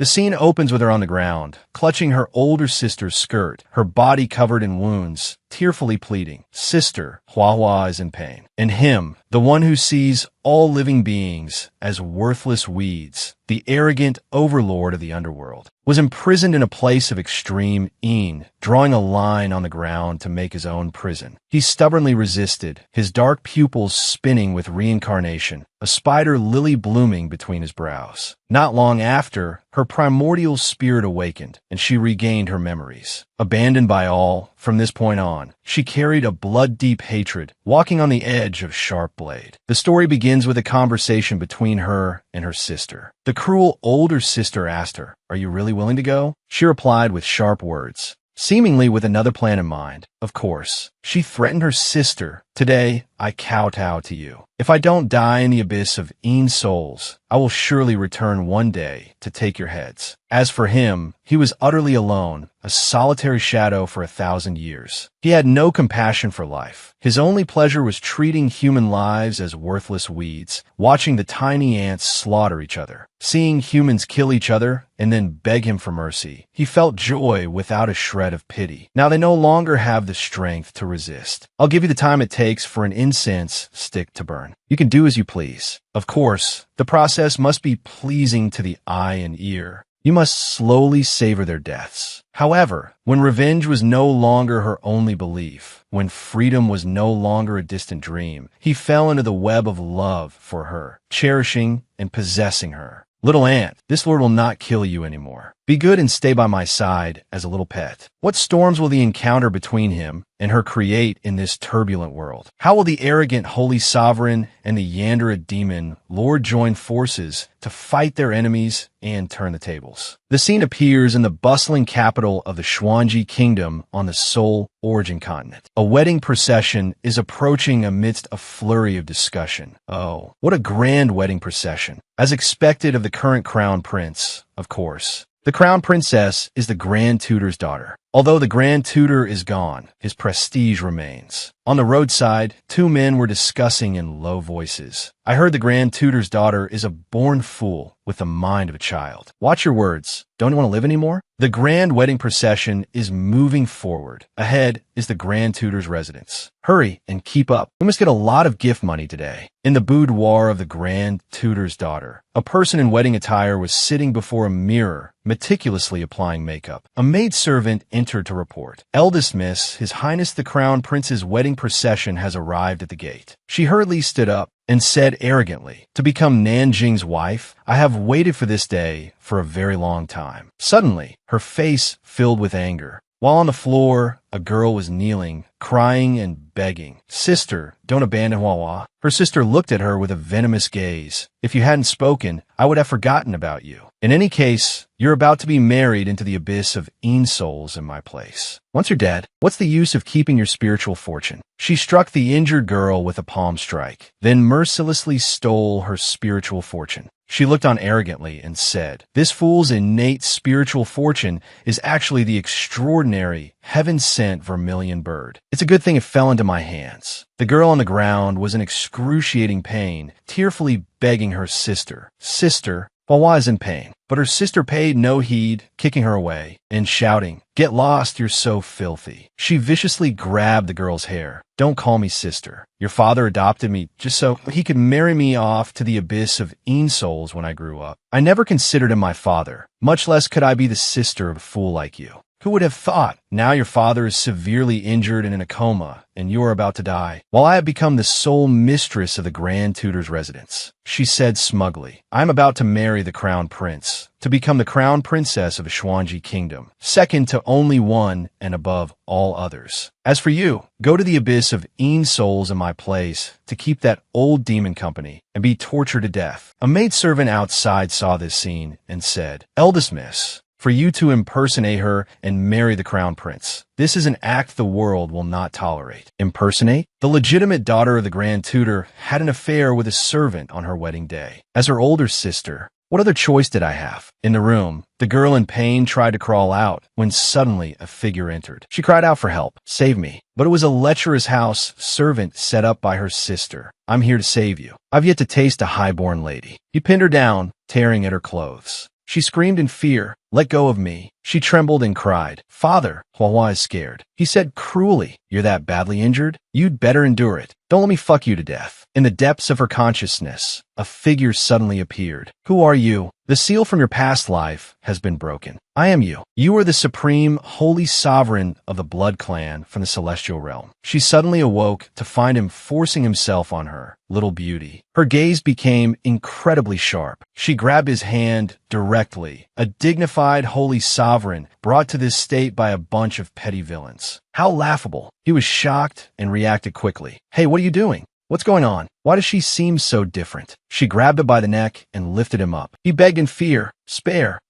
The scene opens with her on the ground, clutching her older sister's skirt, her body covered in wounds, tearfully pleading, "Sister, Hua is in pain." And him, the one who sees all living beings as worthless weeds, the arrogant overlord of the underworld, was imprisoned in a place of extreme een, drawing a line on the ground to make his own prison. He stubbornly resisted, his dark pupils spinning with reincarnation, a spider lily blooming between his brows. Not long after, her primordial spirit awakened, and she regained her memories. Abandoned by all, from this point on, she carried a blood-deep hatred, walking on the edge of sharp blade. The story begins with a conversation between her and her sister. The cruel older sister asked her, "Are you really willing to go?" She replied with sharp words, seemingly with another plan in mind. Of course. She threatened her sister, "Today, I kowtow to you. If I don't die in the abyss of Een souls, I will surely return one day to take your heads." As for him, he was utterly alone, a solitary shadow for 1,000 years. He had no compassion for life. His only pleasure was treating human lives as worthless weeds, watching the tiny ants slaughter each other, seeing humans kill each other, and then beg him for mercy. He felt joy without a shred of pity. Now they no longer have the strength to resist. I'll give you the time it takes for an incense stick to burn. You can do as you please. Of course, the process must be pleasing to the eye and ear. You must slowly savor their deaths. However, when revenge was no longer her only belief, when freedom was no longer a distant dream, he fell into the web of love for her, cherishing and possessing her. "Little ant, this lord will not kill you anymore. Be good and stay by my side as a little pet." What storms will the encounter between him and her create in this turbulent world? How will the arrogant holy sovereign and the Yandera demon lord join forces to fight their enemies and turn the tables? The scene appears in the bustling capital of the Xuanji Kingdom on the Seoul origin continent. A wedding procession is approaching amidst a flurry of discussion. Oh, what a grand wedding procession. As expected of the current crown prince, of course. The crown princess is the Grand Tutor's daughter. Although the Grand Tutor is gone, his prestige remains. On the roadside, two men were discussing in low voices. "I heard the Grand Tutor's daughter is a born fool with the mind of a child." Watch your words. Don't you want to live anymore? The grand wedding procession is moving forward. Ahead is the Grand Tutor's residence. Hurry and keep up. We must get a lot of gift money today. In the boudoir of the Grand Tutor's daughter, a person in wedding attire was sitting before a mirror, meticulously applying makeup. A maidservant entered to report, "Eldest miss, His Highness the Crown Prince's wedding procession has arrived at the gate." She hurriedly stood up and said arrogantly, "To become Nanjing's wife, I have waited for this day for a very long time." Suddenly, her face filled with anger. While on the floor, a girl was kneeling, crying and begging, "Sister, don't abandon Wawa." Her sister looked at her with a venomous gaze. "If you hadn't spoken, I would have forgotten about you. In any case, you're about to be married into the abyss of Een souls in my place. Once you're dead, what's the use of keeping your spiritual fortune?" She struck the injured girl with a palm strike, then mercilessly stole her spiritual fortune. She looked on arrogantly and said, "This fool's innate spiritual fortune is actually the extraordinary, heaven-sent vermilion bird. It's a good thing it fell into my hands." The girl on the ground was in excruciating pain, tearfully begging her sister, "Sister, Wawa is in pain." But her sister paid no heed, kicking her away and shouting, "Get lost, you're so filthy." She viciously grabbed the girl's hair. "Don't call me sister. Your father adopted me just so he could marry me off to the abyss of Een souls when I grew up. I never considered him my father, much less could I be the sister of a fool like you. Who would have thought? Now your father is severely injured and in a coma, and you are about to die, while I have become the sole mistress of the Grand Tutor's residence." She said smugly, "I am about to marry the crown prince, to become the crown princess of the Xuanji Kingdom, second to only one and above all others. As for you, go to the abyss of Een souls in my place to keep that old demon company and be tortured to death." A maidservant outside saw this scene and said, "Eldest miss, for you to impersonate her and marry the crown prince. This is an act the world will not tolerate." Impersonate? The legitimate daughter of the Grand Tutor had an affair with a servant on her wedding day. As her older sister, what other choice did I have? In the room, the girl in pain tried to crawl out when suddenly a figure entered. She cried out for help, "Save me." But it was a lecherous house servant set up by her sister. "I'm here to save you. I've yet to taste a high-born lady." He pinned her down, tearing at her clothes. She screamed in fear. Let go of me. She trembled and cried. Father, Huahua is scared. He said cruelly, you're that badly injured? You'd better endure it. Don't let me fuck you to death. In the depths of her consciousness, a figure suddenly appeared. Who are you? The seal from your past life has been broken. I am you. You are the supreme, holy sovereign of the blood clan from the celestial realm. She suddenly awoke to find him forcing himself on her, little beauty. Her gaze became incredibly sharp. She grabbed his hand directly, a dignified, holy sovereign brought to this state by a bunch of petty villains. How laughable. He was shocked and reacted quickly. Hey, what are you doing? What's going on? Why does she seem so different? She grabbed him by the neck and lifted him up. He begged in fear, spare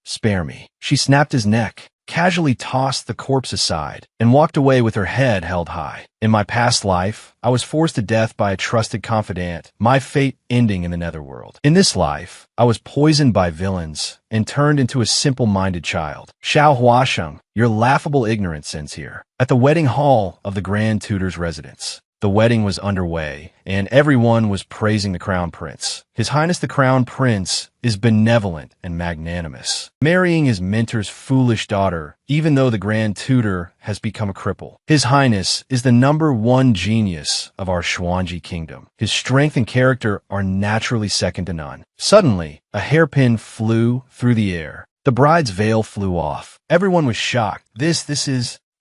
me. She snapped his neck, casually tossed the corpse aside, and walked away with her head held high. In my past life, I was forced to death by a trusted confidant, my fate ending in the netherworld. In this life, I was poisoned by villains and turned into a simple-minded child. Xiao Huasheng, your laughable ignorance ends here. At the wedding hall of the Grand Tutor's residence, the wedding was underway, and everyone was praising the Crown Prince. His Highness the Crown Prince is benevolent and magnanimous, marrying his mentor's foolish daughter, even though the Grand Tutor has become a cripple. His Highness is the #1 genius of our Xuanji kingdom. His strength and character are naturally second to none. Suddenly, a hairpin flew through the air. The bride's veil flew off. Everyone was shocked.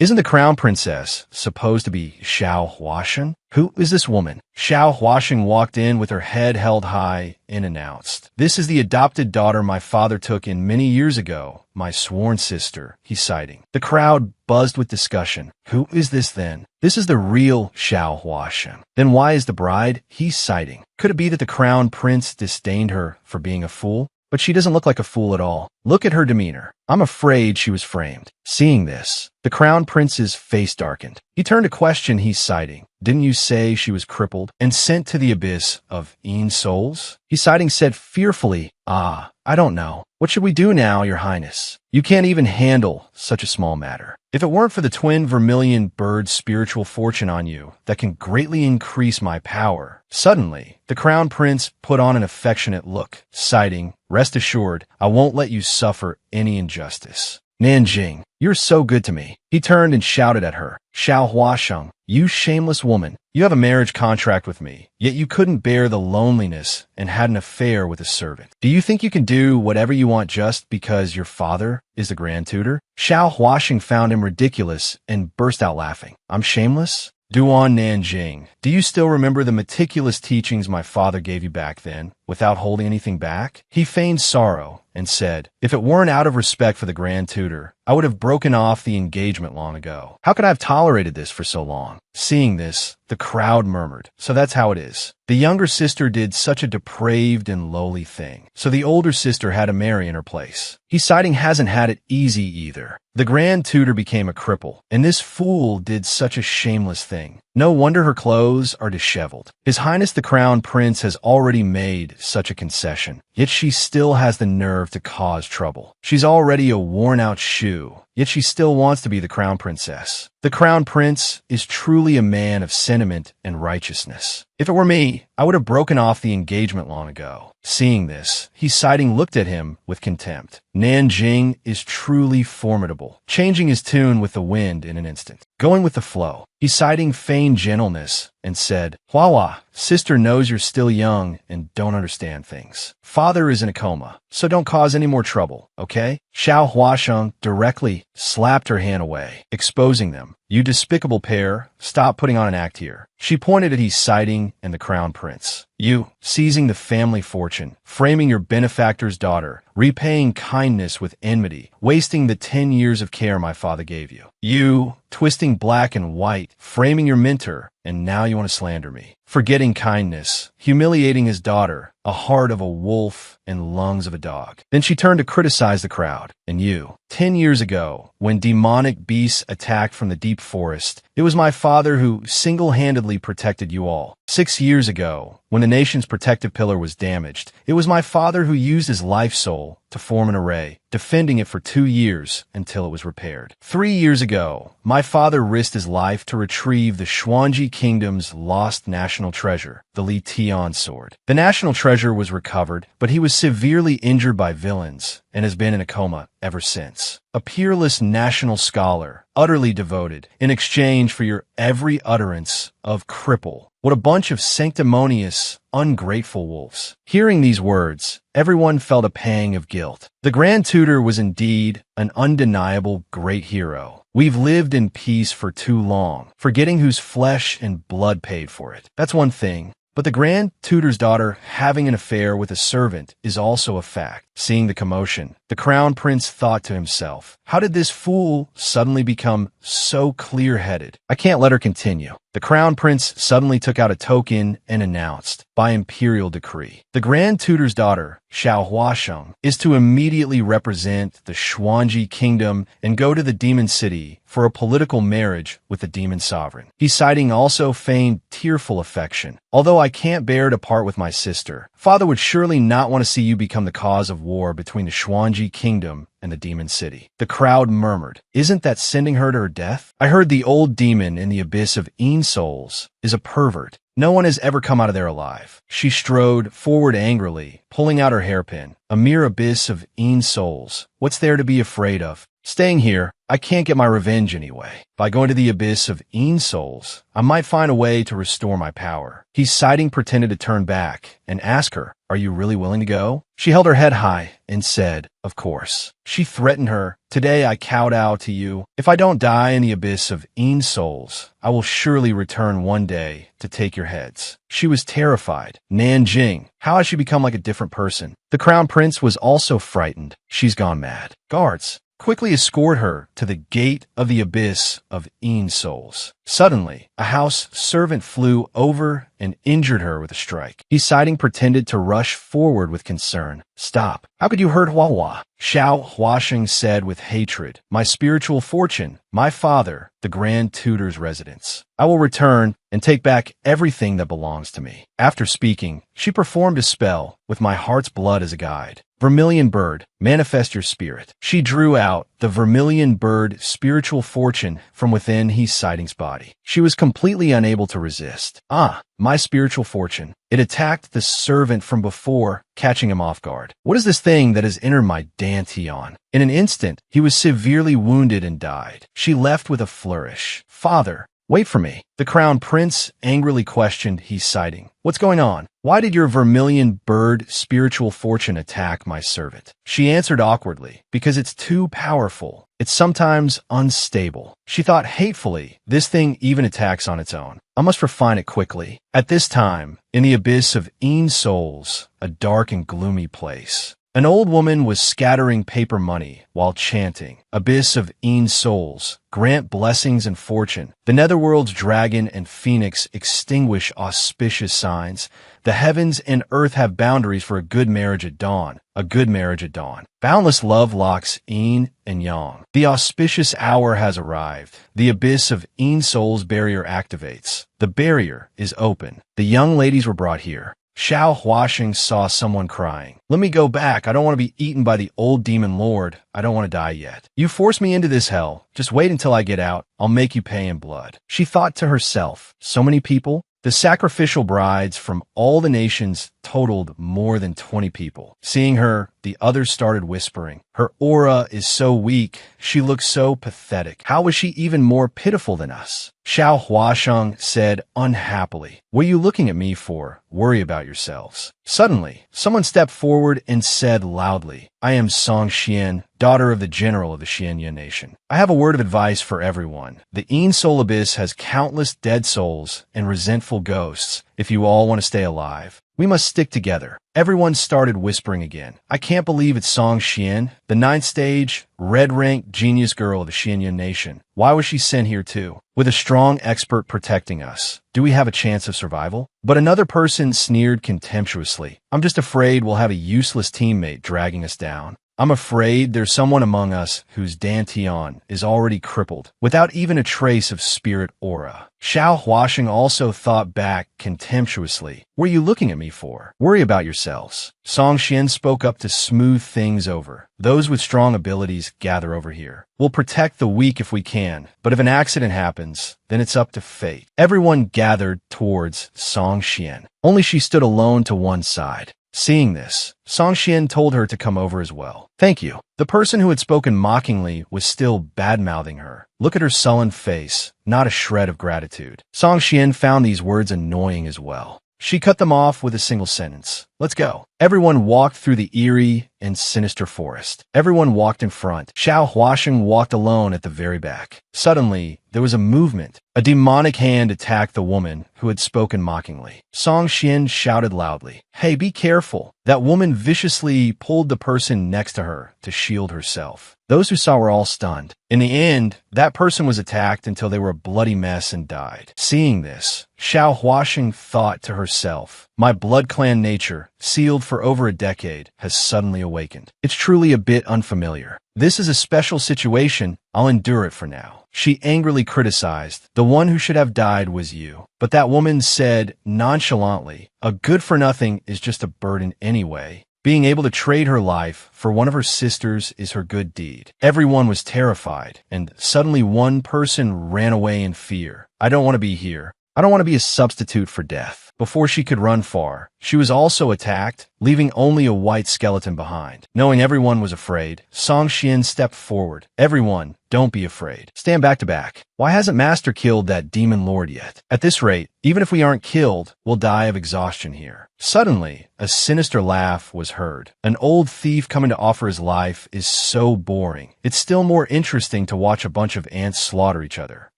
Isn't the crown princess supposed to be Xiao Huasheng? Who is this woman? Xiao Huasheng walked in with her head held high and announced, This is the adopted daughter my father took in many years ago, my sworn sister, he's citing. The crowd buzzed with discussion. Who is this then? This is the real Xiao Huasheng. Then why is the bride he's citing? Could it be that the crown prince disdained her for being a fool? But she doesn't look like a fool at all. Look at her demeanor. I'm afraid she was framed. Seeing this, the crown prince's face darkened. He turned to question he's citing. Didn't you say she was crippled and sent to the abyss of souls? He's citing said fearfully, I don't know. What should we do now, your highness? You can't even handle such a small matter. If it weren't for the twin vermilion bird's spiritual fortune on you that can greatly increase my power. Suddenly, the crown prince put on an affectionate look, citing, Rest assured, I won't let you suffer any injustice. Nanjing, you're so good to me. He turned and shouted at her. Xiao Huasheng, you shameless woman. You have a marriage contract with me, yet you couldn't bear the loneliness and had an affair with a servant. Do you think you can do whatever you want just because your father is the Grand Tutor? Xiao Huasheng found him ridiculous and burst out laughing. I'm shameless? Duan Nanjing, do you still remember the meticulous teachings my father gave you back then, without holding anything back? He feigned sorrow and said, If it weren't out of respect for the Grand Tutor, I would have broken off the engagement long ago. How could I have tolerated this for so long? Seeing this, the crowd murmured, So that's how it is. The younger sister did such a depraved and lowly thing, so the older sister had to marry in her place. He's citing hasn't had it easy either. The Grand Tutor became a cripple, and this fool did such a shameless thing. No wonder her clothes are disheveled. His Highness the Crown Prince has already made such a concession, yet she still has the nerve to cause trouble. She's already a worn-out shoe, yet she still wants to be the Crown Princess. The Crown Prince is truly a man of sentiment and righteousness. If it were me, I would have broken off the engagement long ago. Seeing this, he's citing looked at him with contempt. Nanjing is truly formidable, changing his tune with the wind in an instant, going with the flow. He's citing feigned gentleness and said, Huahua, sister knows you're still young and don't understand things. Father is in a coma, so don't cause any more trouble, okay? Xiao Huasheng directly slapped her hand away, exposing them. You despicable pair, stop putting on an act here. She pointed at his citing and the crown prince. You, seizing the family fortune, framing your benefactor's daughter, repaying kindness with enmity, wasting the 10 years of care my father gave you. You, twisting black and white, framing your mentor, and now you want to slander me. Forgetting kindness, humiliating his daughter, a heart of a wolf and lungs of a dog. Then she turned to criticize the crowd. And you, 10 years ago, when demonic beasts attacked from the deep forest, it was my father who single-handedly protected you all. 6 years ago, when the nation's protective pillar was damaged, it was my father who used his life soul to form an array, defending it for 2 years until it was repaired. 3 years ago, my father risked his life to retrieve the Xuanji Kingdom's lost national treasure, the Li Tian sword. The national treasure was recovered, but he was severely injured by villains and has been in a coma ever since. A peerless national scholar, utterly devoted, in exchange for your every utterance of cripple. What a bunch of sanctimonious, ungrateful wolves. Hearing these words, everyone felt a pang of guilt. The Grand Tutor was indeed an undeniable great hero. We've lived in peace for too long, forgetting whose flesh and blood paid for it. That's one thing. But the Grand Tutor's daughter having an affair with a servant is also a fact. Seeing the commotion, the Crown Prince thought to himself, how did this fool suddenly become so clear-headed? I can't let her continue. The Crown Prince suddenly took out a token and announced, by imperial decree, the Grand Tutor's daughter, Xiao Huasheng, is to immediately represent the Xuanji Kingdom and go to the Demon City for a political marriage with the Demon Sovereign. He's citing also feigned tearful affection. Although I can't bear to part with my sister, Father would surely not want to see you become the cause of war between the Xuanji Kingdom and the Demon City. The crowd murmured, isn't that sending her to her death? I heard the old demon in the abyss of souls is a pervert. No one has ever come out of there alive. She strode forward angrily, pulling out her hairpin. A mere abyss of souls. What's there to be afraid of? Staying here, I can't get my revenge anyway. By going to the abyss of souls, I might find a way to restore my power. He's citing pretended to turn back and ask her, are you really willing to go? She held her head high and said, of course. She threatened her, today I kowtow to you. If I don't die in the abyss of souls, I will surely return one day to take your heads. She was terrified. Nanjing, how has she become like a different person? The Crown Prince was also frightened. She's gone mad. Guards, quickly escort her to the gate of the abyss of souls. Suddenly, a house servant flew over and injured her with a strike. He citing pretended to rush forward with concern. Stop. How could you hurt Huahua? Xiao Huasheng said with hatred, my spiritual fortune, my father, the Grand Tutor's residence. I will return and take back everything that belongs to me. After speaking, she performed a spell with my heart's blood as a guide. Vermilion bird, manifest your spirit. She drew out the vermilion bird spiritual fortune from within his sighting's body. She was completely unable to resist. Ah, my spiritual fortune. It attacked the servant from before, catching him off guard. What is this thing that has entered my dantian? In an instant, he was severely wounded and died. She left with a flourish. Father, wait for me. The Crown Prince angrily questioned his sighting. What's going on? Why did your vermilion bird spiritual fortune attack my servant? She answered awkwardly, because it's too powerful. It's sometimes unstable. She thought hatefully, this thing even attacks on its own. I must refine it quickly. At this time, in the abyss of souls, a dark and gloomy place, an old woman was scattering paper money while chanting, abyss of souls, grant blessings and fortune. The netherworld's dragon and phoenix extinguish auspicious signs. The heavens and earth have boundaries for a good marriage at dawn. A good marriage at dawn. Boundless love locks yin and yang. The auspicious hour has arrived. The abyss of souls barrier activates. The barrier is open. The young ladies were brought here. Xiao Huasheng saw someone crying. Let me go back. I don't want to be eaten by the old demon lord. I don't want to die yet. You forced me into this hell. Just wait until I get out. I'll make you pay in blood. She thought to herself, so many people? The sacrificial brides from all the nations totaled more than 20 people. Seeing her, the others started whispering. Her aura is so weak. She looks so pathetic. How was she even more pitiful than us? Xiao Huasheng said unhappily, what are you looking at me for? Worry about yourselves. Suddenly, someone stepped forward and said loudly, I am Song Xian, daughter of the general of the Xianya nation. I have a word of advice for everyone. The soul abyss has countless dead souls and resentful ghosts. If you all want to stay alive, we must stick together. Everyone started whispering again. I can't believe it's Song Xian, the 9th stage, red-ranked genius girl of the Xianya nation. Why was she sent here too? With a strong expert protecting us, do we have a chance of survival? But another person sneered contemptuously. I'm just afraid we'll have a useless teammate dragging us down. I'm afraid there's someone among us whose dantian is already crippled, without even a trace of spirit aura. Xiao Huasheng also thought back contemptuously. What are you looking at me for? Worry about yourselves. Song Xian spoke up to smooth things over. Those with strong abilities gather over here. We'll protect the weak if we can, but if an accident happens, then it's up to fate. Everyone gathered towards Song Xian. Only she stood alone to one side. Seeing this, Song Xian told her to come over as well. Thank you. The person who had spoken mockingly was still bad-mouthing her. Look at her sullen face, not a shred of gratitude. Song Xian found these words annoying as well. She cut them off with a single sentence. Let's go. Everyone walked through the eerie and sinister forest. Everyone walked in front. Xiao Huasheng walked alone at the very back. Suddenly, there was a movement. A demonic hand attacked the woman who had spoken mockingly. Song Xian shouted loudly, "Hey, be careful." That woman viciously pulled the person next to her to shield herself. Those who saw were all stunned. In the end, that person was attacked until they were a bloody mess and died. Seeing this, Xiao Huasheng thought to herself, my blood clan nature, sealed for over a decade, has suddenly awakened. It's truly a bit unfamiliar. This is a special situation. I'll endure it for now. She angrily criticized. The one who should have died was you. But that woman said nonchalantly, a good-for-nothing is just a burden anyway. Being able to trade her life for one of her sisters is her good deed. Everyone was terrified, and suddenly one person ran away in fear. I don't want to be here. I don't want to be a substitute for death. Before she could run far, she was also attacked, leaving only a white skeleton behind. Knowing everyone was afraid, Song Xian stepped forward. Everyone, don't be afraid. Stand back to back. Why hasn't Master killed that demon lord yet? At this rate, even if we aren't killed, we'll die of exhaustion here. Suddenly, a sinister laugh was heard. An old thief coming to offer his life is so boring. It's still more interesting to watch a bunch of ants slaughter each other.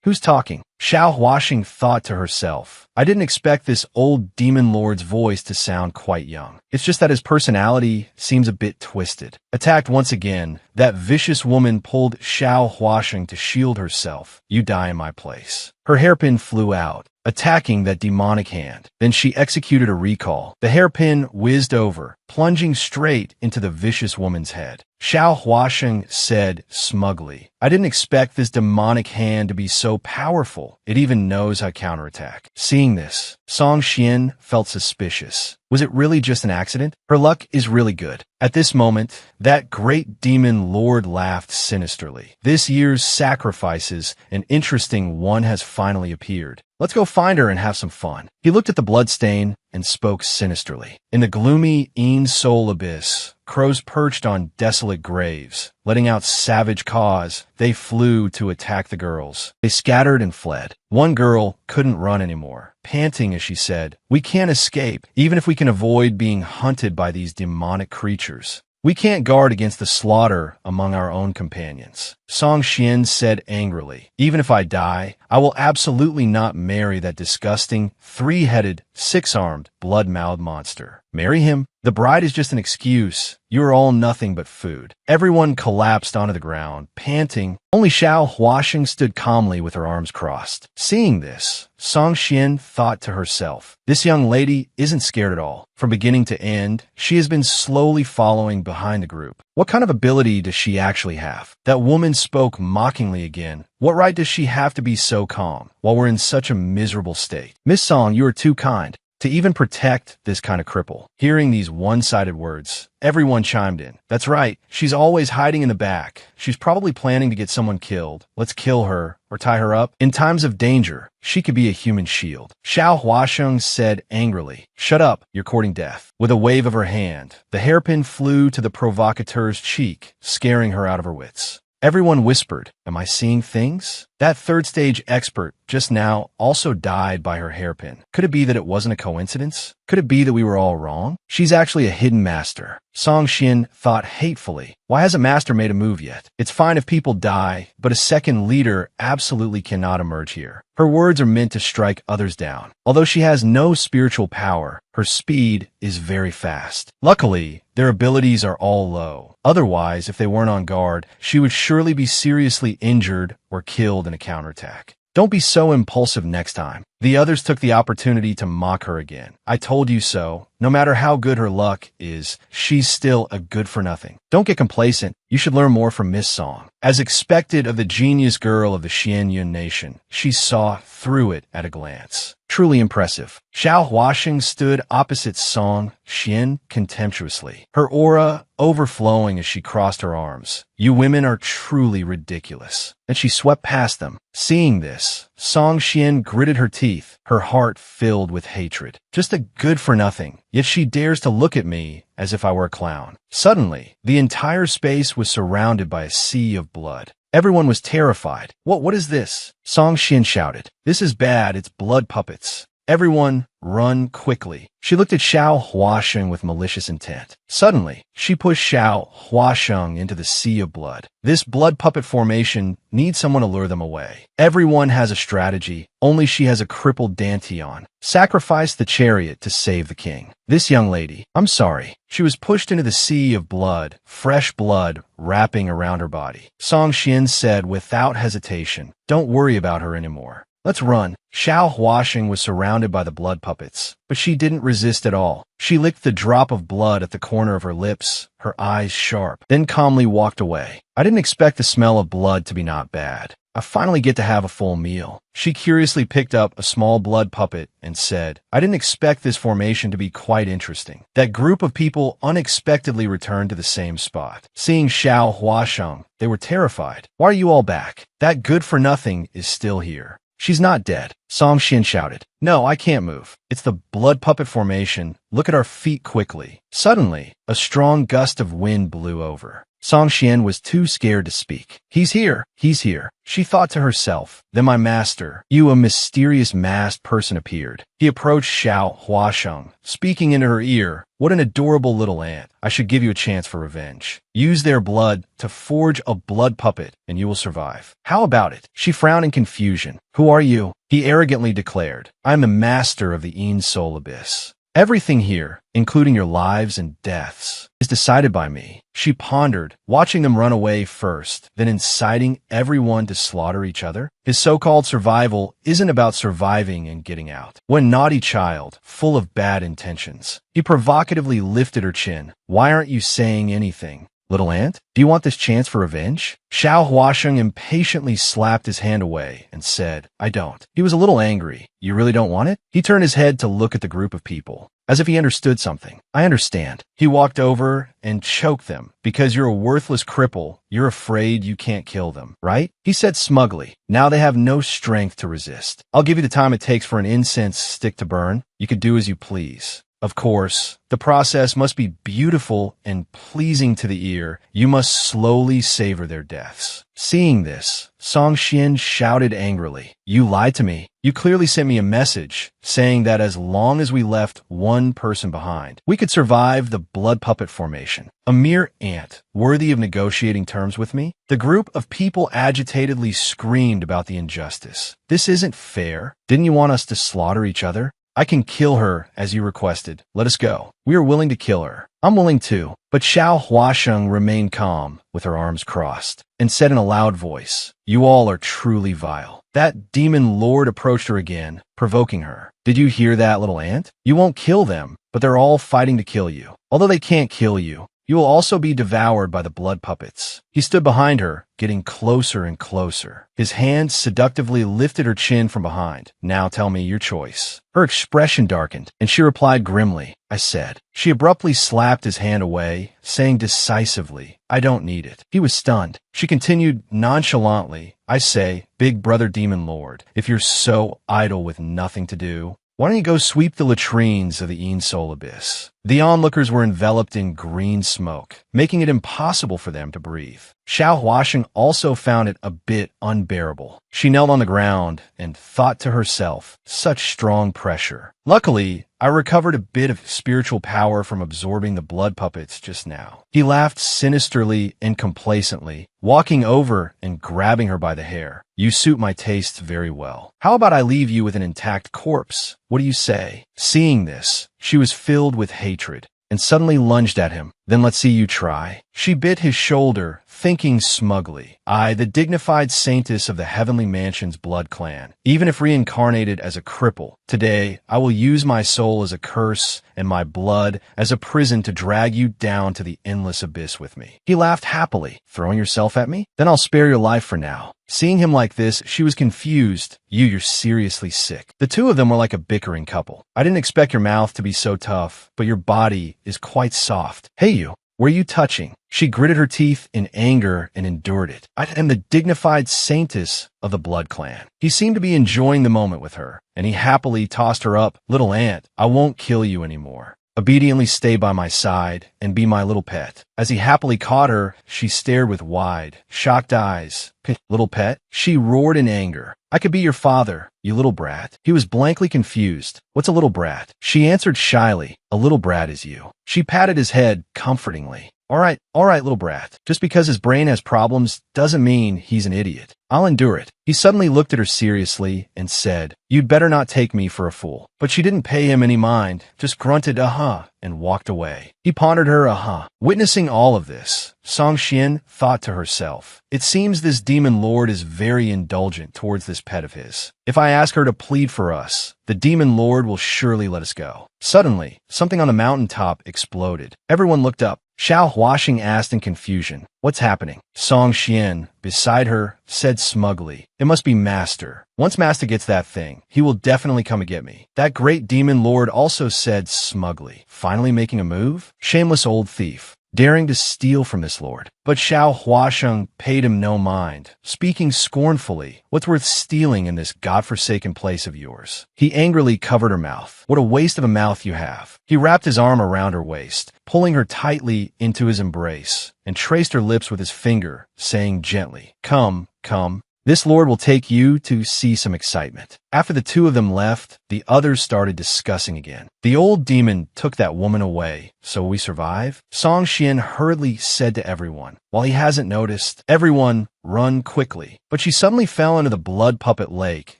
Who's talking? Xiao Huasheng thought to herself. I didn't expect this old demon lord's voice to sound quite young. It's just that his personality seems a bit twisted. Attacked once again, that vicious woman pulled Xiao Huasheng to shield herself. You die in my place. Her hairpin flew out, attacking that demonic hand. Then she executed a recall. The hairpin whizzed over, plunging straight into the vicious woman's head. Xiao Huasheng said smugly, I didn't expect this demonic hand to be so powerful. It even knows how to counterattack. Seeing this, Song Xian felt suspicious. Was it really just an accident? Her luck is really good. At this moment, that great demon lord laughed sinisterly. This year's sacrifices, an interesting one has finally appeared. Let's go find her and have some fun. He looked at the bloodstain and spoke sinisterly. In the gloomy Soul abyss, crows perched on desolate graves, letting out savage caws. They flew to attack the girls. They scattered and fled. One girl couldn't run anymore, panting as she said, we can't escape, even if we can avoid being hunted by these demonic creatures. We can't guard against the slaughter among our own companions. Song Xian said angrily, even if I die, I will absolutely not marry that disgusting, three-headed, six-armed, blood-mouthed monster. Marry him? The bride is just an excuse. You are all nothing but food. Everyone collapsed onto the ground, panting. Only Xiao Huasheng stood calmly with her arms crossed. Seeing this, Song Xian thought to herself, this young lady isn't scared at all. From beginning to end, she has been slowly following behind the group. What kind of ability does she actually have? That woman spoke mockingly again. What right does she have to be so calm while we're in such a miserable state? Miss Song, you are too kind to even protect this kind of cripple. Hearing these one-sided words, everyone chimed in. That's right, she's always hiding in the back. She's probably planning to get someone killed. Let's kill her or tie her up. In times of danger, she could be a human shield. Xiao Huasheng said angrily, shut up, you're courting death. With a wave of her hand, the hairpin flew to the provocateur's cheek, scaring her out of her wits. Everyone whispered, am I seeing things? That third-stage expert just now also died by her hairpin. Could it be that it wasn't a coincidence? Could it be that we were all wrong? She's actually a hidden master. Song Xian thought hatefully. Why hasn't Master made a move yet? It's fine if people die, but a second leader absolutely cannot emerge here. Her words are meant to strike others down. Although she has no spiritual power, her speed is very fast. Luckily, their abilities are all low. Otherwise, if they weren't on guard, she would surely be seriously injured or killed in a counterattack. Don't be so impulsive next time. The others took the opportunity to mock her again. I told you so. No matter how good her luck is, she's still a good-for-nothing. Don't get complacent. You should learn more from Miss Song. As expected of the genius girl of the Xianyun nation, she saw through it at a glance. Truly impressive. Xiao Huaxing stood opposite Song Xian contemptuously, her aura overflowing as she crossed her arms. You women are truly ridiculous. And she swept past them. Seeing this, Song Xian gritted her teeth, her heart filled with hatred. Just a good-for-nothing, yet she dares to look at me as if I were a clown. Suddenly, the entire space was surrounded by a sea of blood. Everyone was terrified. What is this? Song Xian shouted. This is bad, it's blood puppets. Everyone, run quickly. She looked at Xiao Huasheng with malicious intent. Suddenly, she pushed Xiao Huasheng into the sea of blood. This blood puppet formation needs someone to lure them away. Everyone has a strategy, only she has a crippled Dantian. Sacrifice the chariot to save the king. This young lady, I'm sorry. She was pushed into the sea of blood, fresh blood wrapping around her body. Song Xian said without hesitation, don't worry about her anymore. Let's run. Xiao Huasheng was surrounded by the blood puppets, but she didn't resist at all. She licked the drop of blood at the corner of her lips, her eyes sharp, then calmly walked away. I didn't expect the smell of blood to be not bad. I finally get to have a full meal. She curiously picked up a small blood puppet and said, I didn't expect this formation to be quite interesting. That group of people unexpectedly returned to the same spot. Seeing Xiao Huasheng, they were terrified. Why are you all back? That good-for-nothing is still here. She's not dead. Song Xian shouted. No, I can't move. It's the blood puppet formation. Look at our feet quickly. Suddenly, a strong gust of wind blew over. Song Xian was too scared to speak. He's here. He's here. She thought to herself. Then my master, a mysterious masked person appeared. He approached Xiao Huasheng, speaking into her ear. What an adorable little ant. I should give you a chance for revenge. Use their blood to forge a blood puppet, and you will survive. How about it? She frowned in confusion. Who are you? He arrogantly declared. I am the master of the Een Soul Abyss. Everything here, including your lives and deaths, is decided by me. She pondered, watching them run away first, then inciting everyone to slaughter each other. His so-called survival isn't about surviving and getting out. One naughty child, full of bad intentions. He provocatively lifted her chin. Why aren't you saying anything? Little ant, do you want this chance for revenge? Xiao Huasheng impatiently slapped his hand away and said, I don't. He was a little angry. You really don't want it? He turned his head to look at the group of people, as if he understood something. I understand. He walked over and choked them. Because you're a worthless cripple, you're afraid you can't kill them, right? He said smugly. Now they have no strength to resist. I'll give you the time it takes for an incense stick to burn. You can do as you please. Of course, the process must be beautiful and pleasing to the ear. You must slowly savor their deaths. Seeing this, Song Xian shouted angrily, You lied to me. You clearly sent me a message saying that as long as we left one person behind, we could survive the blood puppet formation. A mere ant, worthy of negotiating terms with me? The group of people agitatedly screamed about the injustice. This isn't fair. Didn't you want us to slaughter each other? I can kill her, as you requested. Let us go. We are willing to kill her. I'm willing too. But Xiao Huasheng remained calm, with her arms crossed, and said in a loud voice, You all are truly vile. That demon lord approached her again, provoking her. Did you hear that, little ant? You won't kill them, but they're all fighting to kill you. Although they can't kill you, you will also be devoured by the blood puppets. He stood behind her, getting closer and closer. His hand seductively lifted her chin from behind. Now tell me your choice. Her expression darkened, and she replied grimly, I said. She abruptly slapped his hand away, saying decisively, I don't need it. He was stunned. She continued nonchalantly, I say, Big Brother Demon Lord, if you're so idle with nothing to do, why don't you go sweep the latrines of the Een Soul Abyss? The onlookers were enveloped in green smoke, making it impossible for them to breathe. Xiao Huasheng also found it a bit unbearable. She knelt on the ground and thought to herself, such strong pressure. Luckily, I recovered a bit of spiritual power from absorbing the blood puppets just now. He laughed sinisterly and complacently, walking over and grabbing her by the hair. You suit my tastes very well. How about I leave you with an intact corpse? What do you say? Seeing this, she was filled with hatred and suddenly lunged at him. Then let's see you try. She bit his shoulder, thinking smugly, I, the dignified saintess of the heavenly mansion's blood clan, even if reincarnated as a cripple, today I will use my soul as a curse and my blood as a prison to drag you down to the endless abyss with me. He laughed happily. Throwing yourself at me? Then I'll spare your life for now. Seeing him like this, she was confused. You're seriously sick. The two of them were like a bickering couple. I didn't expect your mouth to be so tough, but your body is quite soft. Hey you, were you touching? She gritted her teeth in anger and endured it. I am the dignified saintess of the blood clan. He seemed to be enjoying the moment with her, and he happily tossed her up. Little ant, I won't kill you anymore. Obediently stay by my side and be my little pet. As he happily caught her, she stared with wide, shocked eyes. Little pet? She roared in anger. I could be your father, you little brat. He was blankly confused. What's a little brat? She answered shyly. A little brat is you. She patted his head comfortingly. All right, little brat. Just because his brain has problems doesn't mean he's an idiot. I'll endure it. He suddenly looked at her seriously and said, You'd better not take me for a fool. But she didn't pay him any mind, just grunted uh-huh and walked away. He pondered her uh-huh. Witnessing all of this, Song Xian thought to herself, it seems this demon lord is very indulgent towards this pet of his. If I ask her to plead for us, the demon lord will surely let us go. Suddenly, something on the mountaintop exploded. Everyone looked up. Xiao Huaxing asked in confusion, What's happening? Song Xian, beside her, said smugly, It must be Master. Once Master gets that thing, he will definitely come and get me. That great demon lord also said smugly, Finally making a move? Shameless old thief, daring to steal from this lord. But Xiao Huaxing paid him no mind, speaking scornfully, What's worth stealing in this godforsaken place of yours? He angrily covered her mouth. What a waste of a mouth you have. He wrapped his arm around her waist, pulling her tightly into his embrace, and traced her lips with his finger, saying gently, Come, come. This lord will take you to see some excitement. After the two of them left, the others started discussing again. The old demon took that woman away, so will we survive? Song Xian hurriedly said to everyone. While he hasn't noticed, everyone run quickly. But she suddenly fell into the blood puppet lake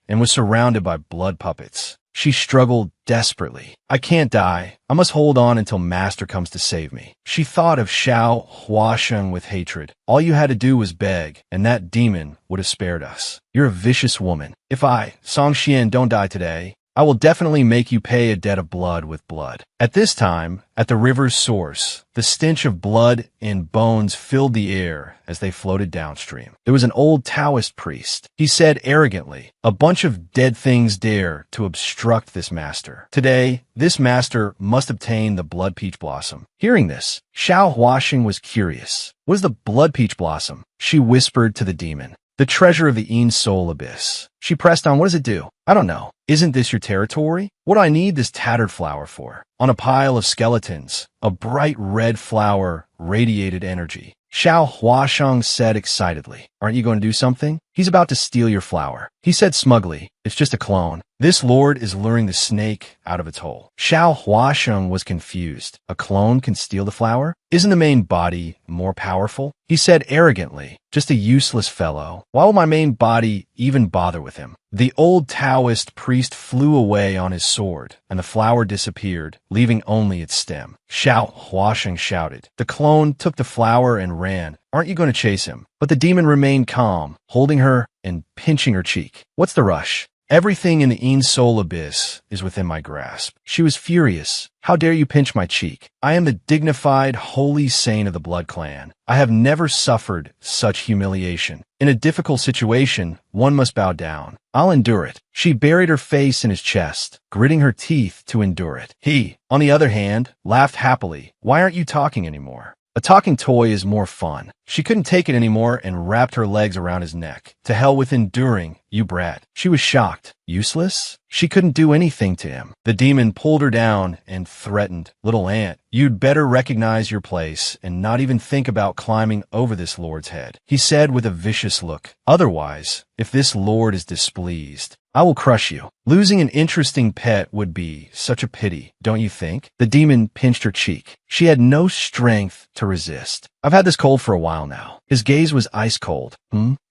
and was surrounded by blood puppets. She struggled desperately. I can't die. I must hold on until Master comes to save me. She thought of Xiao Huaxing with hatred. All you had to do was beg, and that demon would have spared us. You're a vicious woman. If I, Song Xian, don't die today, I will definitely make you pay a debt of blood with blood. At this time, at the river's source, the stench of blood and bones filled the air as they floated downstream. There was an old Taoist priest. He said arrogantly, A bunch of dead things dare to obstruct this master. Today, this master must obtain the blood peach blossom. Hearing this, Xiao Huaxing was curious. What is the blood peach blossom? She whispered to the demon. The treasure of the Een Soul Abyss. She pressed on, What does it do? I don't know. Isn't this your territory? What do I need this tattered flower for? On a pile of skeletons, a bright red flower radiated energy. Xiao Huaxing said excitedly, Aren't you going to do something? He's about to steal your flower. He said smugly, It's just a clone. This lord is luring the snake out of its hole. Xiao Huaxing was confused. A clone can steal the flower? Isn't the main body more powerful? He said arrogantly, Just a useless fellow. Why will my main body even bother with him? The old Taoist priest flew away on his sword, and the flower disappeared, leaving only its stem. Xiao Huaxing shouted. The clone took the flower and ran. Aren't you going to chase him? But the demon remained calm, holding her and pinching her cheek. What's the rush? Everything in the Een Soul Abyss is within my grasp. She was furious. How dare you pinch my cheek? I am the dignified, holy saint of the blood clan. I have never suffered such humiliation. In a difficult situation, one must bow down. I'll endure it. She buried her face in his chest, gritting her teeth to endure it. He, on the other hand, laughed happily. Why aren't you talking anymore? A talking toy is more fun. She couldn't take it anymore and wrapped her legs around his neck. To hell with enduring, you brat. She was shocked. Useless? She couldn't do anything to him. The demon pulled her down and threatened, Little ant, you'd better recognize your place and not even think about climbing over this lord's head. He said with a vicious look. Otherwise, if this lord is displeased, I will crush you. Losing an interesting pet would be such a pity, don't you think? The demon pinched her cheek. She had no strength to resist. I've had this cold for a while now. His gaze was ice cold.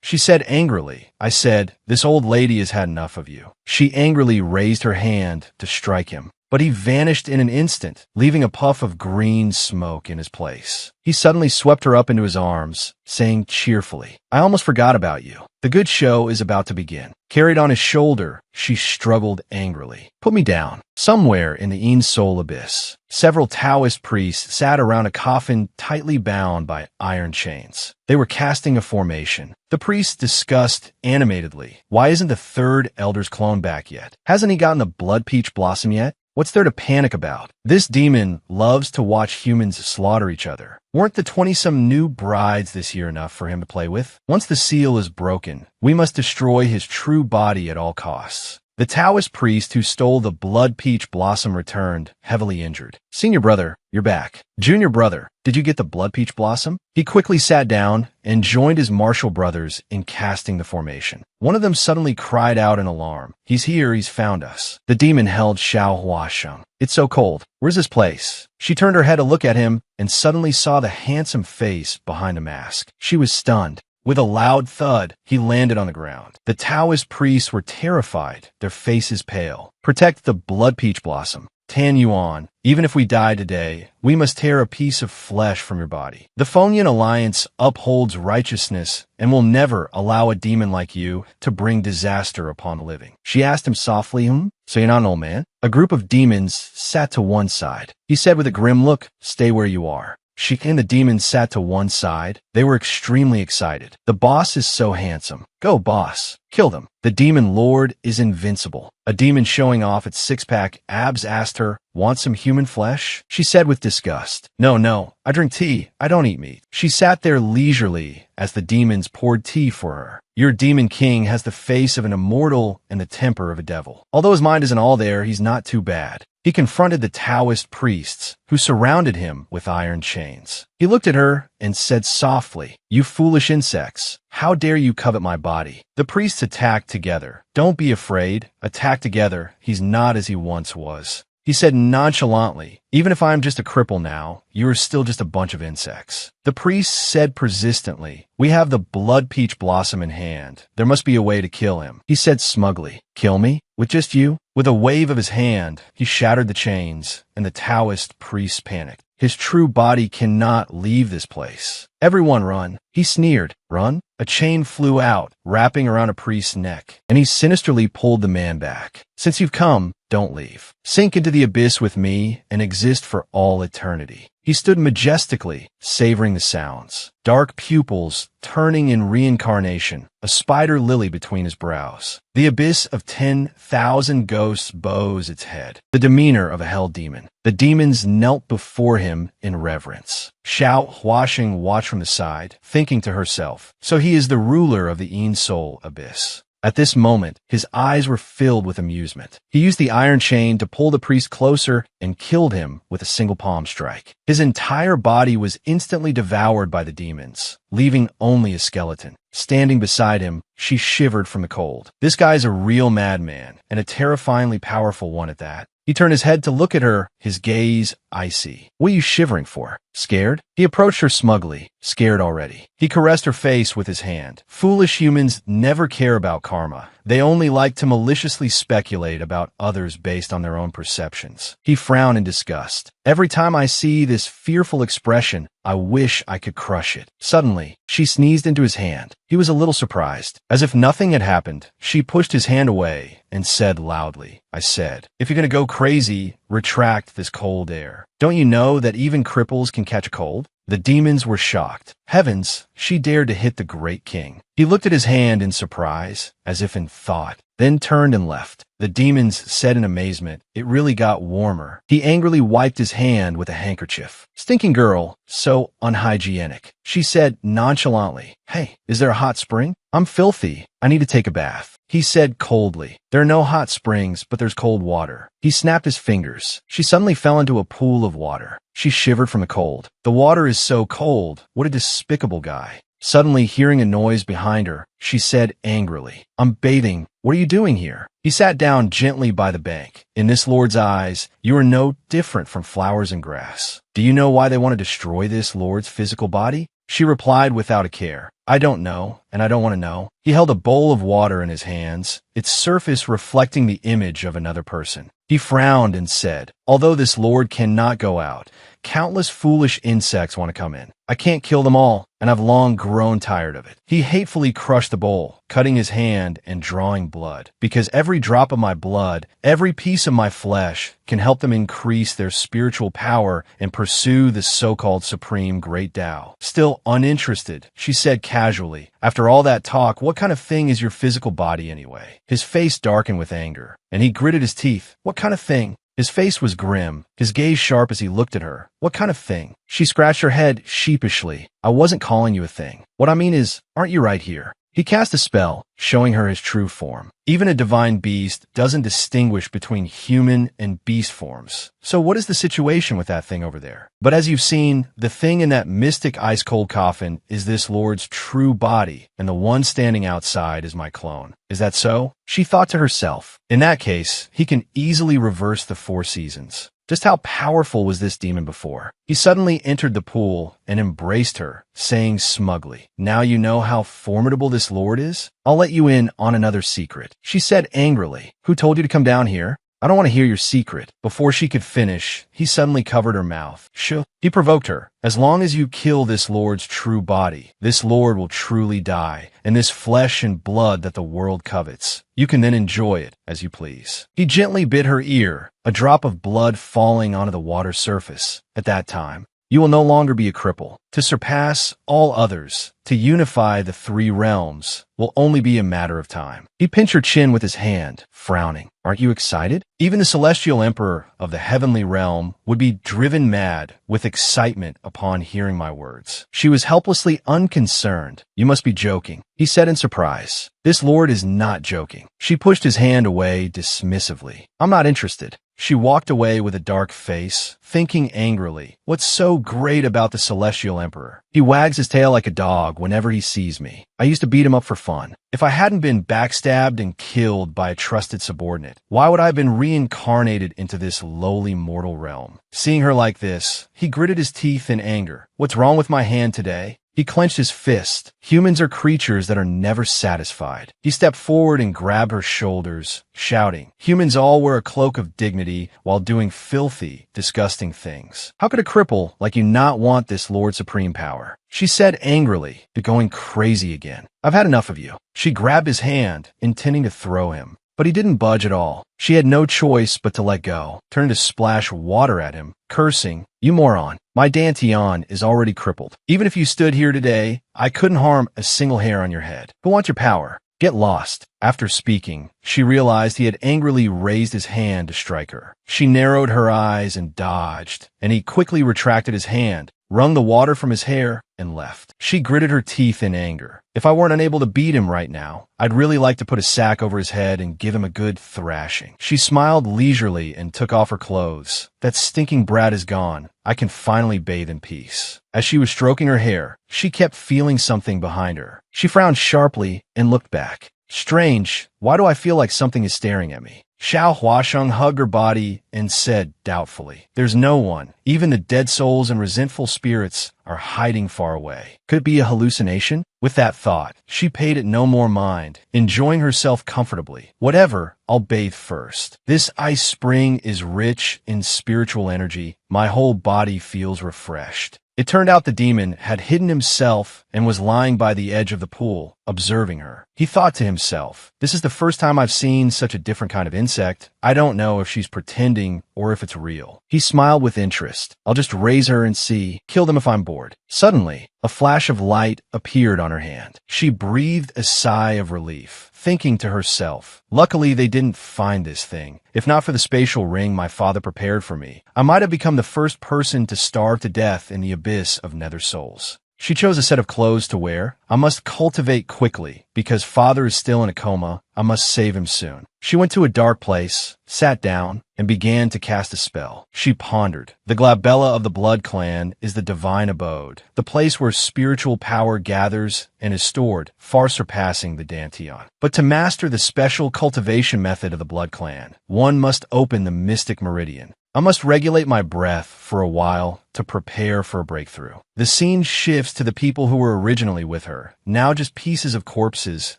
She said angrily. I said, This old lady has had enough of you. She angrily raised her hand to strike him. but he vanished in an instant, leaving a puff of green smoke in his place. He suddenly swept her up into his arms, saying cheerfully, "I almost forgot about you. The good show is about to begin." Carried on his shoulder, she struggled angrily. "Put me down." Somewhere in the Soul abyss, several Taoist priests sat around a coffin tightly bound by iron chains. They were casting a formation. The priests discussed animatedly, "Why isn't the third elder's clone back yet? Hasn't he gotten the blood peach blossom yet? What's there to panic about? This demon loves to watch humans slaughter each other. Weren't the 20-some new brides this year enough for him to play with? Once the seal is broken, we must destroy his true body at all costs." The Taoist priest who stole the blood peach blossom returned, heavily injured. "Senior brother, you're back. Junior brother, did you get the blood peach blossom?" He quickly sat down and joined his martial brothers in casting the formation. One of them suddenly cried out in alarm. "He's here, he's found us." The demon held Xiao Huasheng. "It's so cold. Where's this place?" She turned her head to look at him and suddenly saw the handsome face behind a mask. She was stunned. With a loud thud, he landed on the ground. The Taoist priests were terrified, their faces pale. "Protect the blood peach blossom. Tan Yuan, even if we die today, we must tear a piece of flesh from your body. The Fengyan Alliance upholds righteousness and will never allow a demon like you to bring disaster upon the living." She asked him softly, "So you're not an old man?" A group of demons sat to one side. He said with a grim look, "Stay where you are." She and the demons sat to one side. They were extremely excited. "The boss is so handsome. Go, boss. Kill them. The demon lord is invincible." A demon showing off its six-pack abs asked her, "Want some human flesh?" She said with disgust, No, I drink tea. I don't eat meat." She sat there leisurely as the demons poured tea for her. "Your demon king has the face of an immortal and the temper of a devil. Although his mind isn't all there, he's not too bad." He confronted the Taoist priests, who surrounded him with iron chains. He looked at her and said softly, "You foolish insects, how dare you covet my body?" The priests attacked together. "Don't be afraid. Attack together. He's not as he once was." He said nonchalantly, "Even if I'm just a cripple now, you are still just a bunch of insects." The priest said persistently, "We have the blood peach blossom in hand. There must be a way to kill him." He said smugly, "Kill me? With just you?" With a wave of his hand, he shattered the chains, and the Taoist priest panicked. "His true body cannot leave this place. Everyone run." He sneered. "Run?" A chain flew out, wrapping around a priest's neck, and he sinisterly pulled the man back. "Since you've come, don't leave. Sink into the abyss with me and exist for all eternity." He stood majestically, savoring the sounds. Dark pupils turning in reincarnation, a spider lily between his brows. The abyss of 10,000 ghosts bows its head, the demeanor of a hell demon. The demons knelt before him in reverence. Xiao Huasheng watched from the side, thinking to herself, "So he is the ruler of the Soul abyss." At this moment, his eyes were filled with amusement. He used the iron chain to pull the priest closer and killed him with a single palm strike. His entire body was instantly devoured by the demons, leaving only a skeleton. Standing beside him, she shivered from the cold. This guy's a real madman, and a terrifyingly powerful one at that. He turned his head to look at her, his gaze icy. "What are you shivering for? Scared?" He approached her smugly, scared already. He caressed her face with his hand. "Foolish humans never care about karma. They only like to maliciously speculate about others based on their own perceptions." He frowned in disgust. "Every time I see this fearful expression, I wish I could crush it." Suddenly, she sneezed into his hand. He was a little surprised. As if nothing had happened, she pushed his hand away and said loudly, "I said, if you're going to go crazy, retract this cold air. Don't you know that even cripples can catch a cold?" The demons were shocked. Heavens, she dared to hit the great king. He looked at his hand in surprise, as if in thought, then turned and left. The demons said in amazement, "It really got warmer." He angrily wiped his hand with a handkerchief. "Stinking girl, so unhygienic." She said nonchalantly, "Hey, is there a hot spring? I'm filthy. I need to take a bath." He said coldly, "There are no hot springs, but there's cold water." He snapped his fingers. She suddenly fell into a pool of water. She shivered from the cold. "The water is so cold. What a despicable guy." Suddenly, hearing a noise behind her, she said angrily, "I'm bathing. What are you doing here?" He sat down gently by the bank. "In this lord's eyes, you are no different from flowers and grass. Do you know why they want to destroy this lord's physical body?" She replied without a care. I don't know, and I don't want to know. He held a bowl of water in his hands, its surface reflecting the image of another person. He frowned and said, although this lord cannot go out, countless foolish insects want to come in. I can't kill them all, and I've long grown tired of it. He hatefully crushed the bowl, cutting his hand and drawing blood, because every drop of my blood, every piece of my flesh, can help them increase their spiritual power and pursue the so-called supreme great Tao. Still uninterested, she said casually, after all that talk, what kind of thing is your physical body anyway? His face darkened with anger, and he gritted his teeth. What kind of thing? His face was grim, his gaze sharp as he looked at her. What kind of thing? She scratched her head sheepishly. I wasn't calling you a thing. What I mean is, aren't you right here? He cast a spell, showing her his true form. Even a divine beast doesn't distinguish between human and beast forms. So what is the situation with that thing over there? But as you've seen, the thing in that mystic ice-cold coffin is this lord's true body, and the one standing outside is my clone. Is that so? She thought to herself. In that case, he can easily reverse the 4 seasons. Just how powerful was this demon before? He suddenly entered the pool and embraced her, saying smugly, now you know how formidable this lord is? I'll let you in on another secret. She said angrily, who told you to come down here? I don't want to hear your secret. Before she could finish, he suddenly covered her mouth. Shoo. He provoked her. As long as you kill this lord's true body, this lord will truly die, and this flesh and blood that the world covets. You can then enjoy it as you please. He gently bit her ear, a drop of blood falling onto the water surface. At that time, you will no longer be a cripple. To surpass all others, to unify the 3 realms, will only be a matter of time. He pinched her chin with his hand, frowning. Aren't you excited? Even the celestial emperor of the heavenly realm would be driven mad with excitement upon hearing my words. She was helplessly unconcerned. You must be joking, he said in surprise. This lord is not joking. She pushed his hand away dismissively. I'm not interested. She walked away with a dark face, thinking angrily, what's so great about the celestial emperor? He wags his tail like a dog whenever he sees me. I used to beat him up for fun. If I hadn't been backstabbed and killed by a trusted subordinate, why would I have been reincarnated into this lowly mortal realm? Seeing her like this, he gritted his teeth in anger. What's wrong with my hand today? He clenched his fist. Humans are creatures that are never satisfied. He stepped forward and grabbed her shoulders, shouting, humans all wear a cloak of dignity while doing filthy, disgusting things. How could a cripple like you not want this Lord Supreme power? She said angrily, but going crazy again. I've had enough of you. She grabbed his hand, intending to throw him. But he didn't budge at all. She had no choice but to let go, turned to splash water at him, cursing, you moron. My Dantian is already crippled. Even if you stood here today, I couldn't harm a single hair on your head. Who wants your power? Get lost. After speaking, she realized he had angrily raised his hand to strike her. She narrowed her eyes and dodged, and he quickly retracted his hand, wrung the water from his hair, and left. She gritted her teeth in anger. If I weren't unable to beat him right now, I'd really like to put a sack over his head and give him a good thrashing. She smiled leisurely and took off her clothes. That stinking brat is gone. I can finally bathe in peace. As she was stroking her hair, she kept feeling something behind her. She frowned sharply and looked back. Strange, why do I feel like something is staring at me? Xiao Huasheng hugged her body and said doubtfully, there's no one. Even the dead souls and resentful spirits are hiding far away. Could it be a hallucination? With that thought, she paid it no more mind, enjoying herself comfortably. Whatever, I'll bathe first. This ice spring is rich in spiritual energy. My whole body feels refreshed. It turned out the demon had hidden himself and was lying by the edge of the pool, observing her. He thought to himself, this is the first time I've seen such a different kind of insect. I don't know if she's pretending or if it's real. He smiled with interest. I'll just raise her and see. Kill them if I'm bored. Suddenly, a flash of light appeared on her hand. She breathed a sigh of relief, thinking to herself, luckily they didn't find this thing. If not for the spatial ring my father prepared for me, I might have become the first person to starve to death in the abyss of nether souls. She chose a set of clothes to wear. I must cultivate quickly, because father is still in a coma. I must save him soon. She went to a dark place, sat down, and began to cast a spell. She pondered. The glabella of the blood clan is the divine abode, the place where spiritual power gathers and is stored, far surpassing the Dantian. But to master the special cultivation method of the blood clan, one must open the mystic meridian. I must regulate my breath for a while to prepare for a breakthrough. The scene shifts to the people who were originally with her, now just pieces of corpses.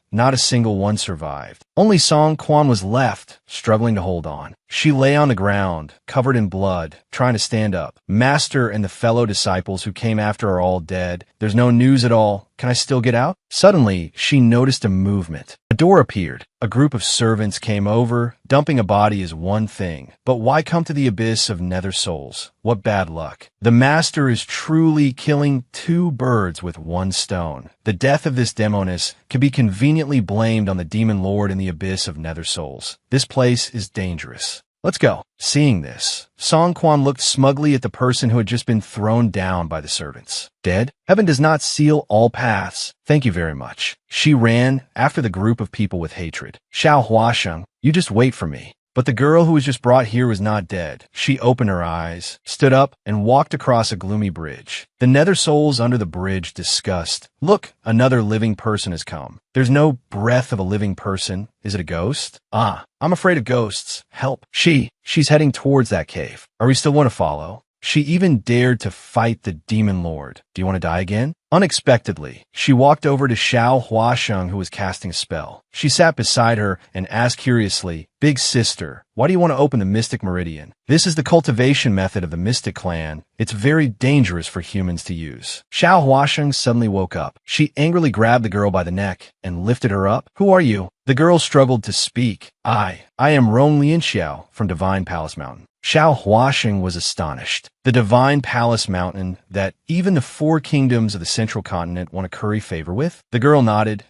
Not a single one survived. Only Song Quan was left, struggling to hold on. She lay on the ground, covered in blood, trying to stand up. Master and the fellow disciples who came after are all dead. There's no news at all. Can I still get out? Suddenly, she noticed a movement. A door appeared. A group of servants came over. Dumping a body is one thing, but why come to the abyss of nether souls? What bad luck. The master is truly killing two birds with one stone. The death of this demoness can be conveniently blamed on the demon lord in the abyss of nether souls. This place is dangerous. Let's go. Seeing this, Song Quan looked smugly at the person who had just been thrown down by the servants. Dead? Heaven does not seal all paths. Thank you very much. She ran after the group of people with hatred. Xiao Huasheng, you just wait for me. But the girl who was just brought here was not dead. She opened her eyes, stood up, and walked across a gloomy bridge. The nether souls under the bridge discussed. Look, another living person has come. There's no breath of a living person. Is it a ghost? Ah, I'm afraid of ghosts. Help. She's heading towards that cave. Are we still want to follow? She even dared to fight the demon lord. Do you want to die again? Unexpectedly, she walked over to Xiao Huasheng, who was casting a spell. She sat beside her and asked curiously, Big sister, why do you want to open the Mystic Meridian? This is the cultivation method of the Mystic Clan. It's very dangerous for humans to use. Xiao Huasheng suddenly woke up. She angrily grabbed the girl by the neck and lifted her up. Who are you? The girl struggled to speak. I am Rong Lianxiao from Divine Palace Mountain. Xiao Huasheng was astonished. The Divine Palace Mountain that even the four kingdoms of the central continent want to curry favor with? The girl nodded.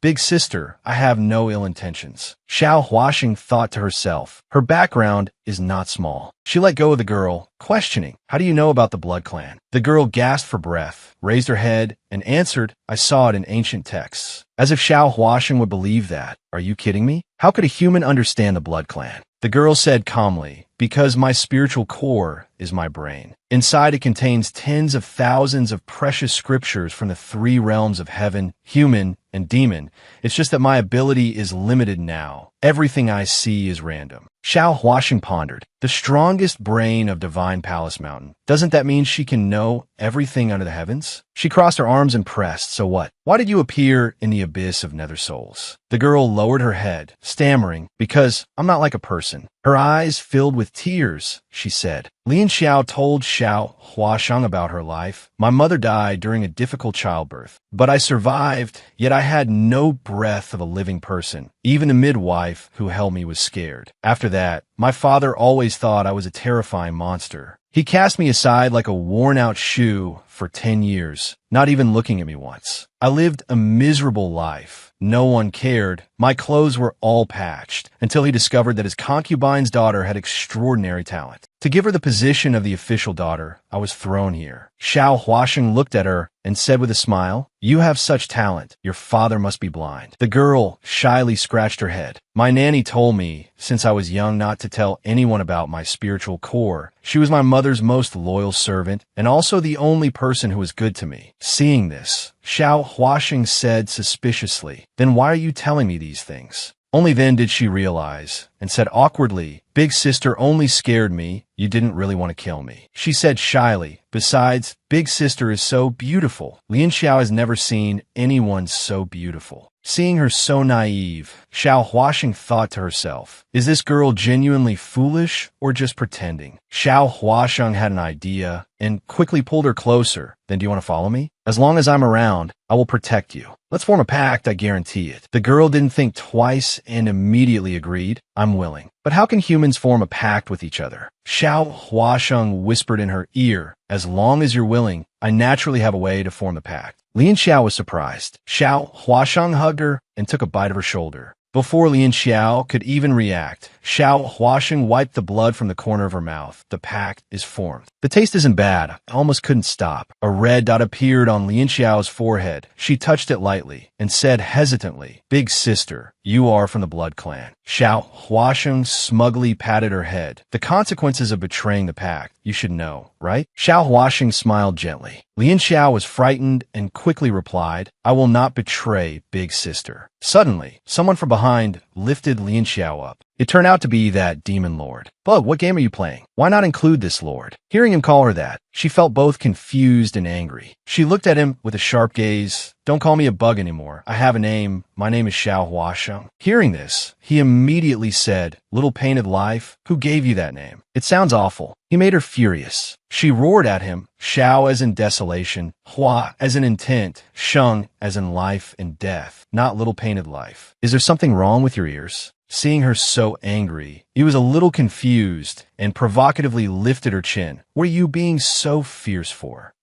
Big sister, I have no ill intentions. Xiao Huasheng thought to herself. Her background is not small. She let go of the girl, questioning, how do you know about the Blood Clan? The girl gasped for breath, raised her head, and answered, I saw it in ancient texts. As if Xiao Huasheng would believe that. Are you kidding me? How could a human understand the Blood Clan? The girl said calmly, because my spiritual core is my brain. Inside it contains tens of thousands of precious scriptures from the three realms of heaven, human, and demon. It's just that my ability is limited now. Everything I see is random. Xiao Huasheng pondered. The strongest brain of Divine Palace Mountain. Doesn't that mean she can know everything under the heavens? She crossed her arms and pressed. So what? Why did you appear in the abyss of nether souls? The girl lowered her head, stammering, because I'm not like a person. Her eyes filled with tears, she said. Lin Xiao told Xiao Huasheng about her life. My mother died during a difficult childbirth, but I survived, yet I had no breath of a living person. Even the midwife who held me was scared. After that, my father always thought I was a terrifying monster. He cast me aside like a worn-out shoe for 10 years, not even looking at me once. I lived a miserable life. No one cared. My clothes were all patched until he discovered that his concubine's daughter had extraordinary talent. To give her the position of the official daughter, I was thrown here. Xiao Huasheng looked at her and said with a smile, You have such talent. Your father must be blind. The girl shyly scratched her head. My nanny told me, since I was young, not to tell anyone about my spiritual core. She was my mother's most loyal servant and also the only person who was good to me. Seeing this, Xiao Huasheng said suspiciously, Then why are you telling me these things? Only then did she realize, and said awkwardly, Big sister only scared me. You didn't really want to kill me. She said shyly, Besides, Big sister is so beautiful. Lin Xiao has never seen anyone so beautiful. Seeing her so naive, Xiao Huasheng thought to herself, is this girl genuinely foolish or just pretending? Xiao Huasheng had an idea and quickly pulled her closer. Then do you want to follow me? As long as I'm around, I will protect you. Let's form a pact, I guarantee it. The girl didn't think twice and immediately agreed. I'm willing. But how can humans form a pact with each other? Xiao Huasheng whispered in her ear, As long as you're willing, I naturally have a way to form the pact. Lin Xiao was surprised. Xiao Huasheng hugged her and took a bite of her shoulder. Before Lin Xiao could even react, Xiao Huasheng wiped the blood from the corner of her mouth. The pact is formed. The taste isn't bad. I almost couldn't stop. A red dot appeared on Lin Xiao's forehead. She touched it lightly and said hesitantly, Big sister, you are from the Blood Clan. Xiao Huasheng smugly patted her head. The consequences of betraying the pact, you should know, right? Xiao Huasheng smiled gently. Lin Xiao was frightened and quickly replied, I will not betray Big sister. Suddenly, someone from behind lifted Lin Xiao up. It turned out to be that demon lord. Bug, what game are you playing? Why not include this lord? Hearing him call her that, she felt both confused and angry. She looked at him with a sharp gaze. Don't call me a bug anymore. I have a name. My name is Xiao Huasheng. Hearing this, he immediately said, Little painted life, who gave you that name? It sounds awful. He made her furious. She roared at him, Xiao as in desolation, Hua as in intent, Sheng as in life and death, not little painted life. Is there something wrong with your ears? Seeing her so angry, he was a little confused and provocatively lifted her chin. What are you being so fierce for?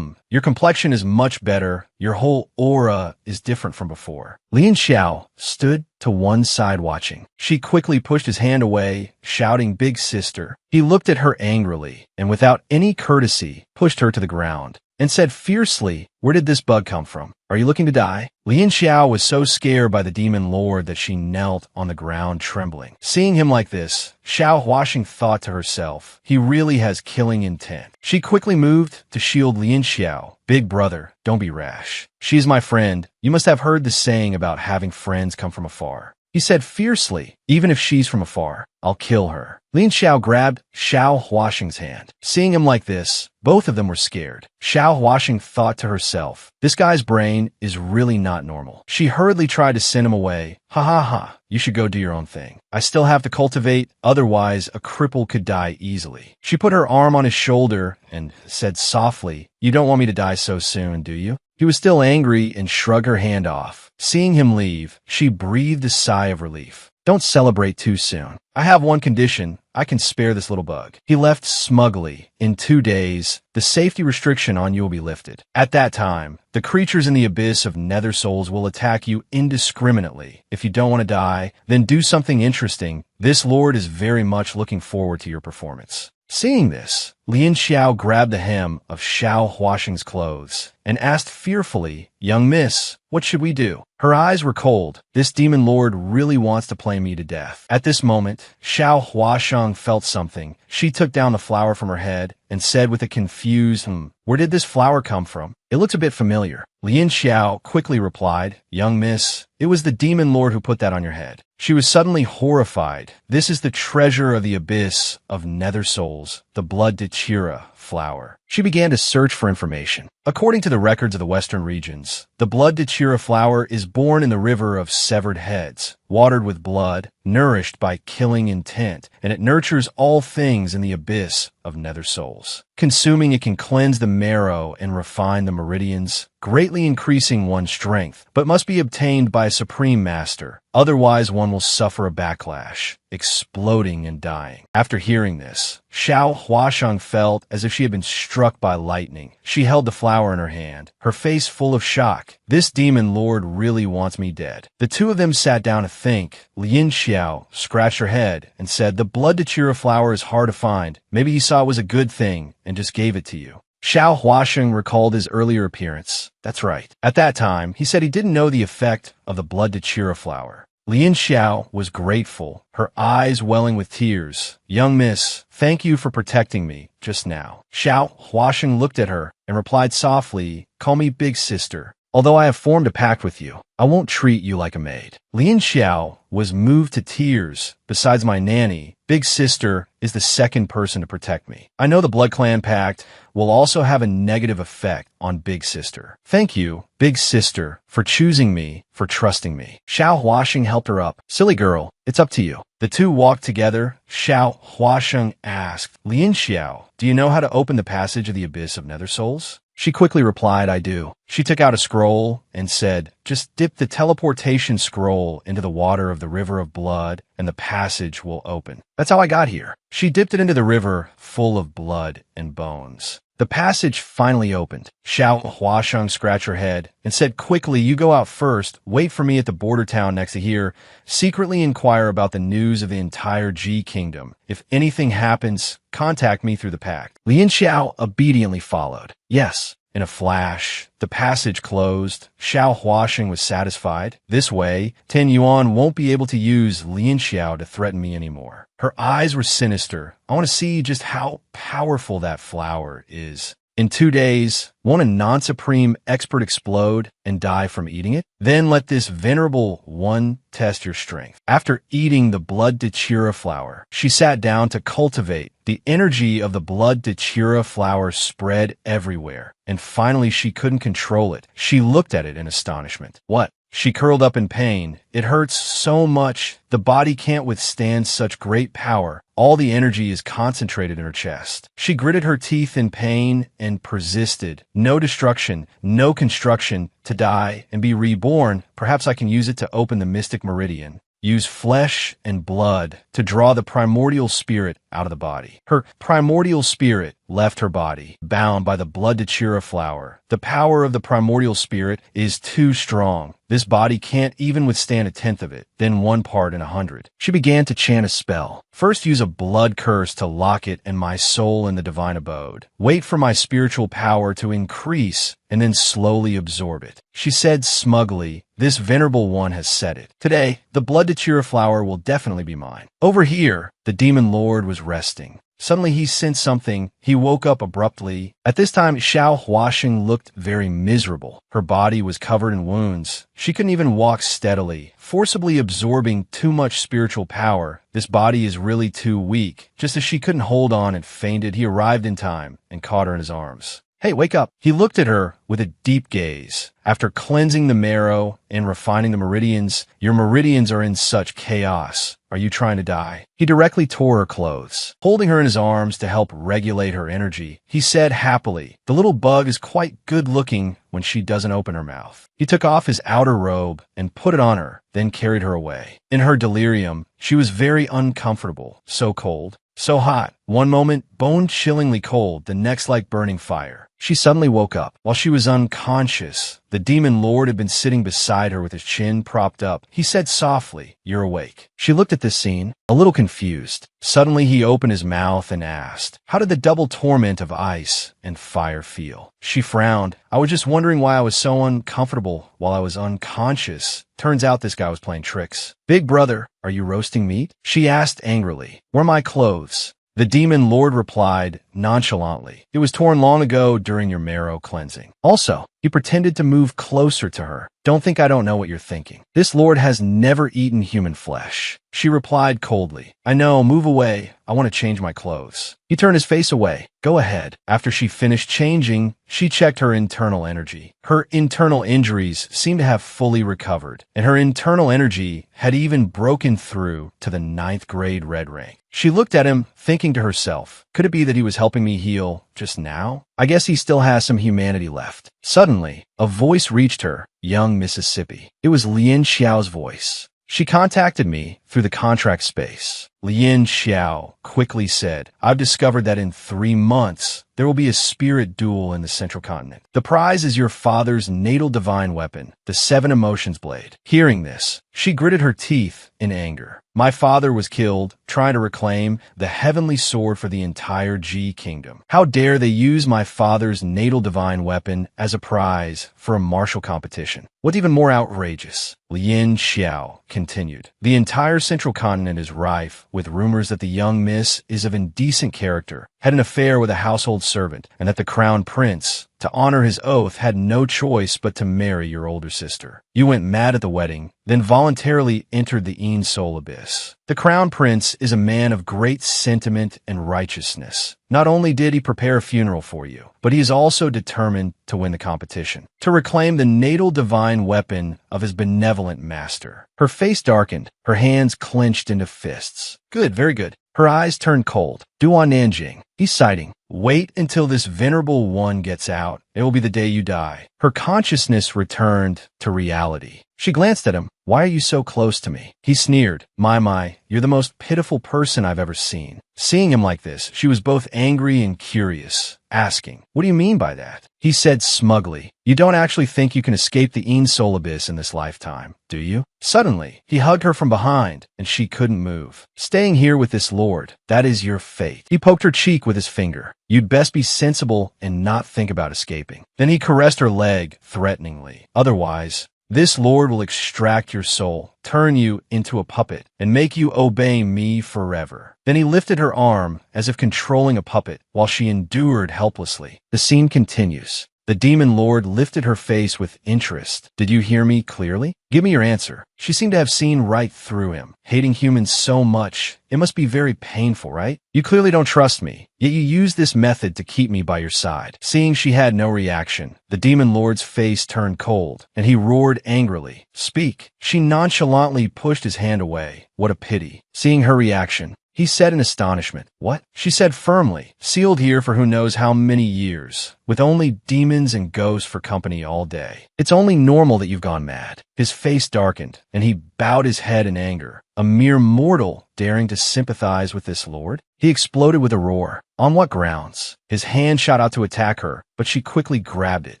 Your complexion is much better. Your whole aura is different from before. Lin Xiao stood to one side watching. She quickly pushed his hand away, shouting, Big sister. He looked at her angrily and without any courtesy pushed her to the ground and said fiercely, Where did this bug come from? Are you looking to die? Lin Xiao was so scared by the demon lord that she knelt on the ground trembling. Seeing him like this, Xiao Huasheng thought to herself, he really has killing intent. She quickly moved to shield Lin Xiao. Big brother, don't be rash. She's my friend. You must have heard the saying about having friends come from afar. He said fiercely, even if she's from afar, I'll kill her. Lin Xiao grabbed Xiao Huasheng's hand. Seeing him like this, both of them were scared. Xiao Huasheng thought to herself, this guy's brain is really not normal. She hurriedly tried to send him away. Ha ha ha, you should go do your own thing. I still have to cultivate, otherwise a cripple could die easily. She put her arm on his shoulder and said softly, You don't want me to die so soon, do you? He was still angry and shrugged her hand off. Seeing him leave, she breathed a sigh of relief. Don't celebrate too soon. I have one condition. I can spare this little bug. He left smugly. In 2 days, the safety restriction on you will be lifted. At that time, the creatures in the abyss of nether souls will attack you indiscriminately. If you don't want to die, then do something interesting. This lord is very much looking forward to your performance. Seeing this, Lin Xiao grabbed the hem of Xiao Huasheng's clothes and asked fearfully, Young miss, what should we do? Her eyes were cold. This demon lord really wants to play me to death. At this moment, Xiao Huasheng felt something. She took down the flower from her head and said with a confused, Where did this flower come from? It looks a bit familiar. Lin Xiao quickly replied, Young miss, it was the demon lord who put that on your head. She was suddenly horrified. This is the treasure of the abyss of nether souls, the blood Dechira flower. She began to search for information. According to the records of the western regions, the blood Dechira flower is born in the river of severed heads, watered with blood, nourished by killing intent, and it nurtures all things in the abyss of nether souls. Consuming it can cleanse the marrow and refine the meridians, greatly increasing one's strength, but must be obtained by a supreme master. Otherwise, one will suffer a backlash, exploding and dying. After hearing this, Xiao Huasheng felt as if she had been struck by lightning. She held the flower in her hand, her face full of shock. This demon lord really wants me dead. The two of them sat down to think. Lin Xiao scratched her head and said, The blood Dechira flower is hard to find. Maybe he saw it was a good thing and just gave it to you. Xiao Huasheng recalled his earlier appearance. That's right. At that time, he said he didn't know the effect of the blood Dechira flower. Lin Xiao was grateful, her eyes welling with tears. Young miss, thank you for protecting me just now. Xiao Huasheng looked at her and replied softly, Call me big sister. Although I have formed a pact with you, I won't treat you like a maid. Lin Xiao was moved to tears. Besides my nanny, big sister is the second person to protect me. I know the Blood Clan Pact will also have a negative effect on big sister. Thank you, big sister, for choosing me, for trusting me. Xiao Huasheng helped her up. Silly girl, it's up to you. The two walked together. Xiao Huasheng asked, Lin Xiao, do you know how to open the passage of the abyss of nether souls? She quickly replied, I do. She took out a scroll and said, Just dip the teleportation scroll into the water of the river of blood and the passage will open. That's how I got here. She dipped it into the river full of blood and bones. The passage finally opened. Xiao Huasheng scratched her head and said quickly, You go out first, wait for me at the border town next to here, secretly inquire about the news of the entire G Kingdom. If anything happens, contact me through the pact. Lin Xiao obediently followed. Yes. In a flash, the passage closed. Xiao Huasheng was satisfied. This way, Ten Yuan won't be able to use Lin Xiao to threaten me anymore. Her eyes were sinister. I want to see just how powerful that flower is. In 2 days, won't a non-supreme expert explode and die from eating it? Then let this venerable one test your strength. After eating the blood datura flower, she sat down to cultivate. The energy of the blood datura flower spread everywhere, and finally she couldn't control it. She looked at it in astonishment. What? She curled up in pain. It hurts so much. The body can't withstand such great power. All the energy is concentrated in her chest. She gritted her teeth in pain and persisted. No destruction, no construction, to die and be reborn. Perhaps I can use it to open the mystic meridian. Use flesh and blood to draw the primordial spirit out of the body. Her primordial spirit left her body, bound by the blood datura flower. The power of the primordial spirit is too strong. This body can't even withstand a tenth of it, then 1 part in 100. She began to chant a spell. First use a blood curse to lock it and my soul in the divine abode. Wait for my spiritual power to increase and then slowly absorb it. She said smugly, this venerable one has said it. Today, the blood datura flower will definitely be mine. Over here, the demon lord was resting. Suddenly he sensed something. He woke up abruptly. At this time, Xiao Huaxing looked very miserable. Her body was covered in wounds. She couldn't even walk steadily, forcibly absorbing too much spiritual power. This body is really too weak. Just as she couldn't hold on and fainted, he arrived in time and caught her in his arms. Hey, wake up. He looked at her with a deep gaze. After cleansing the marrow and refining the meridians, your meridians are in such chaos. Are you trying to die? He directly tore her clothes. Holding her in his arms to help regulate her energy, he said happily, the little bug is quite good looking when she doesn't open her mouth. He took off his outer robe and put it on her, then carried her away. In her delirium, she was very uncomfortable, so cold, so hot. One moment, bone-chillingly cold, the next like burning fire. She suddenly woke up. While she was unconscious, the demon lord had been sitting beside her with his chin propped up. He said softly, you're awake. She looked at this scene, a little confused. Suddenly he opened his mouth and asked, how did the double torment of ice and fire feel? She frowned. I was just wondering why I was so uncomfortable while I was unconscious. Turns out this guy was playing tricks. Big brother, are you roasting meat? She asked angrily. Where are my clothes? The demon lord replied nonchalantly, it was torn long ago during your marrow cleansing. Also, he pretended to move closer to her. Don't think I don't know what you're thinking. This lord has never eaten human flesh. She replied coldly, I know, move away. I want to change my clothes. He turned his face away. Go ahead. After she finished changing, she checked her internal energy. Her internal injuries seemed to have fully recovered, and her internal energy had even broken through to the 9th grade red rank. She looked at him, thinking to herself, could it be that he was helping me heal just now? I guess he still has some humanity left. Suddenly, a voice reached her, young Mississippi. It was Lin Xiao's voice. She contacted me through the contract space. Lin Xiao quickly said, I've discovered that in 3 months, there will be a spirit duel in the central continent. The prize is your father's natal divine weapon, the 7 Emotions Blade. Hearing this, she gritted her teeth in anger. My father was killed trying to reclaim the heavenly sword for the entire G kingdom. How dare they use my father's natal divine weapon as a prize for a martial competition? What's even more outrageous? Lin Xiao continued. The entire central continent is rife with rumors that the young miss is of indecent character, had an affair with a household servant, and that the crown prince, to honor his oath, had no choice but to marry your older sister. You went mad at the wedding, then voluntarily entered the Een Soul abyss. The crown prince is a man of great sentiment and righteousness. Not only did he prepare a funeral for you, but he is also determined to win the competition, to reclaim the natal divine weapon of his benevolent master. Her face darkened, her hands clenched into fists. Good, very good. Her eyes turned cold. Duan Nanjing. He's citing. Wait until this venerable one gets out. It will be the day you die. Her consciousness returned to reality. She glanced at him. Why are you so close to me? He sneered. My, you're the most pitiful person I've ever seen. Seeing him like this, she was both angry and curious, asking, what do you mean by that? He said smugly, you don't actually think you can escape the Een Soul abyss in this lifetime, do you? Suddenly, he hugged her from behind, and she couldn't move. Staying here with this lord, that is your fate. He poked her cheek with his finger. You'd best be sensible and not think about escaping. Then he caressed her leg threateningly. Otherwise, This lord will extract your soul, turn you into a puppet, and make you obey me forever." Then he lifted her arm as if controlling a puppet while she endured helplessly. The scene continues. The demon lord lifted her face with interest. "Did you hear me clearly? Give me your answer." She seemed to have seen right through him. Hating humans so much, it must be very painful, right? "You clearly don't trust me, yet you use this method to keep me by your side." Seeing she had no reaction, the demon lord's face turned cold, and he roared angrily, "Speak." She nonchalantly pushed his hand away. What a pity. Seeing her reaction, he said in astonishment, "What?" She said firmly, "Sealed here for who knows how many years, with only demons and ghosts for company all day. It's only normal that you've gone mad." His face darkened, and he bowed his head in anger. A mere mortal daring to sympathize with this lord? He exploded with a roar. On what grounds? His hand shot out to attack her, but she quickly grabbed it.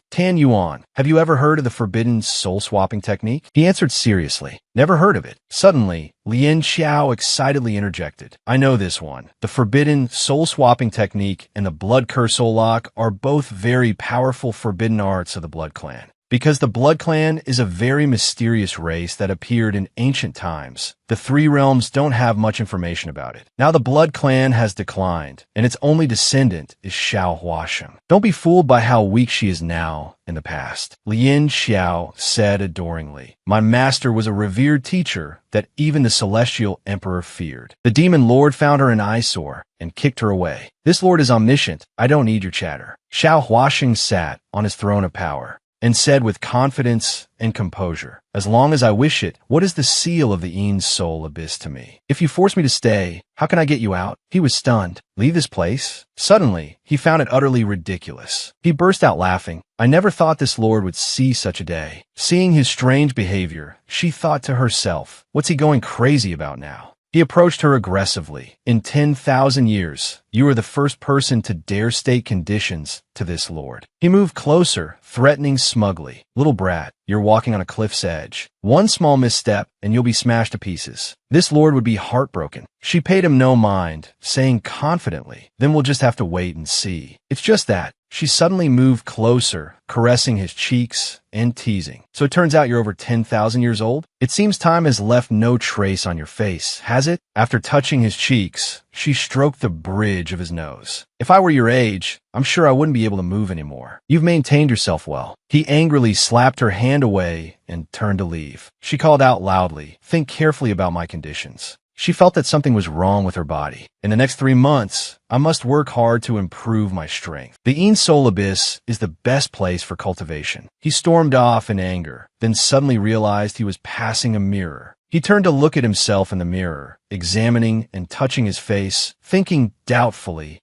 "Tan Yuan, have you ever heard of the forbidden soul-swapping technique?" He answered seriously. "Never heard of it." Suddenly, Lien Xiao excitedly interjected. "I know this one. The forbidden soul-swapping technique and the blood curse soul lock are both very powerful forbidden arts of the Blood Clan. Because the Blood Clan is a very mysterious race that appeared in ancient times, the Three Realms don't have much information about it. Now the Blood Clan has declined, and its only descendant is Xiao Huasheng. Don't be fooled by how weak she is now in the past." Lien Xiao said adoringly, "My master was a revered teacher that even the Celestial Emperor feared. The Demon Lord found her an eyesore and kicked her away. This lord is omniscient. I don't need your chatter." Xiao Huasheng sat on his throne of power and said with confidence and composure, "As long as I wish it, what is the seal of the Ean's soul abyss to me? If you force me to stay, how can I get you out?" He was stunned. Leave this place? Suddenly, he found it utterly ridiculous. He burst out laughing. I never thought this lord would see such a day. Seeing his strange behavior, she thought to herself, what's he going crazy about now? He approached her aggressively. "In 10,000 years, you are the first person to dare state conditions to this lord." He moved closer, threatening smugly. "Little brat, you're walking on a cliff's edge. One small misstep, and you'll be smashed to pieces." This lord would be heartbroken. She paid him no mind, saying confidently, "Then we'll just have to wait and see." "It's just that." She suddenly moved closer, caressing his cheeks and teasing. "So it turns out you're over 10,000 years old? It seems time has left no trace on your face, has it?" After touching his cheeks, she stroked the bridge of his nose. "If I were your age, I'm sure I wouldn't be able to move anymore. You've maintained yourself well." He angrily slapped her hand away and turned to leave. She called out loudly, "Think carefully about my conditions." She felt that something was wrong with her body. "In the next 3 months, I must work hard to improve my strength. The Ean Soul Abyss is the best place for cultivation." He stormed off in anger, then suddenly realized he was passing a mirror. He turned to look at himself in the mirror, examining and touching his face, thinking doubtfully,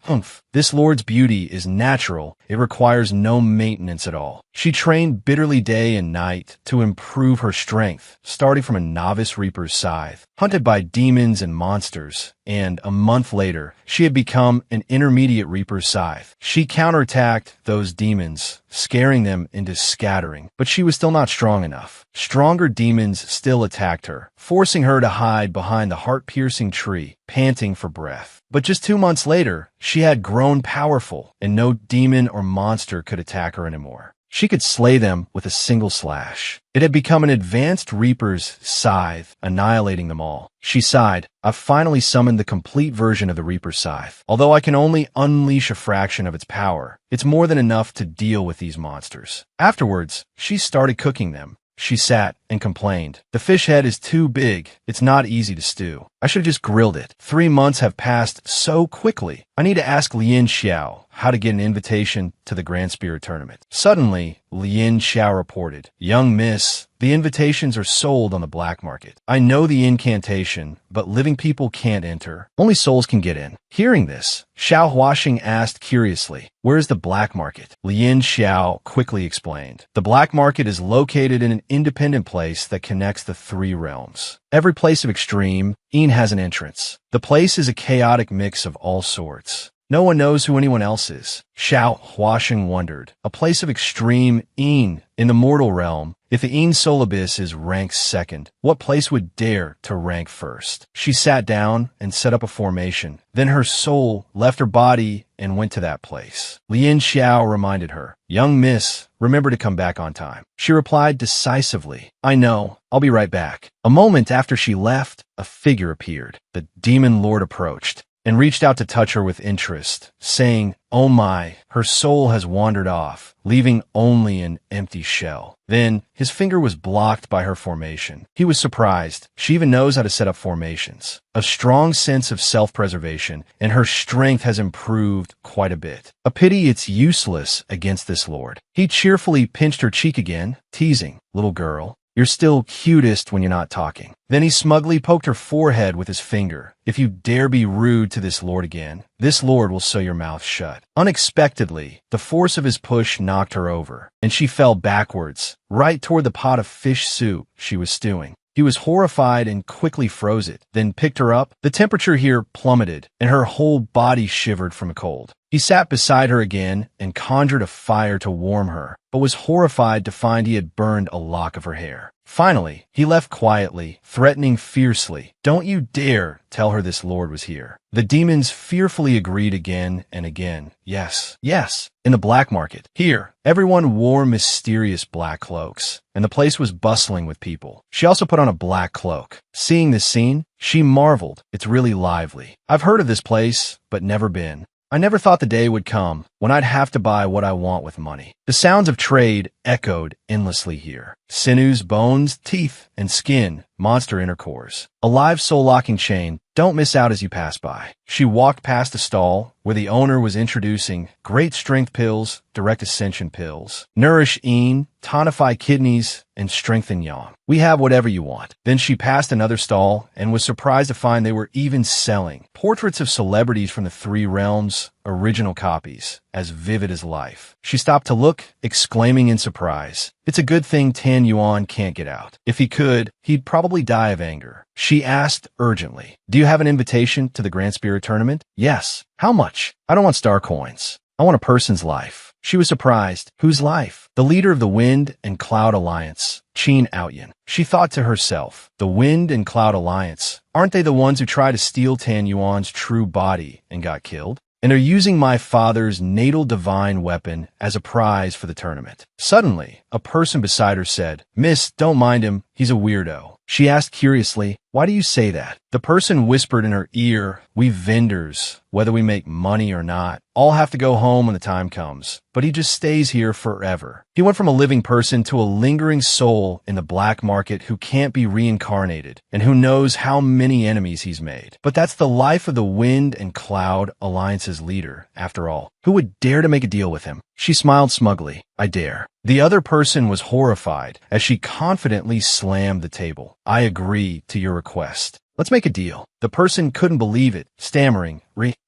humph, this lord's beauty is natural. It requires no maintenance at all. She trained bitterly day and night to improve her strength, starting from a novice reaper's scythe, hunted by demons and monsters, and a month later, she had become an intermediate reaper's scythe. She counterattacked those demons, scaring them into scattering, but she was still not strong enough. Stronger demons still attacked her, forcing her to hide behind the heart-piercing tree, panting for breath. But just 2 months later, she had grown powerful, and no demon or monster could attack her anymore. She could slay them with a single slash. It had become an advanced reaper's scythe, annihilating them all. She sighed. "I've finally summoned the complete version of the reaper's scythe. Although I can only unleash a fraction of its power, it's more than enough to deal with these monsters." Afterwards, she started cooking them. She sat and complained. "The fish head is too big. It's not easy to stew. I should have just grilled it. 3 months have passed so quickly. I need to ask Lien Xiao how to get an invitation to the Grand Spirit Tournament." Suddenly, Lien Xiao reported, "Young miss, the invitations are sold on the black market. I know the incantation, but living people can't enter. Only souls can get in." Hearing this, Xiao Huasheng asked curiously, "Where is the black market?" Lien Xiao quickly explained, "The black market is located in an independent place that connects the 3 realms. Every place of extreme, Ean has an entrance. The place is a chaotic mix of all sorts. No one knows who anyone else is. Xiao Huasheng wondered. A place of extreme in the mortal realm. If the Een Soul Abyss is ranked second, what place would dare to rank first? She sat down and set up a formation. Then her soul left her body and went to that place. Lien Xiao reminded her, "Young miss, remember to come back on time." She replied decisively, "I know, I'll be right back." A moment after she left, a figure appeared. The demon lord approached and reached out to touch her with interest, saying, "Oh my, her soul has wandered off, leaving only an empty shell." Then, his finger was blocked by her formation. He was surprised. She even knows how to set up formations. A strong sense of self-preservation, and her strength has improved quite a bit. A pity it's useless against this lord. He cheerfully pinched her cheek again, teasing, "Little girl, you're still cutest when you're not talking." Then he smugly poked her forehead with his finger. "If you dare be rude to this lord again, this lord will sew your mouth shut." Unexpectedly, the force of his push knocked her over, and she fell backwards, right toward the pot of fish soup she was stewing. He was horrified and quickly froze it, then picked her up. The temperature here plummeted, and her whole body shivered from a cold. He sat beside her again and conjured a fire to warm her, but was horrified to find he had burned a lock of her hair. Finally, he left quietly, threatening fiercely, "Don't you dare tell her this lord was here." The demons fearfully agreed again and again. Yes, yes, in the black market. Here, everyone wore mysterious black cloaks, and the place was bustling with people. She also put on a black cloak. Seeing this scene, she marveled. "It's really lively. I've heard of this place, but never been. I never thought the day would come when I'd have to buy what I want with money." The sounds of trade echoed endlessly here. Sinews, bones, teeth, and skin, monster inner cores. A live soul-locking chain. Don't miss out as you pass by. She walked past a stall where the owner was introducing great strength pills, direct ascension pills, nourish Een, tonify kidneys, and strengthen yang. We have whatever you want. Then she passed another stall and was surprised to find they were even selling portraits of celebrities from the three realms, original copies, as vivid as life. She stopped to look, exclaiming in surprise, "It's a good thing Tan Yuan can't get out. If he could, he'd probably die of anger." She asked urgently, "Do you have an invitation to the Grand Spirit Tournament?" "Yes." "How much?" "I don't want star coins. I want a person's life." She was surprised. Whose life? The leader of the Wind and Cloud Alliance, Qin Outyin. She thought to herself, the Wind and Cloud Alliance, aren't they the ones who tried to steal Tan Yuan's true body and got killed? And are using my father's natal divine weapon as a prize for the tournament. Suddenly, a person beside her said, "Miss, don't mind him. He's a weirdo." She asked curiously, "Why do you say that?" The person whispered in her ear, "We vendors, whether we make money or not, all have to go home when the time comes. But he just stays here forever." He went from a living person to a lingering soul in the black market who can't be reincarnated and who knows how many enemies he's made. But that's the life of the Wind and Cloud Alliance's leader, after all. Who would dare to make a deal with him? She smiled smugly. "I dare." The other person was horrified as she confidently slammed the table. "I agree to your request. Let's make a deal." The person couldn't believe it, stammering,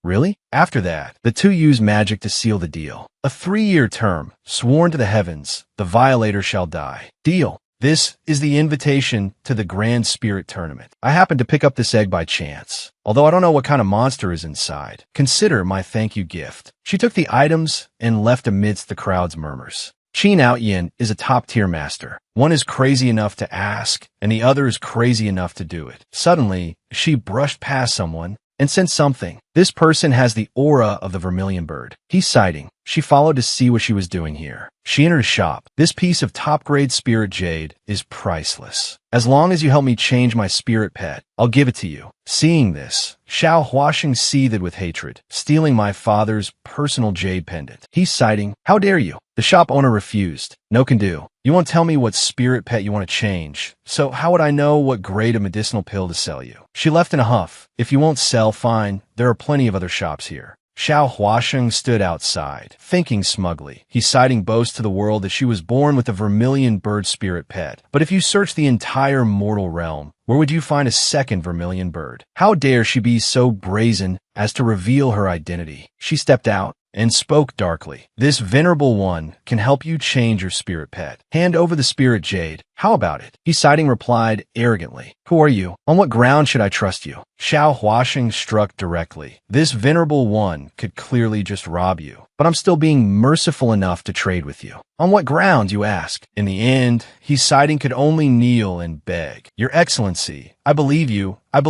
Really? After that, the two used magic to seal the deal. A 3-year term, sworn to the heavens, the violator shall die. Deal. This is the invitation to the Grand Spirit Tournament. I happened to pick up this egg by chance. Although I don't know what kind of monster is inside. Consider my thank you gift. She took the items and left amidst the crowd's murmurs. Qin Outyin is a top-tier master. One is crazy enough to ask, and the other is crazy enough to do it. Suddenly, she brushed past someone and sensed something. This person has the aura of the vermilion bird. He's sighting. She followed to see what she was doing here. She entered a shop. "This piece of top-grade spirit jade is priceless. As long as you help me change my spirit pet, I'll give it to you." Seeing this, Xiao Huasheng seethed with hatred. "Stealing my father's personal jade pendant." He's sighting. "How dare you?" The shop owner refused. "No can do. You won't tell me what spirit pet you want to change, so how would I know what grade of medicinal pill to sell you?" She left in a huff. "If you won't sell, fine. There are plenty of other shops here." Xiao Huasheng stood outside, thinking smugly. He's citing boast to the world that she was born with a vermilion bird spirit pet. But if you search the entire mortal realm, where would you find a second vermilion bird? How dare she be so brazen as to reveal her identity? She stepped out, and spoke darkly. This venerable one can help you change your spirit pet. Hand over the spirit jade. How about it? Inciting replied arrogantly. Who are you? On what ground should I trust you? Xiao Huaxing struck directly. This venerable one could clearly just rob you, but I'm still being merciful enough to trade with you. On what ground, you ask? In the end, Inciting could only kneel and beg. Your Excellency, I believe you. I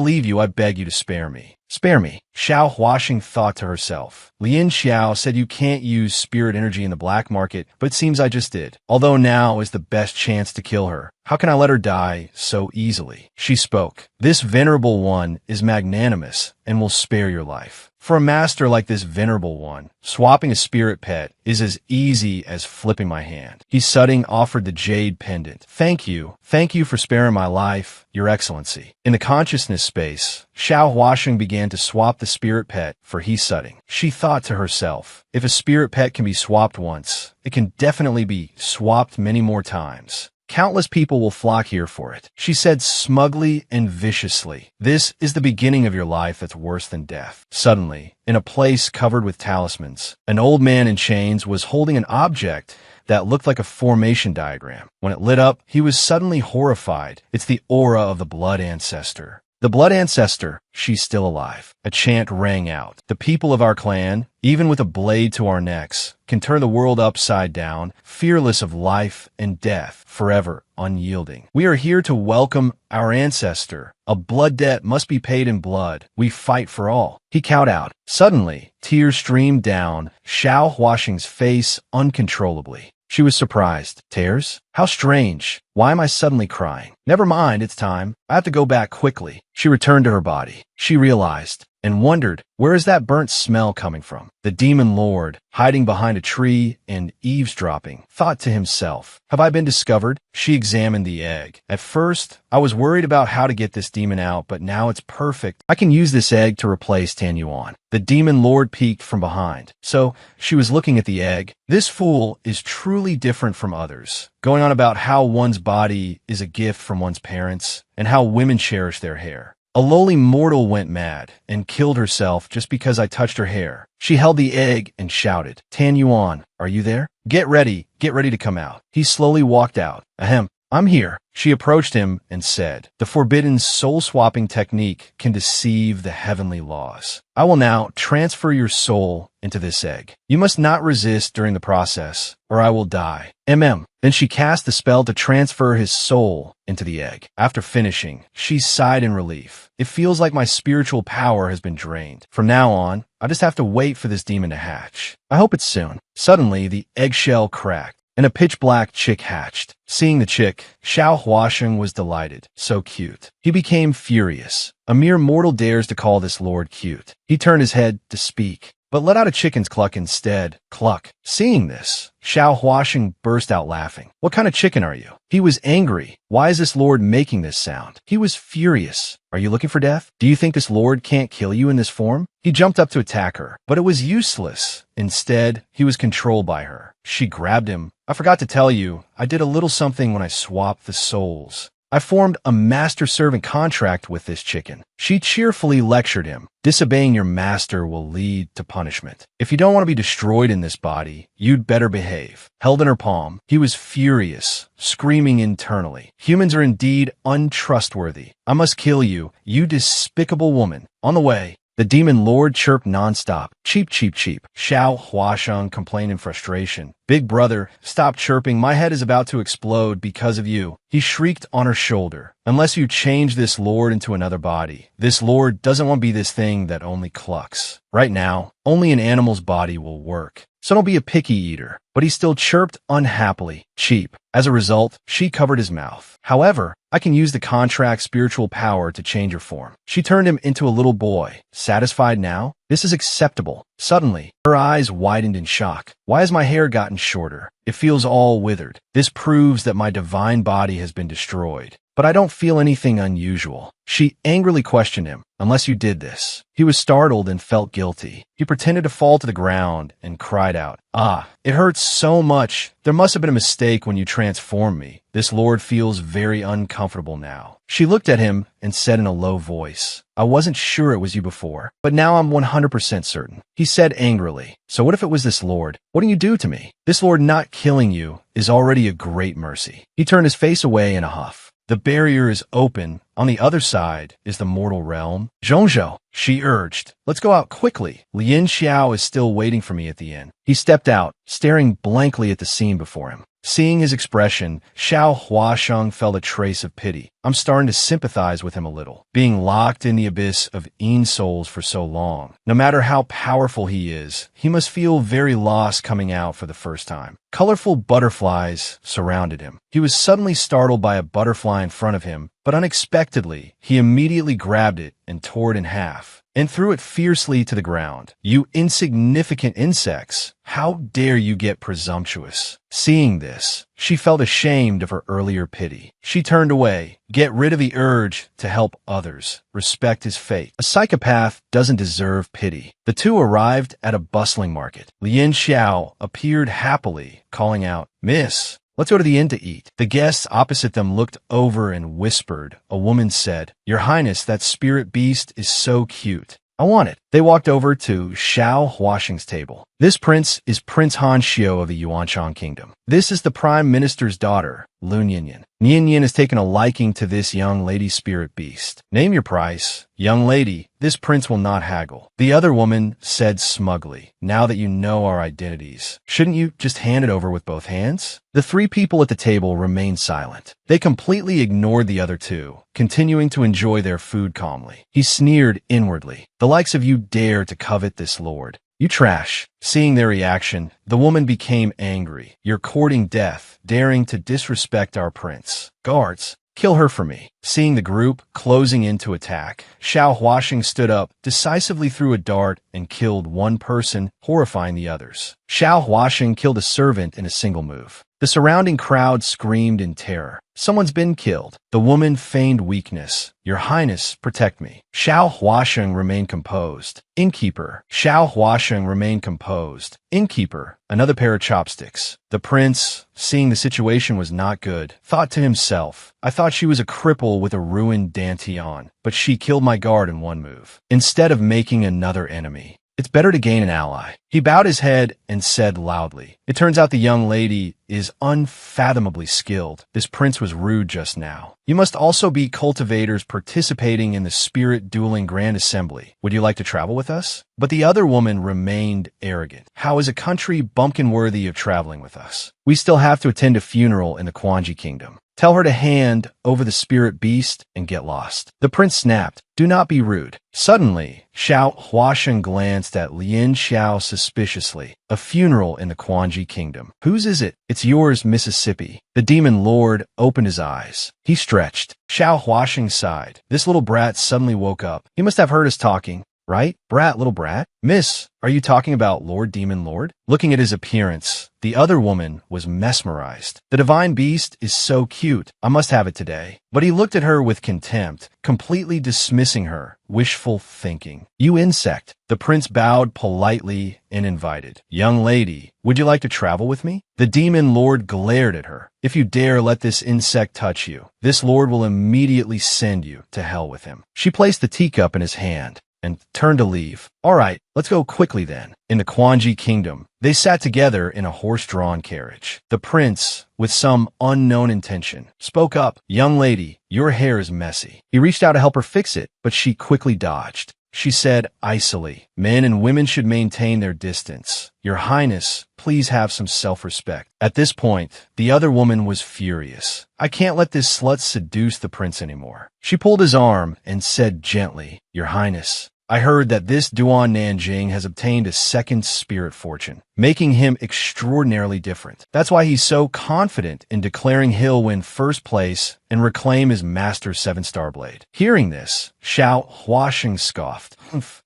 beg you to spare me. Spare me, Xiao Huaxing thought to herself. Lian Xiao said you can't use spirit energy in the black market, but it seems I just did. Although now is the best chance to kill her. How can I let her die so easily? She spoke. This venerable one is magnanimous and will spare your life. For a master like this venerable one, swapping a spirit pet is as easy as flipping my hand. Inciting offered the jade pendant. Thank you for sparing my life, Your Excellency. In the consciousness space, Xiao Huaxing began to swap the spirit pet for Inciting. She thought to herself, if a spirit pet can be swapped once, it can definitely be swapped many more times. Countless people will flock here for it. She said smugly and viciously, this is the beginning of your life that's worse than death. Suddenly, in a place covered with talismans, an old man in chains was holding an object that looked like a formation diagram. When it lit up, he was suddenly horrified. It's the aura of the blood ancestor. The blood ancestor, she's still alive. A chant rang out. The people of our clan, even with a blade to our necks, can turn the world upside down, fearless of life and death, forever unyielding. We are here to welcome our ancestor. A blood debt must be paid in blood. We fight for all. He cowed out. Suddenly, tears streamed down Xiao Huaxing's face uncontrollably. She was surprised. Tears? How strange. Why am I suddenly crying? Never mind, it's time. I have to go back quickly. She returned to her body. She realized and wondered, where is that burnt smell coming from? The demon lord, hiding behind a tree and eavesdropping, thought to himself, have I been discovered? She examined the egg. At first, I was worried about how to get this demon out, but now it's perfect. I can use this egg to replace Tan Yuan. The demon lord peeked from behind. So, she was looking at the egg. This fool is truly different from others, going on about how one's body is a gift from one's parents and how women cherish their hair. A lowly mortal went mad and killed herself just because I touched her hair. She held the egg and shouted, Tan Yuan, are you there? Get ready to come out. He slowly walked out. Ahem, I'm here. She approached him and said, the forbidden soul-swapping technique can deceive the heavenly laws. I will now transfer your soul into this egg. You must not resist during the process, or I will die. Then she cast the spell to transfer his soul into the egg. After finishing, she sighed in relief. It feels like my spiritual power has been drained. From now on, I just have to wait for this demon to hatch. I hope it's soon. Suddenly, the eggshell cracked, and a pitch-black chick hatched. Seeing the chick, Xiao Huaxing was delighted. So cute. He became furious. A mere mortal dares to call this lord cute. He turned his head to speak, but let out a chicken's cluck instead. Cluck. Seeing this, Xiao Huaxing burst out laughing. What kind of chicken are you? He was angry. Why is this lord making this sound? He was furious. Are you looking for death? Do you think this lord can't kill you in this form? He jumped up to attack her, but it was useless. Instead, he was controlled by her. She grabbed him. I forgot to tell you, I did a little something when I swapped the souls. I formed a master-servant contract with this chicken. She cheerfully lectured him. Disobeying your master will lead to punishment. If you don't want to be destroyed in this body, you'd better behave. Held in her palm, he was furious, screaming internally. Humans are indeed untrustworthy. I must kill you, you despicable woman. On the way. The demon lord chirped nonstop. Cheep, cheep, cheep. Xiao Huaxing complained in frustration. Big brother, stop chirping. My head is about to explode because of you. He shrieked on her shoulder. Unless you change this lord into another body. This lord doesn't want to be this thing that only clucks. Right now, only an animal's body will work. So don't be a picky eater. But he still chirped unhappily. Cheep. As a result, she covered his mouth. However, I can use the contract spiritual power to change her form. She turned him into a little boy. Satisfied now? This is acceptable. Suddenly, her eyes widened in shock. Why has my hair gotten shorter? It feels all withered. This proves that my divine body has been destroyed. But I don't feel anything unusual. She angrily questioned him. unless you did this. He was startled and felt guilty. He pretended to fall to the ground and cried out, "Ah, it hurts so much. There must have been a mistake when you transformed me. This lord feels very uncomfortable now." She looked at him and said in a low voice, "I wasn't sure it was you before, but now I'm 100% certain." He said angrily, "So what if it was this lord? What do you do to me? This lord not killing you is already a great mercy." He turned his face away in a huff. The barrier is open. On the other side is the mortal realm. "Zhongzhou," she urged, "let's go out quickly. Lin Xiao is still waiting for me at the inn." He stepped out, staring blankly at the scene before him. Seeing his expression, Xiao Huasheng felt a trace of pity. I'm starting to sympathize with him a little. Being locked in the abyss of Yin souls for so long. No matter how powerful he is, he must feel very lost coming out for the first time. Colorful butterflies surrounded him. He was suddenly startled by a butterfly in front of him, but unexpectedly, he immediately grabbed it and tore it in half, and threw it fiercely to the ground. "You insignificant insects! How dare you get presumptuous?" Seeing this, she felt ashamed of her earlier pity. She turned away. Get rid of the urge to help others. Respect his fate. A psychopath doesn't deserve pity. The two arrived at a bustling market. Lin Xiao appeared happily, calling out, "Miss, let's go to the inn to eat." The guests opposite them looked over and whispered. A woman said, "Your Highness, that spirit beast is so cute. I want it." They walked over to Xiao Huasheng's table. "This prince is Prince Han Xiu of the Yuanshan Kingdom. This is the Prime Minister's daughter, Lun Yinyin. Yinyin has taken a liking to this young lady spirit beast. Name your price." "Young lady, this prince will not haggle." The other woman said smugly, "Now that you know our identities, shouldn't you just hand it over with both hands?" The three people at the table remained silent. They completely ignored the other two, continuing to enjoy their food calmly. He sneered inwardly. "The likes of you dare to covet this lord. You trash." Seeing their reaction, the woman became angry. "You're courting death, daring to disrespect our prince. Guards, kill her for me." Seeing the group closing in to attack, Xiao Huasheng stood up, decisively threw a dart, and killed one person, horrifying the others. Xiao Huasheng killed a servant in a single move. The surrounding crowd screamed in terror. "Someone's been killed." The woman feigned weakness. "Your Highness, protect me." Xiao Huasheng remained composed. "Innkeeper." Xiao Huasheng remained composed. "Innkeeper." Another pair of chopsticks. The prince, seeing the situation was not good, thought to himself, "I thought she was a cripple with a ruined dantian, but she killed my guard in one move, instead of making another enemy. It's better to gain an ally." He bowed his head and said loudly, "It turns out the young lady is unfathomably skilled. This prince was rude just now. You must also be cultivators participating in the spirit dueling grand assembly. Would you like to travel with us?" But the other woman remained arrogant. "How is a country bumpkin worthy of traveling with us? We still have to attend a funeral in the Quanji kingdom. Tell her to hand over the spirit beast and get lost." The prince snapped, "Do not be rude." Suddenly, Xiao Huasheng glanced at Lin Xiao suspiciously. "A funeral in the Quanji kingdom. Whose is it?" "It's yours, Mississippi." The demon lord opened his eyes. He stretched. Xiao Huasheng sighed. This little brat suddenly woke up. He must have heard us talking. Right? Brat, little brat. "Miss, are you talking about Lord Demon Lord?" Looking at his appearance, the other woman was mesmerized. "The divine beast is so cute. I must have it today." But he looked at her with contempt, completely dismissing her. Wishful thinking. "You insect." The prince bowed politely and invited. "Young lady, would you like to travel with me?" The demon lord glared at her. "If you dare let this insect touch you, this lord will immediately send you to hell with him." She placed the teacup in his hand and turned to leave. "All right, let's go quickly then." In the Quanji kingdom, they sat together in a horse-drawn carriage. The prince, with some unknown intention, spoke up. "Young lady, your hair is messy." He reached out to help her fix it, but she quickly dodged. She said icily, "Men and women should maintain their distance. Your Highness, please have some self-respect." At this point, the other woman was furious. "I can't let this slut seduce the prince anymore." She pulled his arm and said gently, "Your Highness, I heard that this Duan Nanjing has obtained a second spirit fortune, making him extraordinarily different. That's why he's so confident in declaring he'll win first place and reclaim his Master 7-Star Blade." Hearing this, Xiao Huasheng scoffed.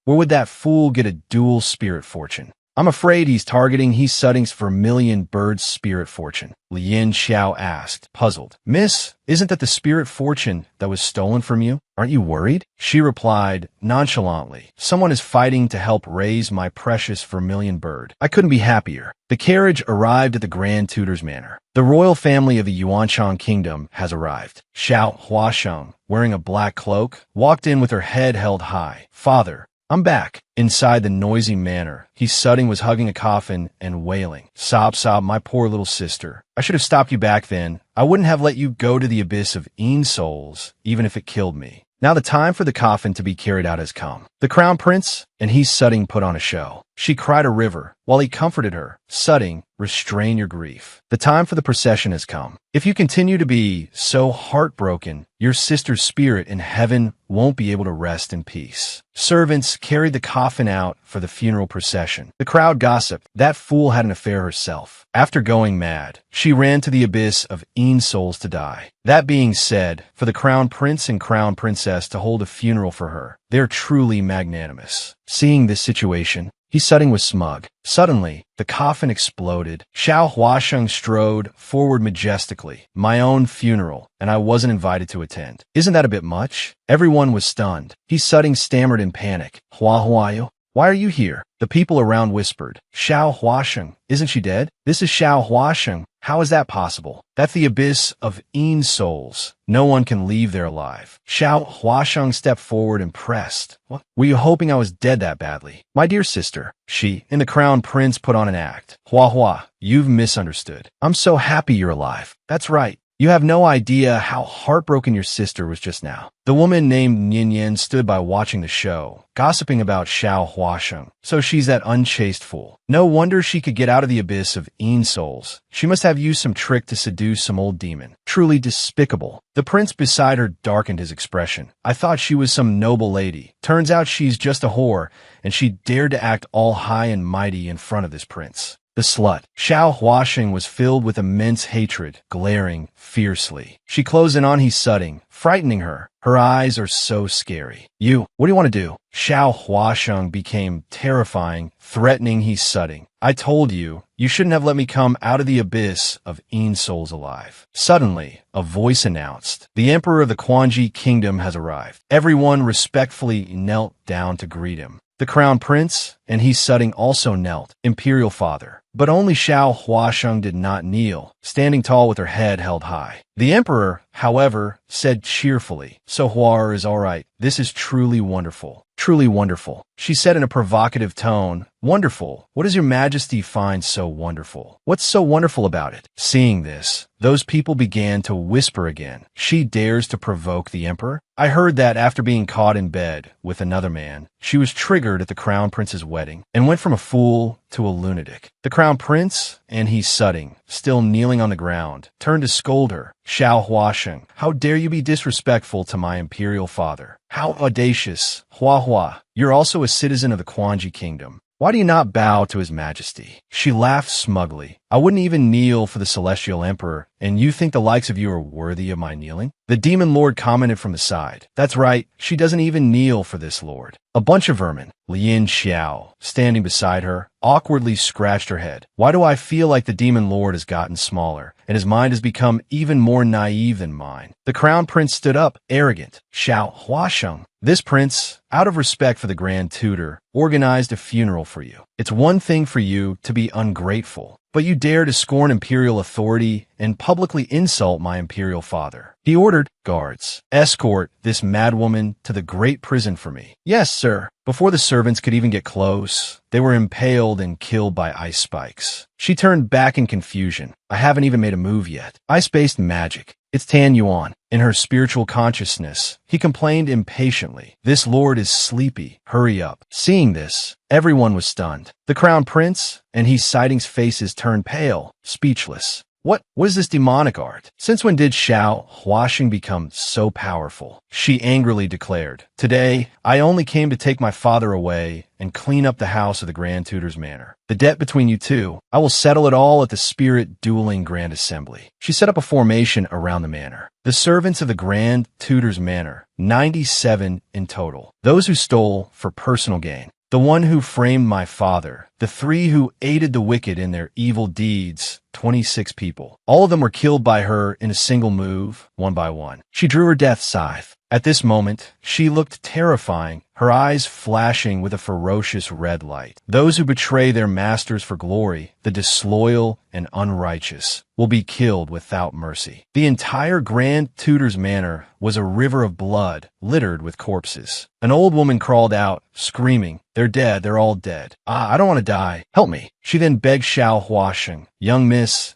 "Where would that fool get a dual spirit fortune?" I'm afraid he's targeting his settings for million birds spirit fortune. Lien Xiao asked, puzzled. Miss, isn't that the spirit fortune that was stolen from you? Aren't you worried? She replied nonchalantly. Someone is fighting to help raise my precious vermilion bird. I couldn't be happier. The carriage arrived at the Grand Tutor's manor. The royal family of the Yuanchang kingdom has arrived. Xiao Huasheng, wearing a black cloak, walked in with her head held high. Father, I'm back. Inside the noisy manor, his sutting was hugging a coffin and wailing. Sob, sob, my poor little sister. I should have stopped you back then. I wouldn't have let you go to the abyss of souls, even if it killed me. Now the time for the coffin to be carried out has come. The crown prince and his sutting put on a show. She cried a river while he comforted her. Sutting, restrain your grief. The time for the procession has come. If you continue to be so heartbroken, your sister's spirit in heaven won't be able to rest in peace. Servants carried the coffin out for the funeral procession. The crowd gossiped. That fool had an affair herself. After going mad, she ran to the abyss of souls to die. That being said, for the crown prince and crown princess to hold a funeral for her, they're truly magnanimous. Seeing this situation, his sutting was smug. Suddenly, the coffin exploded. Xiao Huasheng strode forward majestically. My own funeral, and I wasn't invited to attend. Isn't that a bit much? Everyone was stunned. His sutting stammered in panic. Huahuayo, why are you here? The people around whispered. Xiao Huasheng, isn't she dead? This is Xiao Huasheng. How is that possible? That's the abyss of souls. No one can leave there alive. Xiao Huasheng stepped forward and pressed. What? Were you hoping I was dead that badly? My dear sister, she and the crown prince put on an act. Hua, you've misunderstood. I'm so happy you're alive. That's right. You have no idea how heartbroken your sister was just now. The woman named Ninian stood by watching the show, gossiping about Xiao Huasheng. So she's that unchaste fool. No wonder she could get out of the abyss of souls. She must have used some trick to seduce some old demon. Truly despicable. The prince beside her darkened his expression. I thought she was some noble lady. Turns out she's just a whore, and she dared to act all high and mighty in front of this prince. The slut. Xiao Huasheng was filled with immense hatred, glaring fiercely. She closed in on his sutting, frightening her. Her eyes are so scary. What do you want to do? Xiao Huasheng became terrifying, threatening his sutting. I told you, you shouldn't have let me come out of the abyss of souls alive. Suddenly, a voice announced, the emperor of the Quanji kingdom has arrived. Everyone respectfully knelt down to greet him. The crown prince and his sutting also knelt, imperial father. But only Xiao Huasheng did not kneel, standing tall with her head held high. The emperor, however, said cheerfully, So Huar is all right. This is truly wonderful. Truly wonderful. She said in a provocative tone, Wonderful. What does your majesty find so wonderful? What's so wonderful about it? Seeing this, those people began to whisper again. She dares to provoke the emperor? I heard that after being caught in bed with another man, she was triggered at the crown prince's wedding and went from a fool to a lunatic. The crown prince and his sutting, still kneeling on the ground, turned to scold her. Xiao Huasheng, how dare you be disrespectful to my imperial father? How audacious. Hua, you're also a citizen of the Quanji kingdom. Why do you not bow to his majesty? She laughed smugly. I wouldn't even kneel for the celestial emperor, and you think the likes of you are worthy of my kneeling? The demon lord commented from the side. That's right, she doesn't even kneel for this lord. A bunch of vermin. Lien Xiao, standing beside her, awkwardly scratched her head. Why do I feel like the demon lord has gotten smaller, and his mind has become even more naive than mine? The crown prince stood up, arrogant. Xiao Huasheng. This prince, out of respect for the grand tutor, organized a funeral for you. It's one thing for you to be ungrateful, but you dare to scorn imperial authority and publicly insult my imperial father. He ordered, guards, escort this madwoman to the great prison for me. Yes, sir. Before the servants could even get close, they were impaled and killed by ice spikes. She turned back in confusion. I haven't even made a move yet. Ice-based magic. It's Tan Yuan. In her spiritual consciousness, he complained impatiently. This lord is sleepy. Hurry up. Seeing this, everyone was stunned. The crown prince and his sightings faces turned pale, speechless. What is this demonic art? Since when did Xiao Huasheng become so powerful? She angrily declared, Today, I only came to take my father away and clean up the house of the Grand Tutor's manor. The debt between you two, I will settle it all at the Spirit Dueling Grand Assembly. She set up a formation around the manor. The servants of the Grand Tutor's manor, 97 in total. Those who stole for personal gain. the one who framed my father, the three who aided the wicked in their evil deeds, 26 people. All of them were killed by her in a single move, one by one. She drew her death scythe. At this moment, she looked terrifying, her eyes flashing with a ferocious red light. Those who betray their masters for glory, the disloyal and unrighteous, will be killed without mercy. The entire Grand Tutor's manor was a river of blood, littered with corpses. An old woman crawled out, screaming, "They're dead, they're all dead. I don't want to die. Help me." She then begged Xiao Huasheng, young miss,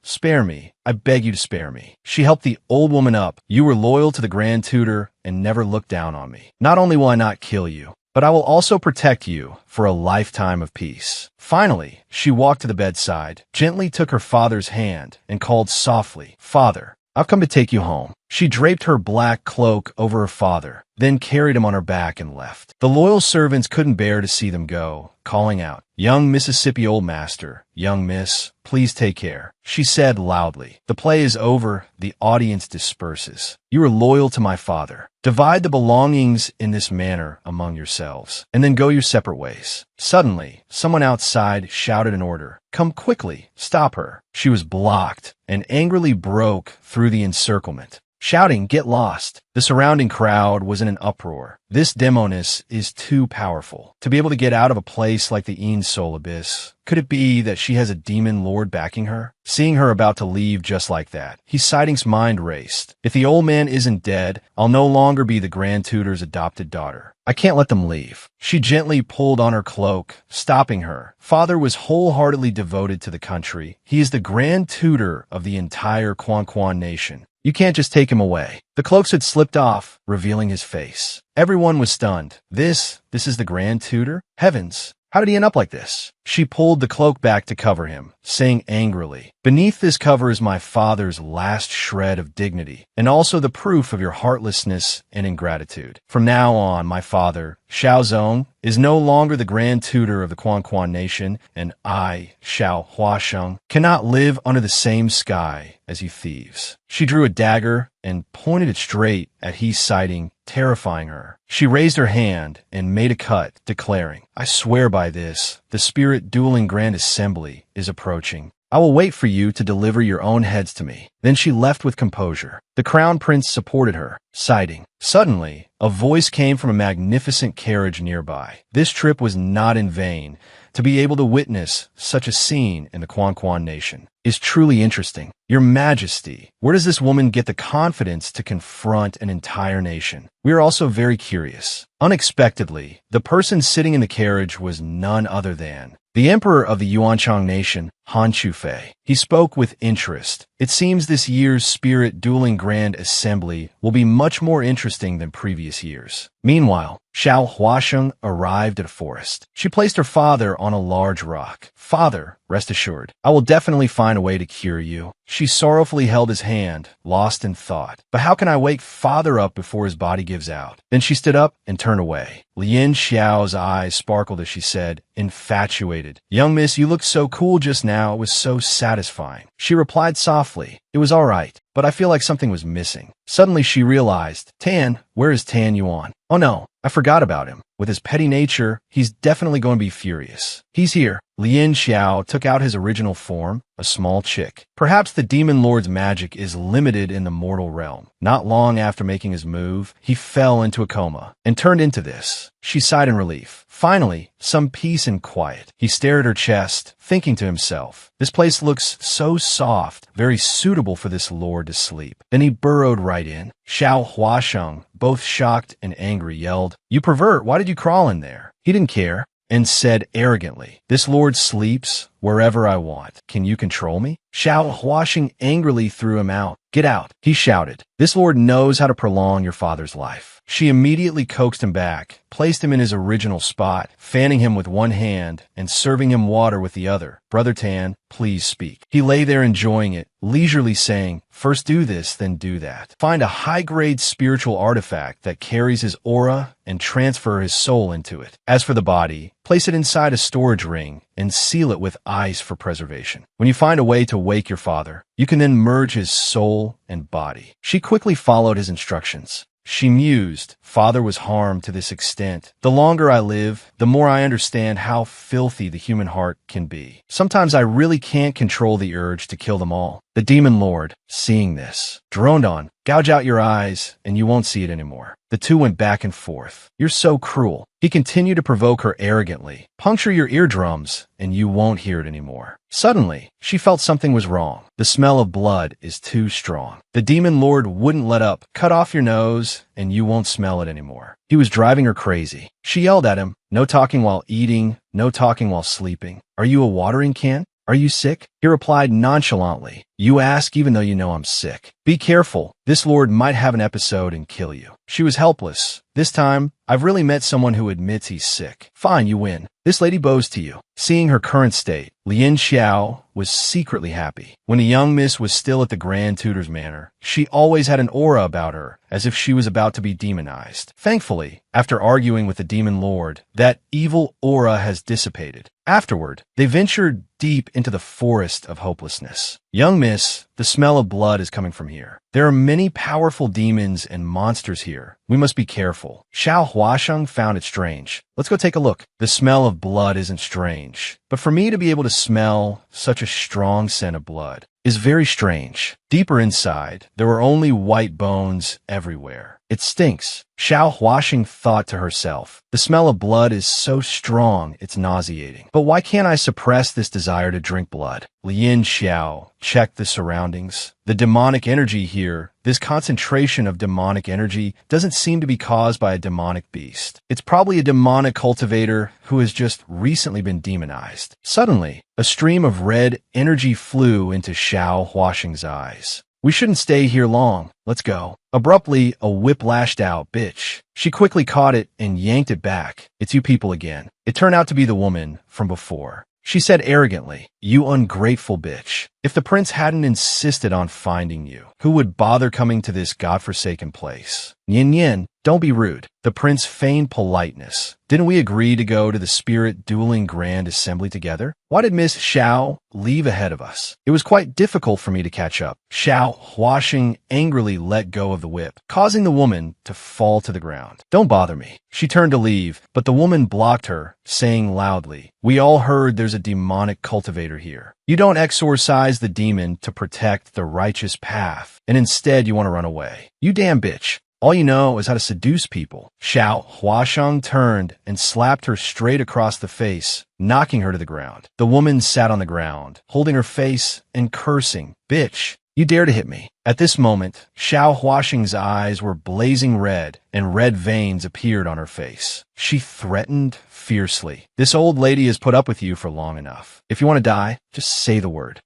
spare me. I beg you to spare me." She helped the old woman up. "You were loyal to the Grand Tutor and never looked down on me. Not only will I not kill you, but I will also protect you for a lifetime of peace." Finally, she walked to the bedside, gently took her father's hand, and called softly, "Father, I've come to take you home." She draped her black cloak over her father, then carried him on her back and left. The loyal servants couldn't bear to see them go, calling out, "Young Mississippi Old Master, young miss, please take care," she said loudly. "The play is over, the audience disperses. You are loyal to my father. Divide the belongings in this manner among yourselves, and then go your separate ways." Suddenly, someone outside shouted an order. "Come quickly, stop her." She was blocked and angrily broke through the encirclement, shouting, "Get lost." The surrounding crowd was in an uproar. This demoness is too powerful to be able to get out of a place like the Een Soul Abyss. Could it be that she has a demon lord backing her? Seeing her about to leave just like that, Hesight's mind raced. If the old man isn't dead, I'll no longer be the Grand Tutor's adopted daughter. I can't let them leave. She gently pulled on her cloak, stopping her. Father was wholeheartedly devoted to the country. He is the Grand Tutor of the entire Quan nation. You can't just take him away. The cloaks had slipped off, revealing his face. Everyone was stunned. This is the Grand Tutor? Heavens, how did he end up like this? She pulled the cloak back to cover him, saying angrily, "Beneath this cover is my father's last shred of dignity, and also the proof of your heartlessness and ingratitude. From now on, my father, Xiao Zong, is no longer the Grand Tutor of the Quan nation, and I, Xiao Huasheng, cannot live under the same sky as you thieves." She drew a dagger and pointed it straight at Heisight, terrifying her. She raised her hand and made a cut, declaring, "I swear by this, the Spirit Dueling Grand Assembly is approaching. I will wait for you to deliver your own heads to me." Then she left with composure. The Crown Prince supported her, sighing. Suddenly, a voice came from a magnificent carriage nearby. This trip was not in vain. To be able to witness such a scene in the Quan nation is truly interesting. Your Majesty, where does this woman get the confidence to confront an entire nation? We are also very curious. Unexpectedly, the person sitting in the carriage was none other than the Emperor of the Yuanchang nation, Han Chufei. He spoke with interest. It seems this year's Spirit Dueling Grand Assembly will be much more interesting than previous years. Meanwhile, Xiao Huasheng arrived at a forest. She placed her father on a large rock. "Father, rest assured, I will definitely find a way to cure you." She sorrowfully held his hand, lost in thought. "But how can I wake father up before his body gives out?" Then she stood up and turned away. Lien Xiao's eyes sparkled as she said, infatuated, "Young miss, you looked so cool just now. It was so satisfying." She replied softly, "It was all right, but I feel like something was missing." Suddenly she realized, "Tan, where is Tan Yuan? Oh no, I forgot about him. With his petty nature, he's definitely going to be furious. He's here." Lien Xiao took out his original form, a small chick. Perhaps the Demon Lord's magic is limited in the mortal realm. Not long after making his move, he fell into a coma and turned into this. She sighed in relief. Finally, some peace and quiet. He stared at her chest, thinking to himself, "This place looks so soft, very suitable for this lord to sleep." Then he burrowed right in. Xiao Huasheng, both shocked and angry, yelled, "You pervert, why did you crawl in there?" He didn't care and said arrogantly, "This lord sleeps wherever I want. Can you control me?" Xiao Huasheng angrily threw him out. "Get out," he shouted. "This lord knows how to prolong your father's life." She immediately coaxed him back, placed him in his original spot, fanning him with one hand and serving him water with the other. "Brother Tan, please speak." He lay there enjoying it, leisurely saying, "First do this, then do that. Find a high-grade spiritual artifact that carries his aura and transfer his soul into it. As for the body, place it inside a storage ring and seal it with ice for preservation. When you find a way to wake your father, you can then merge his soul and body." She quickly followed his instructions. She mused. Father was harmed to this extent. The longer I live, the more I understand how filthy the human heart can be. Sometimes I really can't control the urge to kill them all. The demon lord, seeing this, droned on, "Gouge out your eyes, and you won't see it anymore." The two went back and forth. "You're so cruel." He continued to provoke her arrogantly. "Puncture your eardrums, and you won't hear it anymore." Suddenly, she felt something was wrong. The smell of blood is too strong. The demon lord wouldn't let up. "Cut off your nose, and you won't smell it anymore." He was driving her crazy. She yelled at him, "No talking while eating, no talking while sleeping. Are you a watering can? Are you sick?" He replied nonchalantly, "You ask even though you know I'm sick. Be careful. This lord might have an episode and kill you." She was helpless. "This time, I've really met someone who admits he's sick." "Fine, you win. This lady bows to you." Seeing her current state, Lien Xiao was secretly happy. When the young miss was still at the Grand Tutor's manor, she always had an aura about her, as if she was about to be demonized. Thankfully, after arguing with the demon lord, that evil aura has dissipated. Afterward, they ventured deep into the forest of hopelessness. "Young miss, the smell of blood is coming from here. There are many powerful demons and monsters here. We must be careful." Xiao Huasheng found it strange. "Let's go take a look." The smell of blood isn't strange, but for me to be able to smell such a strong scent of blood is very strange. Deeper inside, there were only white bones everywhere. "It stinks." Xiao Huasheng thought to herself. "The smell of blood is so strong, it's nauseating. But why can't I suppress this desire to drink blood?" Lien Xiao checked the surroundings. The demonic energy here, this concentration of demonic energy, doesn't seem to be caused by a demonic beast. It's probably a demonic cultivator who has just recently been demonized. Suddenly, a stream of red energy flew into Xiao Huasheng's eyes. "We shouldn't stay here long. Let's go." Abruptly, a whip lashed out. "Bitch." She quickly caught it and yanked it back. "It's you people again." It turned out to be the woman from before. She said arrogantly, "You ungrateful bitch. If the prince hadn't insisted on finding you, who would bother coming to this godforsaken place?" "Nian Nian, don't be rude." The prince feigned politeness. "Didn't we agree to go to the spirit dueling grand assembly together? Why did Miss Xiao leave ahead of us? It was quite difficult for me to catch up." Xiao Huasheng angrily let go of the whip, causing the woman to fall to the ground. "Don't bother me." She turned to leave, but the woman blocked her, saying loudly, "We all heard there's a demonic cultivator here. You don't exorcise the demon to protect the righteous path, and instead you want to run away. You damn bitch. All you know is how to seduce people." Xiao Huasheng turned and slapped her straight across the face, knocking her to the ground. The woman sat on the ground, holding her face and cursing. "Bitch, you dare to hit me." At this moment, Xiao Huasheng's eyes were blazing red, and red veins appeared on her face. She threatened fiercely. "This old lady has put up with you for long enough. If you want to die, just say the word."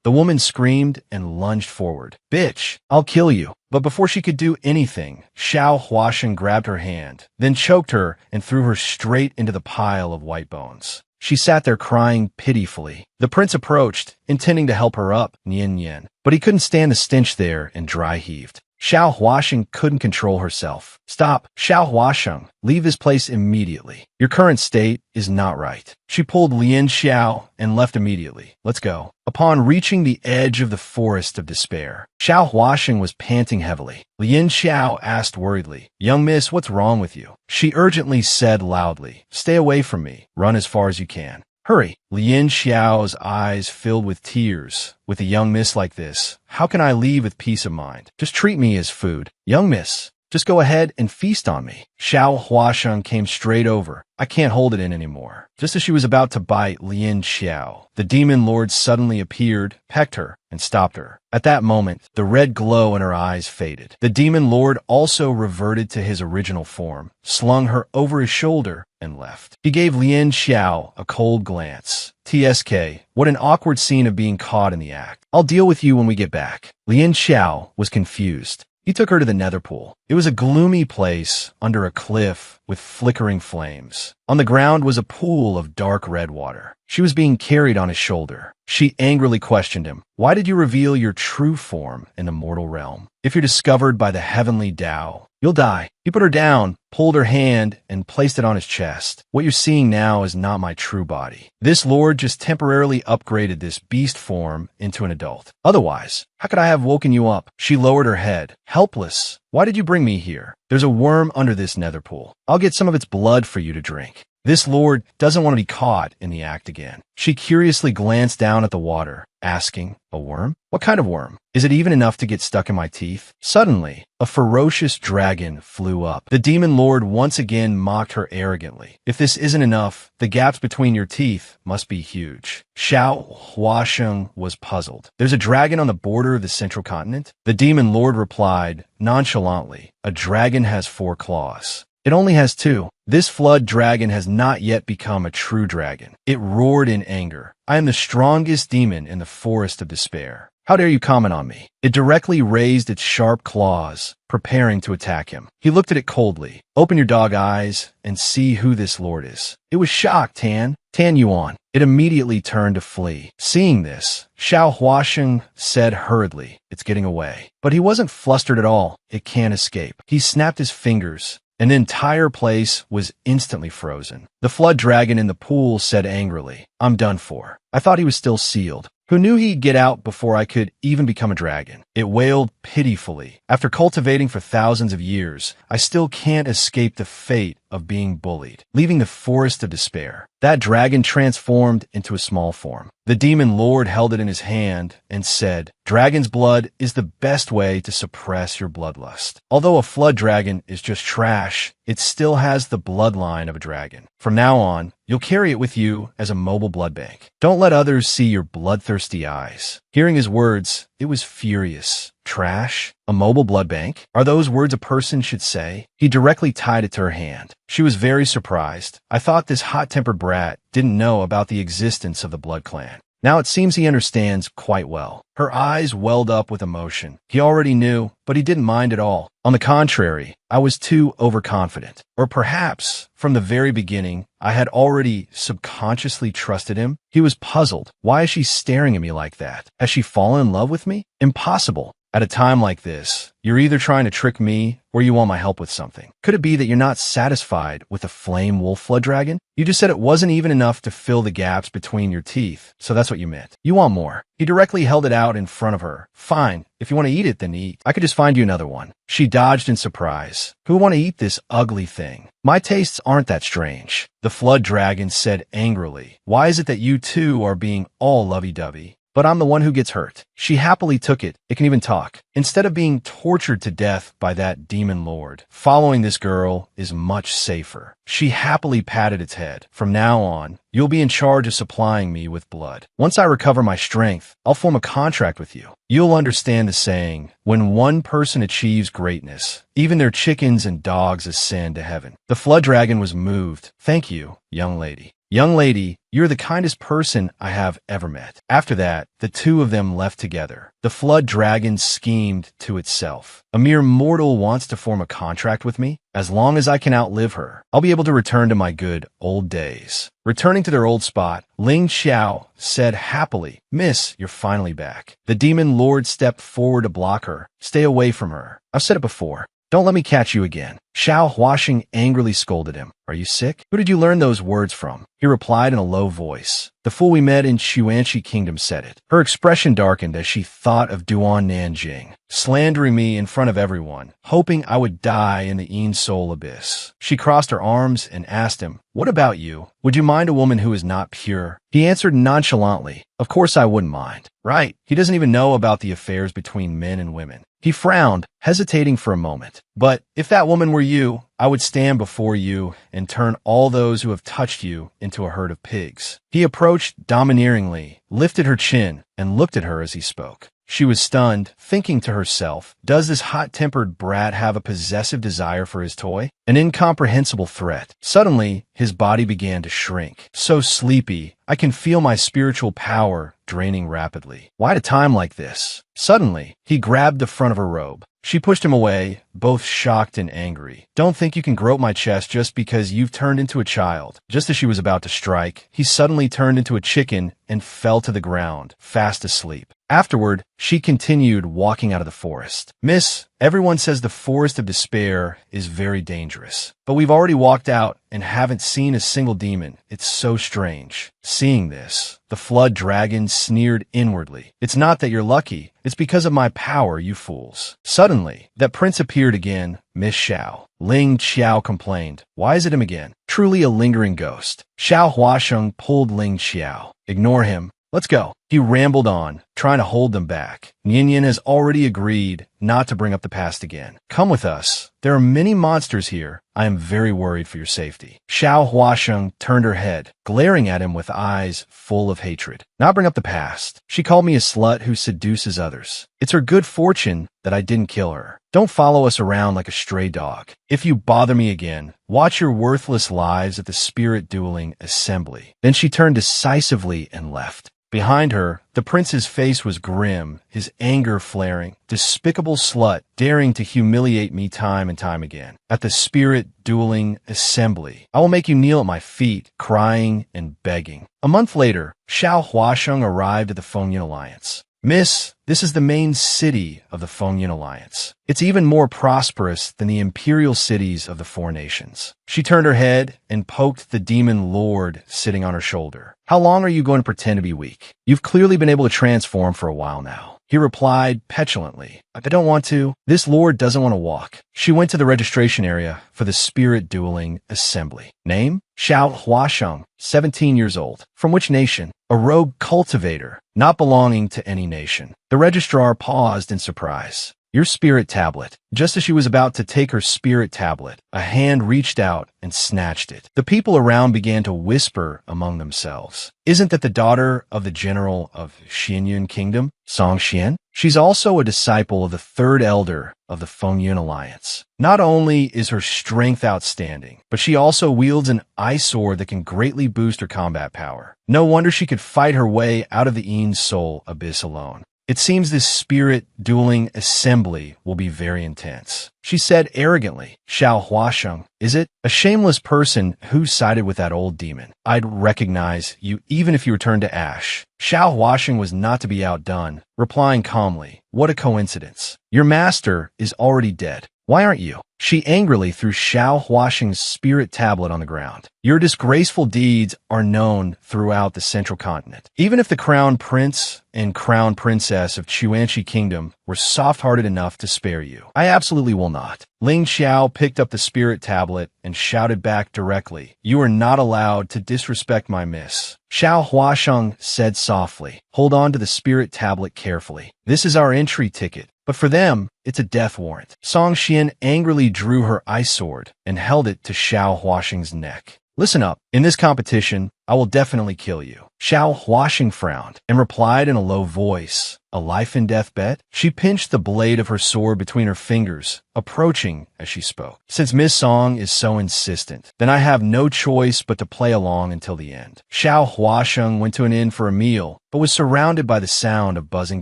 The woman screamed and lunged forward. "Bitch, I'll kill you." But before she could do anything, Xiao Huasheng grabbed her hand, then choked her and threw her straight into the pile of white bones. She sat there crying pitifully. The prince approached, intending to help her up, Nian Nian, but he couldn't stand the stench there and dry heaved. Xiao Huasheng couldn't control herself. "Stop, Xiao Huasheng. Leave this place immediately. Your current state is not right." She pulled Lien Xiao and left immediately. "Let's go." Upon reaching the edge of the forest of despair, Xiao Huasheng was panting heavily. Lien Xiao asked worriedly, "Young miss, what's wrong with you?" She urgently said loudly, "Stay away from me. Run as far as you can. Hurry." Lien Xiao's eyes filled with tears. "With a young miss like this, how can I leave with peace of mind? Just treat me as food. Young miss, just go ahead and feast on me." Xiao Huasheng came straight over. "I can't hold it in anymore." Just as she was about to bite Lien Xiao, the demon lord suddenly appeared, pecked her, and stopped her. At that moment, the red glow in her eyes faded. The demon lord also reverted to his original form, slung her over his shoulder, and left. He gave Lien Xiao a cold glance. "TSK, what an awkward scene of being caught in the act. I'll deal with you when we get back." Lien Xiao was confused. He took her to the nether pool. It was a gloomy place under a cliff with flickering flames. On the ground was a pool of dark red water. She was being carried on his shoulder. She angrily questioned him. "Why did you reveal your true form in the mortal realm? If you're discovered by the heavenly Tao, you'll die." He put her down, pulled her hand, and placed it on his chest. "What you're seeing now is not my true body. This lord just temporarily upgraded this beast form into an adult. Otherwise, how could I have woken you up?" She lowered her head. Helpless, Why did you bring me here? There's a worm under this nether pool. I'll get some of its blood for you to drink. This lord doesn't want to be caught in the act again. She curiously glanced down at the water, asking, a worm? What kind of worm? Is it even enough to get stuck in my teeth? Suddenly, a ferocious dragon flew up. The demon lord once again mocked her arrogantly. If this isn't enough, the gaps between your teeth must be huge. Xiao Huasheng was puzzled. There's a dragon on the border of the central continent? The demon lord replied nonchalantly, a dragon has 4 claws. It only has 2. This flood dragon has not yet become a true dragon. It roared in anger. I am the strongest demon in the forest of despair. How dare you comment on me? It directly raised its sharp claws, preparing to attack him. He looked at it coldly. Open your dog eyes and see who this lord is. It was shocked, Tan Yuan. It immediately turned to flee. Seeing this, Xiao Huasheng said hurriedly, it's getting away. But he wasn't flustered at all. It can't escape. He snapped his fingers, and the entire place was instantly frozen. The flood dragon in the pool said angrily, I'm done for. I thought he was still sealed. Who knew he'd get out before I could even become a dragon? It wailed pitifully. After cultivating for thousands of years, I still can't escape the fate of being bullied, leaving the forest of despair. That dragon transformed into a small form. The demon lord held it in his hand and said, Dragon's blood is the best way to suppress your bloodlust. Although a flood dragon is just trash, it still has the bloodline of a dragon. From now on, you'll carry it with you as a mobile blood bank. Don't let others see your bloodthirsty eyes. Hearing his words, it was furious. Trash? A mobile blood bank? Are those words a person should say? He directly tied it to her hand. She was very surprised. I thought this hot-tempered brat didn't know about the existence of the Blood Clan. Now it seems he understands quite well. Her eyes welled up with emotion. He already knew, but he didn't mind at all. On the contrary, I was too overconfident. Or perhaps, from the very beginning, I had already subconsciously trusted him. He was puzzled. Why is she staring at me like that? Has she fallen in love with me? Impossible. At a time like this, you're either trying to trick me or you want my help with something. Could it be that you're not satisfied with a flame wolf flood dragon? You just said it wasn't even enough to fill the gaps between your teeth, so that's what you meant. You want more. He directly held it out in front of her. Fine, if you want to eat it, then eat. I could just find you another one. She dodged in surprise. Who would want to eat this ugly thing? My tastes aren't that strange. The flood dragon said angrily. Why is it that you two are being all lovey-dovey? But I'm the one who gets hurt. She happily took it. It can even talk. Instead of being tortured to death by that demon lord, following this girl is much safer. She happily patted its head. From now on, you'll be in charge of supplying me with blood. Once I recover my strength, I'll form a contract with you. You'll understand the saying, when one person achieves greatness, even their chickens and dogs ascend to heaven. The flood dragon was moved. Thank you, young lady. Young lady, you're the kindest person I have ever met. After that, the two of them left together. The flood dragon schemed to itself. A mere mortal wants to form a contract with me? As long as I can outlive her, I'll be able to return to my good old days. Returning to their old spot, Ling Xiao said happily, Miss, you're finally back. The demon lord stepped forward to block her. Stay away from her. I've said it before. Don't let me catch you again. Xiao Huasheng angrily scolded him. Are you sick? Who did you learn those words from? He replied in a low voice. The fool we met in Xuanxi Kingdom said it. Her expression darkened as she thought of Duan Nanjing, slandering me in front of everyone, hoping I would die in the Yin Soul abyss. She crossed her arms and asked him, what about you? Would you mind a woman who is not pure? He answered nonchalantly, of course I wouldn't mind. Right, he doesn't even know about the affairs between men and women. He frowned, hesitating for a moment. But if that woman were you, I would stand before you and turn all those who have touched you into a herd of pigs. He approached domineeringly, lifted her chin, and looked at her as he spoke. She was stunned, thinking to herself, does this hot-tempered brat have a possessive desire for his toy? An incomprehensible threat. Suddenly, his body began to shrink. So sleepy, I can feel my spiritual power draining rapidly. Why at a time like this? Suddenly, he grabbed the front of her robe. She pushed him away, both shocked and angry. Don't think you can grope my chest just because you've turned into a child. Just as she was about to strike, he suddenly turned into a chicken and fell to the ground, fast asleep. Afterward, she continued walking out of the forest. Miss, Everyone says the forest of despair is very dangerous. But we've already walked out and haven't seen a single demon. It's so strange. Seeing this, the flood dragon sneered inwardly. It's not that you're lucky. It's because of my power, you fools. Suddenly, that prince appeared again, Miss Xiao. Ling Xiao complained. Why is it him again? Truly a lingering ghost. Xiao Huasheng pulled Ling Xiao. Ignore him. Let's go. He rambled on, trying to hold them back. Nian has already agreed not to bring up the past again. Come with us. There are many monsters here. I am very worried for your safety. Xiao Huasheng turned her head, glaring at him with eyes full of hatred. Not bring up the past. She called me a slut who seduces others. It's her good fortune that I didn't kill her. Don't follow us around like a stray dog. If you bother me again, watch your worthless lives at the spirit dueling assembly. Then she turned decisively and left. Behind her, the prince's face was grim, his anger flaring. Despicable slut, daring to humiliate me time and time again. At the spirit dueling assembly, I will make you kneel at my feet, crying and begging. A month later, Xiao Huasheng arrived at the Fengyan Alliance. Miss, this is the main city of the Fengyan Alliance. It's even more prosperous than the imperial cities of the four nations. She turned her head and poked the demon lord sitting on her shoulder. How long are you going to pretend to be weak? You've clearly been able to transform for a while now. He replied petulantly, I don't want to. This lord doesn't want to walk. She went to the registration area for the spirit dueling assembly. Name? Xiao Huasheng, 17 years old. From which nation? A rogue cultivator, not belonging to any nation. The registrar paused in surprise. Your spirit tablet. Just as she was about to take her spirit tablet, a hand reached out and snatched it. The people around began to whisper among themselves. Isn't that the daughter of the general of Xianyun Kingdom, Song Xian? She's also a disciple of the third elder of the Fengyan Alliance. Not only is her strength outstanding, but she also wields an ice sword that can greatly boost her combat power. No wonder she could fight her way out of the Yin Soul abyss alone. It seems this spirit dueling assembly will be very intense. She said arrogantly, Xiao Huasheng, is it? A shameless person who sided with that old demon. I'd recognize you even if you returned to ash. Xiao Huasheng was not to be outdone, replying calmly, what a coincidence. Your master is already dead. Why aren't you? She angrily threw Xiao Huasheng's spirit tablet on the ground. Your disgraceful deeds are known throughout the central continent. Even if the crown prince and crown princess of Chuanchi Kingdom were soft-hearted enough to spare you, I absolutely will not. Ling Xiao picked up the spirit tablet and shouted back directly, you are not allowed to disrespect my miss. Xiao Huasheng said softly, hold on to the spirit tablet carefully. This is our entry ticket. But for them, it's a death warrant. Song Xian angrily drew her ice sword and held it to Xiao Huasheng's neck. Listen up, in this competition, I will definitely kill you. Xiao Huasheng frowned and replied in a low voice, a life and death bet? She pinched the blade of her sword between her fingers, approaching as she spoke. Since Miss Song is so insistent, then I have no choice but to play along until the end. Xiao Huasheng went to an inn for a meal, but was surrounded by the sound of buzzing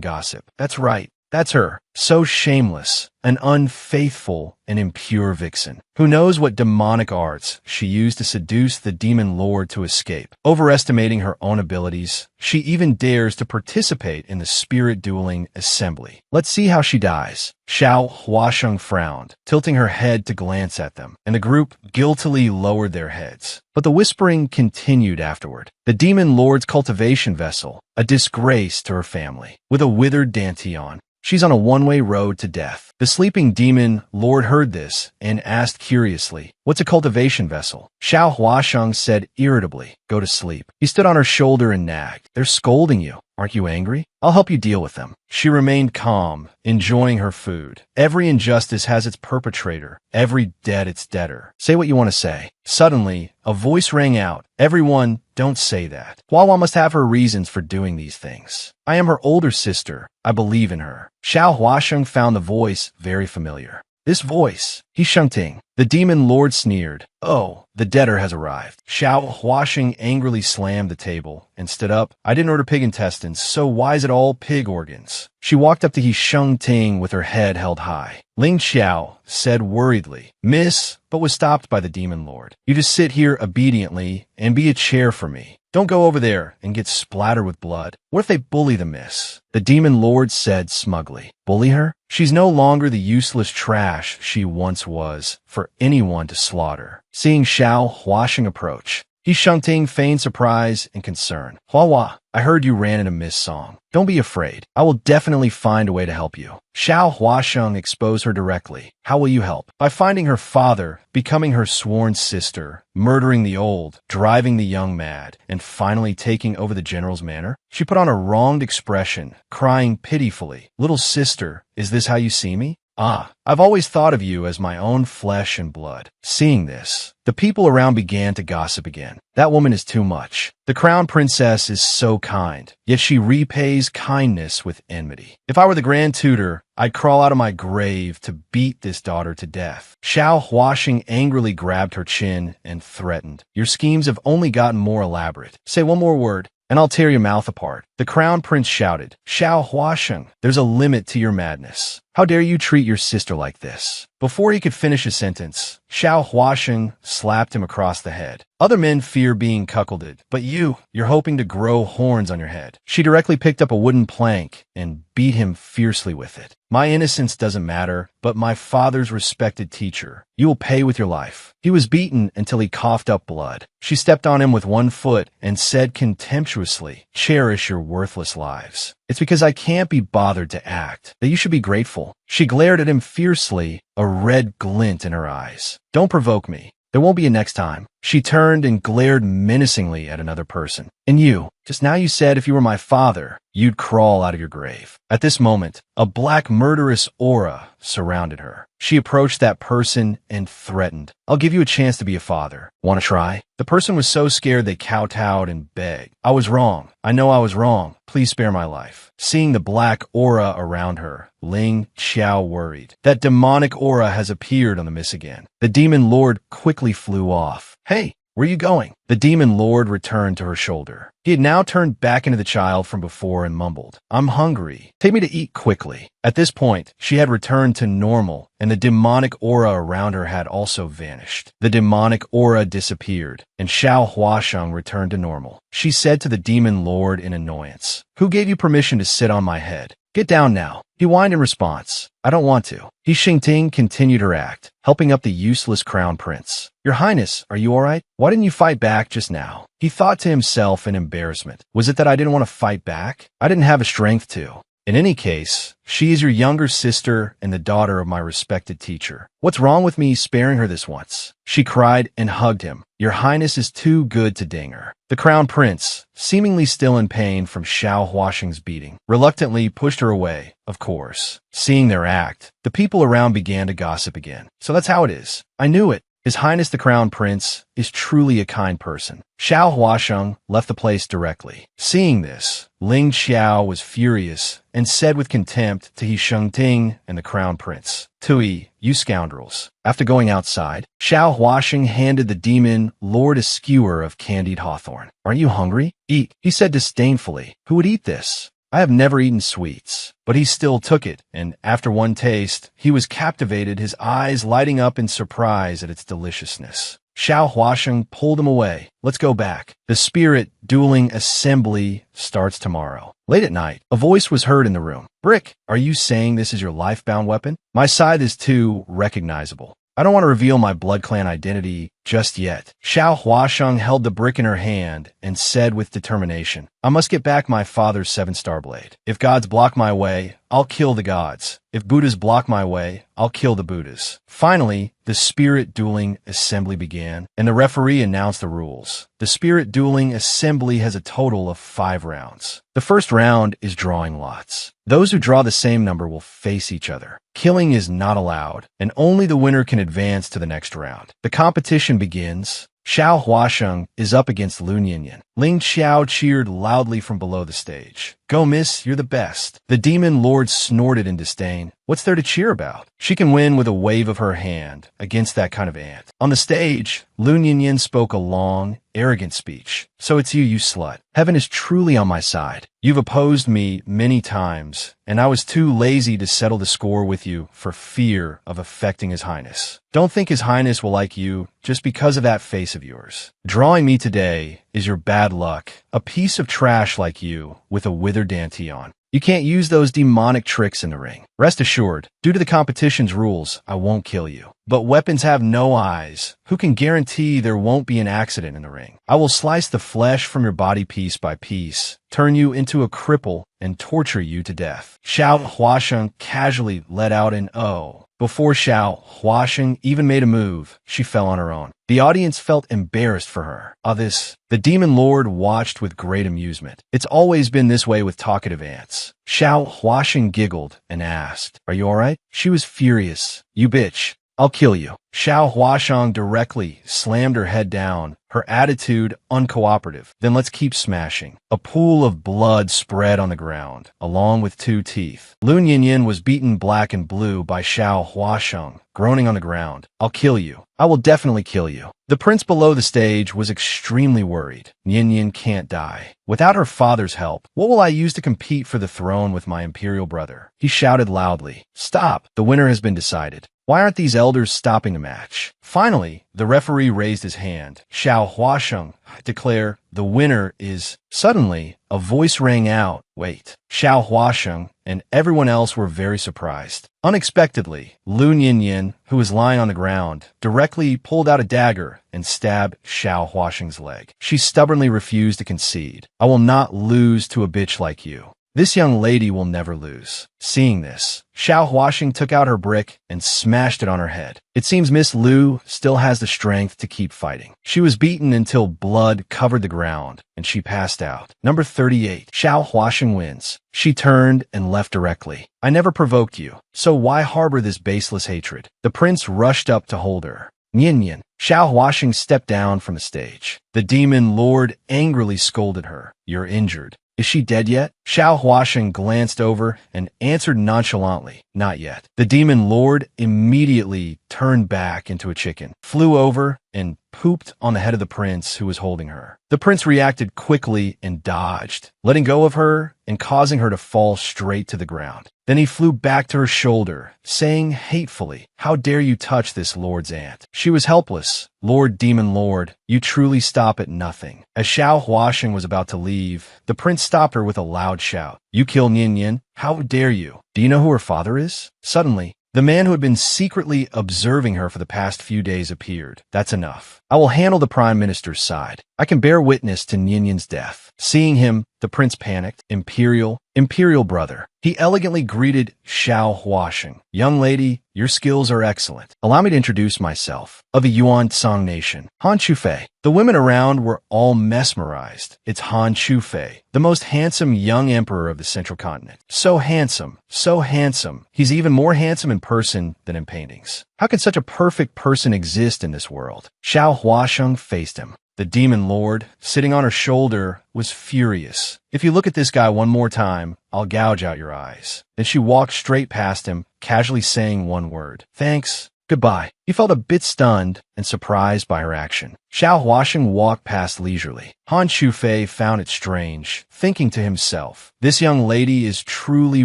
gossip. That's right. That's her, so shameless, an unfaithful and impure vixen. Who knows what demonic arts she used to seduce the demon lord to escape. Overestimating her own abilities, she even dares to participate in the spirit dueling assembly. Let's see how she dies. Xiao Huasheng frowned, tilting her head to glance at them, and the group guiltily lowered their heads. But the whispering continued afterward. The demon lord's cultivation vessel, a disgrace to her family, with a withered dantian. She's on a one-way road to death. The sleeping demon lord heard this and asked curiously, what's a cultivation vessel? Xiao Huasheng said irritably, go to sleep. He stood on her shoulder and nagged. They're scolding you. Aren't you angry? I'll help you deal with them. She remained calm, enjoying her food. Every injustice has its perpetrator, every debt its debtor. Say what you want to say. Suddenly, a voice rang out. Everyone, don't say that. Huahua must have her reasons for doing these things. I am her older sister. I believe in her. Xiao Huasheng found the voice very familiar. This voice, He Shengting. The demon lord sneered. Oh, the debtor has arrived. Xiao Huasheng angrily slammed the table and stood up. I didn't order pig intestines, so why is it all pig organs? She walked up to He Shengting with her head held high. Ling Xiao said worriedly, Miss, but was stopped by the demon lord. You just sit here obediently and be a chair for me. Don't go over there and get splattered with blood. What if they bully the miss? The demon lord said smugly. Bully her? She's no longer the useless trash she once was for anyone to slaughter. Seeing Xiao Huasheng approach, he Shengting feigned surprise and concern. Hua, I heard you ran into Miss Song. Don't be afraid. I will definitely find a way to help you. Xiao Huasheng exposed her directly. How will you help? By finding her father, becoming her sworn sister, murdering the old, driving the young mad, and finally taking over the general's manor? She put on a wronged expression, crying pitifully. Little sister, is this how you see me? Ah, I've always thought of you as my own flesh and blood. Seeing this, the people around began to gossip again. That woman is too much. The crown princess is so kind, yet she repays kindness with enmity. If I were the grand tutor, I'd crawl out of my grave to beat this daughter to death. Xiao Huasheng angrily grabbed her chin and threatened. Your schemes have only gotten more elaborate. Say one more word, and I'll tear your mouth apart. The crown prince shouted, Xiao Huasheng, there's a limit to your madness. How dare you treat your sister like this? Before he could finish his sentence, Xiao Huasheng slapped him across the head. Other men fear being cuckolded, but you're hoping to grow horns on your head. She directly picked up a wooden plank and beat him fiercely with it. My innocence doesn't matter, but my father's respected teacher. You will pay with your life. He was beaten until he coughed up blood. She stepped on him with one foot and said contemptuously, cherish your worthless lives. It's because I can't be bothered to act that you should be grateful. She glared at him fiercely, a red glint in her eyes. Don't provoke me. There won't be a next time. She turned and glared menacingly at another person. And you, just now you said if you were my father, you'd crawl out of your grave. At this moment, a black murderous aura surrounded her. She approached that person and threatened, I'll give you a chance to be a father. Want to try? The person was so scared they kowtowed and begged. I was wrong. I know I was wrong. Please spare my life. Seeing the black aura around her, Ling Xiao worried. That demonic aura has appeared on the miss again. The demon lord quickly flew off. Hey, where are you going? The demon lord returned to her shoulder. He had now turned back into the child from before and mumbled, I'm hungry. Take me to eat quickly. At this point, she had returned to normal, and the demonic aura around her had also vanished. The demonic aura disappeared, and Xiao Huasheng returned to normal. She said to the demon lord in annoyance, Who gave you permission to sit on my head? Get down now. He whined in response. I don't want to. He Xingting continued her act, helping up the useless crown prince. Your Highness, are you all right? Why didn't you fight back just now? He thought to himself in embarrassment. Was it that I didn't want to fight back? I didn't have a strength to. In any case, she is your younger sister and the daughter of my respected teacher. What's wrong with me sparing her this once? She cried and hugged him. Your Highness is too good to ding her. The crown prince, seemingly still in pain from Xiao Huasheng's beating, reluctantly pushed her away, of course. Seeing their act, the people around began to gossip again. So that's how it is. I knew it. His Highness the Crown Prince is truly a kind person. Xiao Huasheng left the place directly. Seeing this, Ling Xiao was furious and said with contempt to He Shengting and the Crown Prince, Tui, you scoundrels. After going outside, Xiao Huasheng handed the demon Lord a skewer of candied hawthorn. Aren't you hungry? Eat, he said disdainfully. Who would eat this? I have never eaten sweets. But he still took it, and after one taste, he was captivated, his eyes lighting up in surprise at its deliciousness. Xiao Huasheng pulled him away. Let's go back. The spirit dueling assembly starts tomorrow. Late at night, a voice was heard in the room. Brick, are you saying this is your life-bound weapon? My scythe is too recognizable. I don't want to reveal my blood clan identity just yet. Xiao Huasheng held the brick in her hand and said with determination, I must get back my father's 7-star blade. If gods block my way, I'll kill the gods. If Buddhas block my way, I'll kill the Buddhas. Finally, the spirit dueling assembly began, and the referee announced the rules. The spirit dueling assembly has a total of 5 rounds. The first round is drawing lots. Those who draw the same number will face each other. Killing is not allowed, and only the winner can advance to the next round. The competition begins. Xiao Huasheng is up against Lu Ninian. Ling Xiao cheered loudly from below the stage. Go, miss, you're the best. The demon lord snorted in disdain. What's there to cheer about? She can win with a wave of her hand against that kind of ant. On the stage, Lu Ninian spoke a long, arrogant speech. So it's you slut. Heaven is truly on my side. You've opposed me many times, and I was too lazy to settle the score with you for fear of affecting His Highness. Don't think His Highness will like you just because of that face of yours. Drawing me today is your bad luck, a piece of trash like you with a withered dantee on. You can't use those demonic tricks in the ring. Rest assured, due to the competition's rules, I won't kill you. But weapons have no eyes. Who can guarantee there won't be an accident in the ring? I will slice the flesh from your body piece by piece, turn you into a cripple, and torture you to death. Xiao Huasheng casually let out an "oh." Before Xiao Huasheng even made a move, she fell on her own. The audience felt embarrassed for her. The demon lord watched with great amusement. It's always been this way with talkative ants. Xiao Huasheng giggled and asked, "Are you alright?" She was furious. "You bitch. I'll kill you." Xiao Huasheng directly slammed her head down, her attitude uncooperative. "Then let's keep smashing." A pool of blood spread on the ground, along with 2 teeth. Lu Yinyin was beaten black and blue by Xiao Huasheng, groaning on the ground. "I'll kill you. I will definitely kill you." The prince below the stage was extremely worried. Yinyin can't die. Without her father's help, what will I use to compete for the throne with my imperial brother? He shouted loudly. "Stop! The winner has been decided. Why aren't these elders stopping the match?" Finally, the referee raised his hand. Xiao Huasheng declared, "The winner is..." Suddenly, a voice rang out. "Wait." Xiao Huasheng and everyone else were very surprised. Unexpectedly, Lu Yinyin, who was lying on the ground, directly pulled out a dagger and stabbed Xiao Huasheng's leg. She stubbornly refused to concede. "I will not lose to a bitch like you. This young lady will never lose." Seeing this, Xiao Huasheng took out her brick and smashed it on her head. It seems Miss Lu still has the strength to keep fighting. She was beaten until blood covered the ground, and she passed out. Number 38. Xiao Huasheng wins. She turned and left directly. "I never provoked you, so why harbor this baseless hatred?" The prince rushed up to hold her. "Yinyin." Xiao Huasheng stepped down from the stage. The demon lord angrily scolded her. "You're injured. Is she dead yet?" Xiao Huasheng glanced over and answered nonchalantly, "Not yet." The demon lord immediately turned back into a chicken, flew over, and pooped on the head of the prince who was holding her. The prince reacted quickly and dodged, letting go of her and causing her to fall straight to the ground. Then he flew back to her shoulder, saying hatefully, "How dare you touch this lord's aunt?" She was helpless. "Lord Demon Lord, you truly stop at nothing." As Xiao Huasheng was about to leave, the prince stopped her with a loud shout. "You killed Yinyin? How dare you? Do you know who her father is?" Suddenly, the man who had been secretly observing her for the past few days appeared. "That's enough. I will handle the prime minister's side. I can bear witness to Ninyin's death." Seeing him, the prince panicked. Imperial brother." He elegantly greeted Xiao Huasheng. "Young lady, your skills are excellent. Allow me to introduce myself. Of the Yuan Tsang nation, Han Chufei." The women around were all mesmerized. "It's Han Chufei, the most handsome young emperor of the central continent. So handsome, so handsome. He's even more handsome in person than in paintings. How can such a perfect person exist in this world?" Xiao Huasheng faced him. The demon lord, sitting on her shoulder, was furious. "If you look at this guy one more time, I'll gouge out your eyes." Then she walked straight past him, casually saying one word. "Thanks. Goodbye." He felt a bit stunned and surprised by her action. Xiao Huasheng walked past leisurely. Han Chufei found it strange, thinking to himself, "This young lady is truly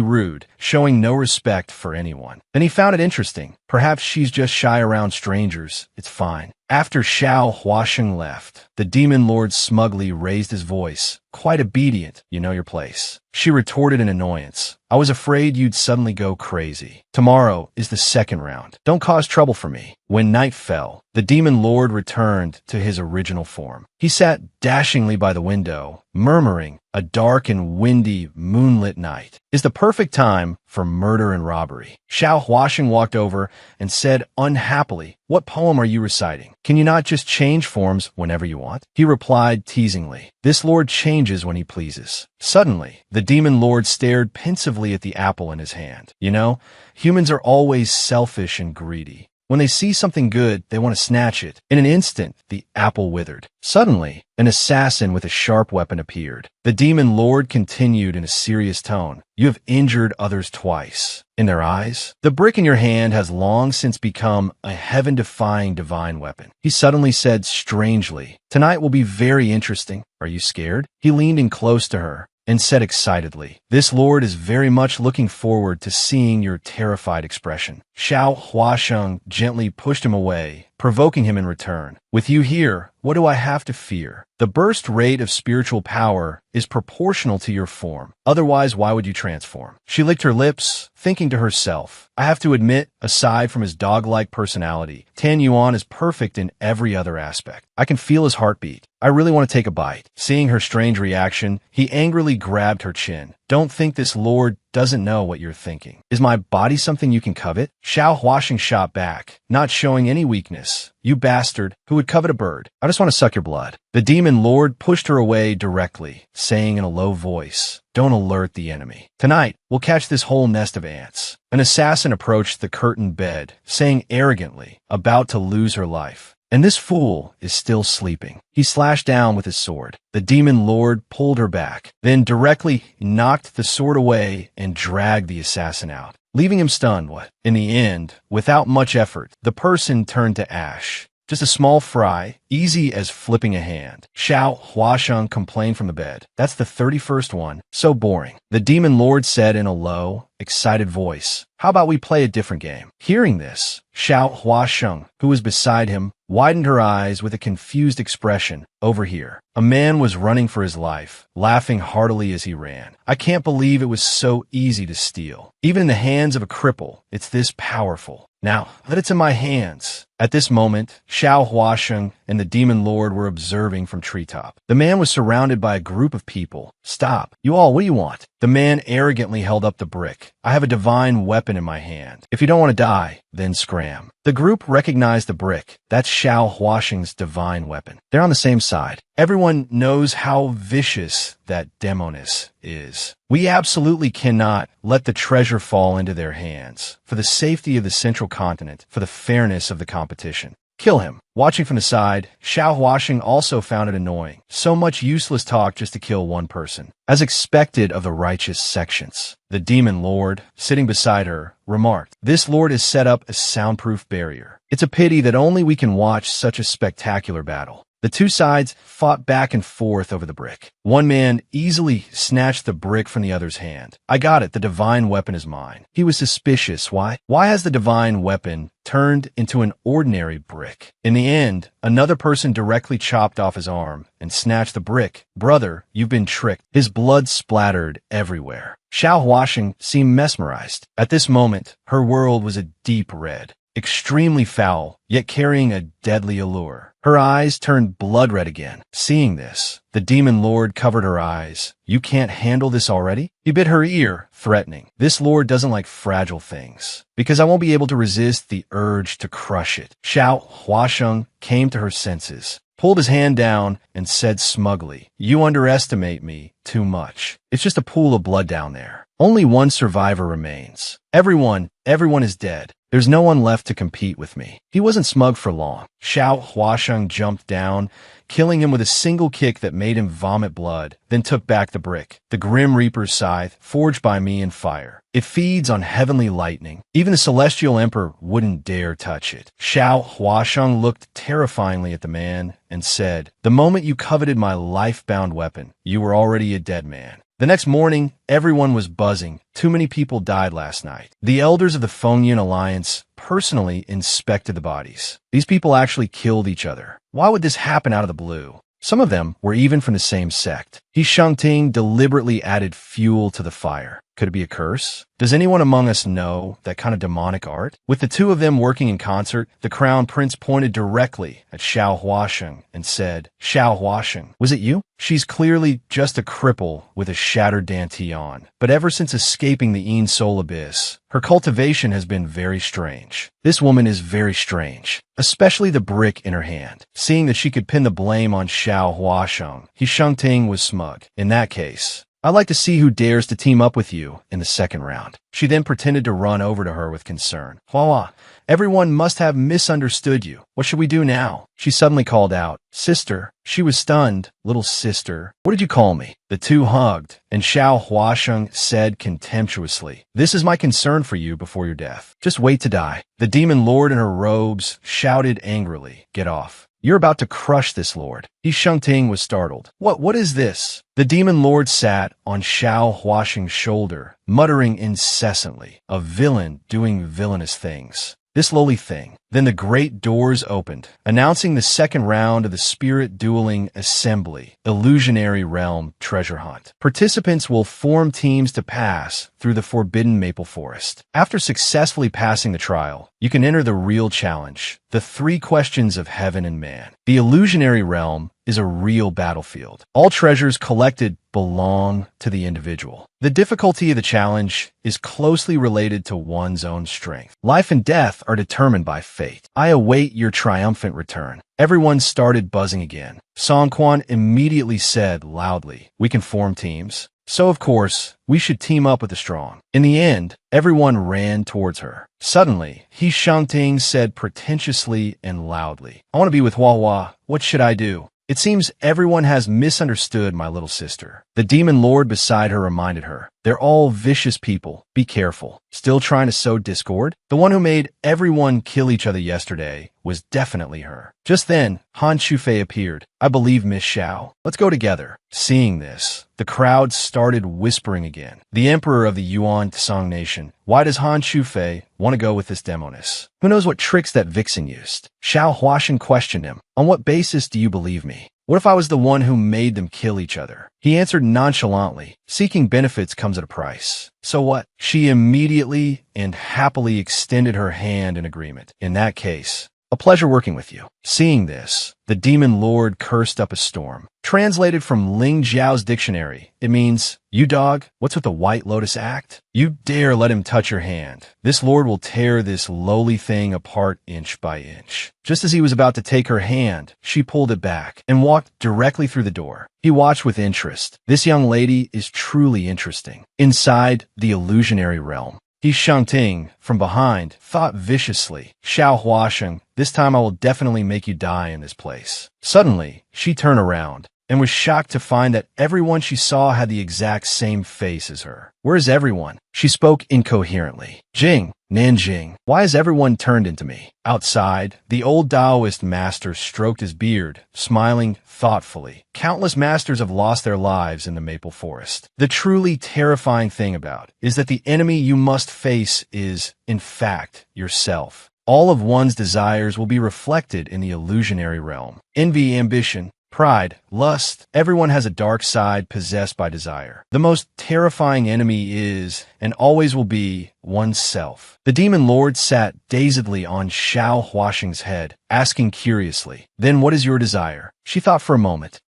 rude, showing no respect for anyone." Then he found it interesting. Perhaps she's just shy around strangers. It's fine. After Xiao Huasheng left, the demon lord smugly raised his voice. "Quite obedient, you know your place." She retorted in annoyance. "I was afraid you'd suddenly go crazy. Tomorrow is the second round. Don't cause trouble for me." When night fell, the demon lord returned to his original form. He sat dashingly by the window, murmuring, "A dark and windy, moonlit night is the perfect time for murder and robbery." Xiao Huasheng walked over and said unhappily, "What poem are you reciting? Can you not just change forms whenever you want?" He replied teasingly, "This lord changes when he pleases." Suddenly, the demon lord stared pensively at the apple in his hand. "You know, humans are always selfish and greedy. When they see something good, they want to snatch it." In an instant, the apple withered. Suddenly, an assassin with a sharp weapon appeared. The demon lord continued in a serious tone, "You have injured others twice. In their eyes, the brick in your hand has long since become a heaven-defying divine weapon." He suddenly said strangely, "Tonight will be very interesting. Are you scared?" He leaned in close to her and said excitedly, "This lord is very much looking forward to seeing your terrified expression." Xiao Huasheng gently pushed him away, provoking him in return. With you here, what do I have to fear? The burst rate of spiritual power is proportional to your form. Otherwise, why would you transform? She licked her lips, thinking to herself, I have to admit, aside from his dog-like personality, Tan Yuan is perfect in every other aspect. I can feel his heartbeat. I really want to take a bite. Seeing her strange reaction, he angrily grabbed her chin. Don't think this lord doesn't know what you're thinking. Is my body something you can covet? Xiao Huasheng shot back, not showing any weakness. You bastard, who would covet a bird? I just want to suck your blood. The demon lord pushed her away directly, saying in a low voice, don't alert the enemy. Tonight, we'll catch this whole nest of ants. An assassin approached the curtained bed, saying arrogantly, about to lose her life. And this fool is still sleeping. He slashed down with his sword. The demon lord pulled her back, then directly knocked the sword away and dragged the assassin out, leaving him stunned. In the end, without much effort, the person turned to ash. Just a small fry, easy as flipping a hand. Xiao Huasheng complained from the bed. That's the 31st one. So boring. The demon lord said in a low, excited voice, how about we play a different game? Hearing this, Xiao Huasheng, who was beside him, widened her eyes with a confused expression. Over here. A man was running for his life, laughing heartily as he ran. I can't believe it was so easy to steal. Even in the hands of a cripple, it's this powerful. Now, let it's in my hands. At this moment, Xiao Huasheng and the demon lord were observing from treetop. The man was surrounded by a group of people. Stop. You all, what do you want? The man arrogantly held up the brick. I have a divine weapon in my hand. If you don't want to die, then scram. The group recognized the brick. That's Xiao Huasheng's divine weapon. They're on the same side. Everyone knows how vicious that Demonis is. We absolutely cannot let the treasure fall into their hands. For the safety of the central continent, for the fairness of the competition. Kill him. Watching from the side, Xiao Huasheng also found it annoying. So much useless talk just to kill one person. As expected of the righteous sections. The demon lord, sitting beside her, remarked, this lord has set up a soundproof barrier. It's a pity that only we can watch such a spectacular battle. The two sides fought back and forth over the brick. One man easily snatched the brick from the other's hand. I got it, the divine weapon is mine. He was suspicious. Why? Why has the divine weapon turned into an ordinary brick? In the end, another person directly chopped off his arm and snatched the brick. Brother, you've been tricked. His blood splattered everywhere. Xiao Huasheng seemed mesmerized. At this moment, her world was a deep red. Extremely foul, yet carrying a deadly allure. Her eyes turned blood red again. Seeing this, the demon lord covered her eyes. You can't handle this already? He bit her ear, threatening. This lord doesn't like fragile things, because I won't be able to resist the urge to crush it. Xiao Huasheng came to her senses, pulled his hand down, and said smugly, you underestimate me too much. It's just a pool of blood down there. Only one survivor remains. Everyone is dead. There's no one left to compete with me. He wasn't smug for long. Xiao Huasheng jumped down, killing him with a single kick that made him vomit blood, then took back the brick. The Grim Reaper's scythe, forged by me in fire. It feeds on heavenly lightning. Even the Celestial Emperor wouldn't dare touch it. Xiao Huasheng looked terrifyingly at the man and said, the moment you coveted my life-bound weapon, you were already a dead man. The next morning, everyone was buzzing. Too many people died last night. The elders of the Fengyan Alliance personally inspected the bodies. These people actually killed each other. Why would this happen out of the blue? Some of them were even from the same sect. He Shengting deliberately added fuel to the fire. Could it be a curse? Does anyone among us know that kind of demonic art? With the two of them working in concert, the crown prince pointed directly at Xiao Huasheng and said, Xiao Huasheng, was it you? She's clearly just a cripple with a shattered dantian. But ever since escaping the Een Soul Abyss, her cultivation has been very strange. This woman is very strange, especially the brick in her hand. Seeing that she could pin the blame on Xiao Huasheng, He Shengting was smug. In that case, I'd like to see who dares to team up with you in the second round. She then pretended to run over to her with concern. Hua, everyone must have misunderstood you. What should we do now? She suddenly called out, Sister. She was stunned. Little sister. What did you call me? The two hugged, and Xiao Huasheng said contemptuously, This is my concern for you before your death. Just wait to die. The demon lord in her robes shouted angrily, Get off. You're about to crush this lord. He Shengting was startled. What is this? The demon lord sat on Xiao Huasheng's shoulder, muttering incessantly, a villain doing villainous things. This lowly thing. Then the great doors opened, announcing the second round of the Spirit Dueling Assembly, Illusionary Realm Treasure Hunt. Participants will form teams to pass through the Forbidden Maple Forest. After successfully passing the trial, you can enter the real challenge, the 3 questions of heaven and man. The Illusionary Realm is a real battlefield. All treasures collected belong to the individual. The difficulty of the challenge is closely related to one's own strength. Life and death are determined by fate. I await your triumphant return. Everyone started buzzing again. Song Quan immediately said loudly, "We can form teams. So, of course, we should team up with the strong." In the end, everyone ran towards her. Suddenly, He Shangting said pretentiously and loudly, "I want to be with Hua Hua. What should I do?" "It seems everyone has misunderstood my little sister." The demon lord beside her reminded her, "They're all vicious people. Be careful." Still trying to sow discord? The one who made everyone kill each other yesterday was definitely her. Just then, Han Shufei appeared. "I believe Miss Xiao. Let's go together." Seeing this, the crowd started whispering again. "The emperor of the Yuan Tsang nation. Why does Han Shufei want to go with this demoness? Who knows what tricks that vixen used?" Xiao Huashan questioned him. "On what basis do you believe me? What if I was the one who made them kill each other?" He answered nonchalantly, "Seeking benefits comes at a price. So what?" She immediately and happily extended her hand in agreement. "In that case, a pleasure working with you." Seeing this, the demon lord cursed up a storm. Translated from Ling Jiao's dictionary, it means, "You dog, what's with the White Lotus Act? You dare let him touch your hand. This lord will tear this lowly thing apart inch by inch." Just as he was about to take her hand, she pulled it back and walked directly through the door. He watched with interest. This young lady is truly interesting. Inside the illusionary realm, He Shangting, from behind, thought viciously, "Xiao Huasheng, this time I will definitely make you die in this place." Suddenly, she turned around and was shocked to find that everyone she saw had the exact same face as her. "Where is everyone?" She spoke incoherently. "Jing, Nanjing, why has everyone turned into me?" Outside, the old Taoist master stroked his beard, smiling thoughtfully. "Countless masters have lost their lives in the maple forest. The truly terrifying thing about is that the enemy you must face is, in fact, yourself. All of one's desires will be reflected in the illusionary realm. Envy, ambition, pride, lust, everyone has a dark side possessed by desire. The most terrifying enemy is, and always will be, oneself." The demon lord sat dazedly on Xiao Huasheng's head, asking curiously, "Then what is your desire?" She thought for a moment.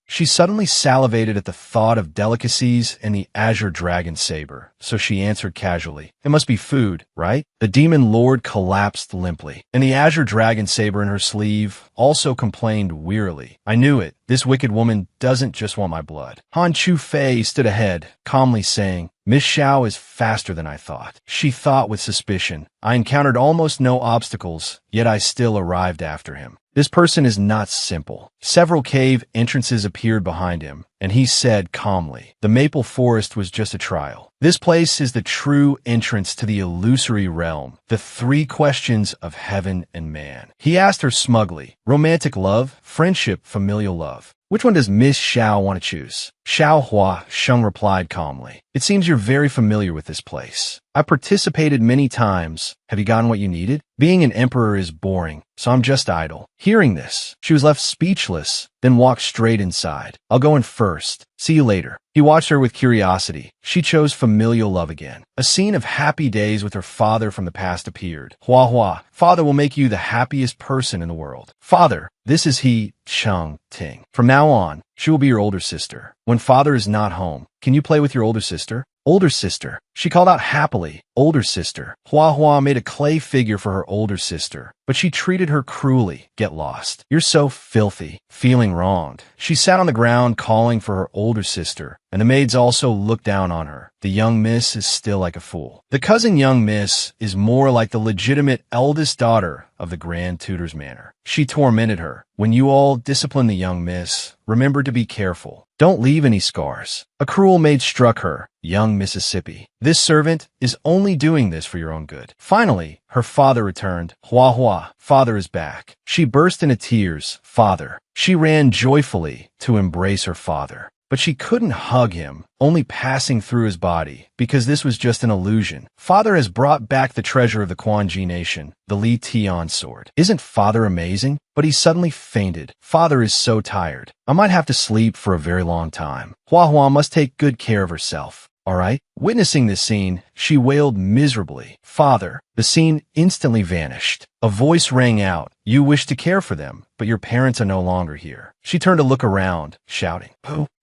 She suddenly salivated at the thought of delicacies and the azure dragon saber, so she answered casually, "It must be food, right?" The demon lord collapsed limply, and the azure dragon saber in her sleeve also complained wearily, "I knew it. This wicked woman doesn't just want my blood." Han Chu Fei stood ahead, calmly saying, "Miss Xiao is faster than I thought." She thought with suspicion, "I encountered almost no obstacles, yet I still arrived after him. This person is not simple." Several cave entrances appeared behind him, and he said calmly, "The maple forest was just a trial. This place is the true entrance to the illusory realm, the 3 questions of heaven and man." He asked her smugly, "Romantic love, friendship, familial love. Which one does Miss Xiao want to choose?" Xiao Hua Sheng replied calmly, "It seems you're very familiar with this place. I participated many times. Have you gotten what you needed? Being an emperor is boring, so I'm just idle." Hearing this, she was left speechless, then walked straight inside. "I'll go in first. See you later." He watched her with curiosity. She chose familial love again. A scene of happy days with her father from the past appeared. "Hua Hua, father will make you the happiest person in the world." "Father, this is He Chang Ting. From now on, she will be your older sister. When father is not home, can you play with your older sister?" "Older sister," she called out happily. "Older sister." Hua Hua made a clay figure for her older sister, but she treated her cruelly. "Get lost. You're so filthy." Feeling wronged, she sat on the ground calling for her older sister, and the maids also looked down on her. The young miss is still like a fool. The cousin young miss is more like the legitimate eldest daughter of the Grand Tutor's manor. She tormented her. "When you all discipline the young miss, remember to be careful. Don't leave any scars." A cruel maid struck her, "Young Mississippi. This servant is only doing this for your own good." Finally, her father returned. "Hua Hua, father is back." She burst into tears. "Father." She ran joyfully to embrace her father. but she couldn't hug him, only passing through his body, because this was just an illusion. Father has brought back the treasure of the Quanji nation, the Li Tian sword. Isn't Father amazing? But he suddenly fainted. Father is so tired. I might have to sleep for a very long time. Hua Hua must take good care of herself. All right? Witnessing this scene, she wailed miserably. Father. The scene instantly vanished. A voice rang out. You wish to care for them, but your parents are no longer here. She turned to look around, shouting.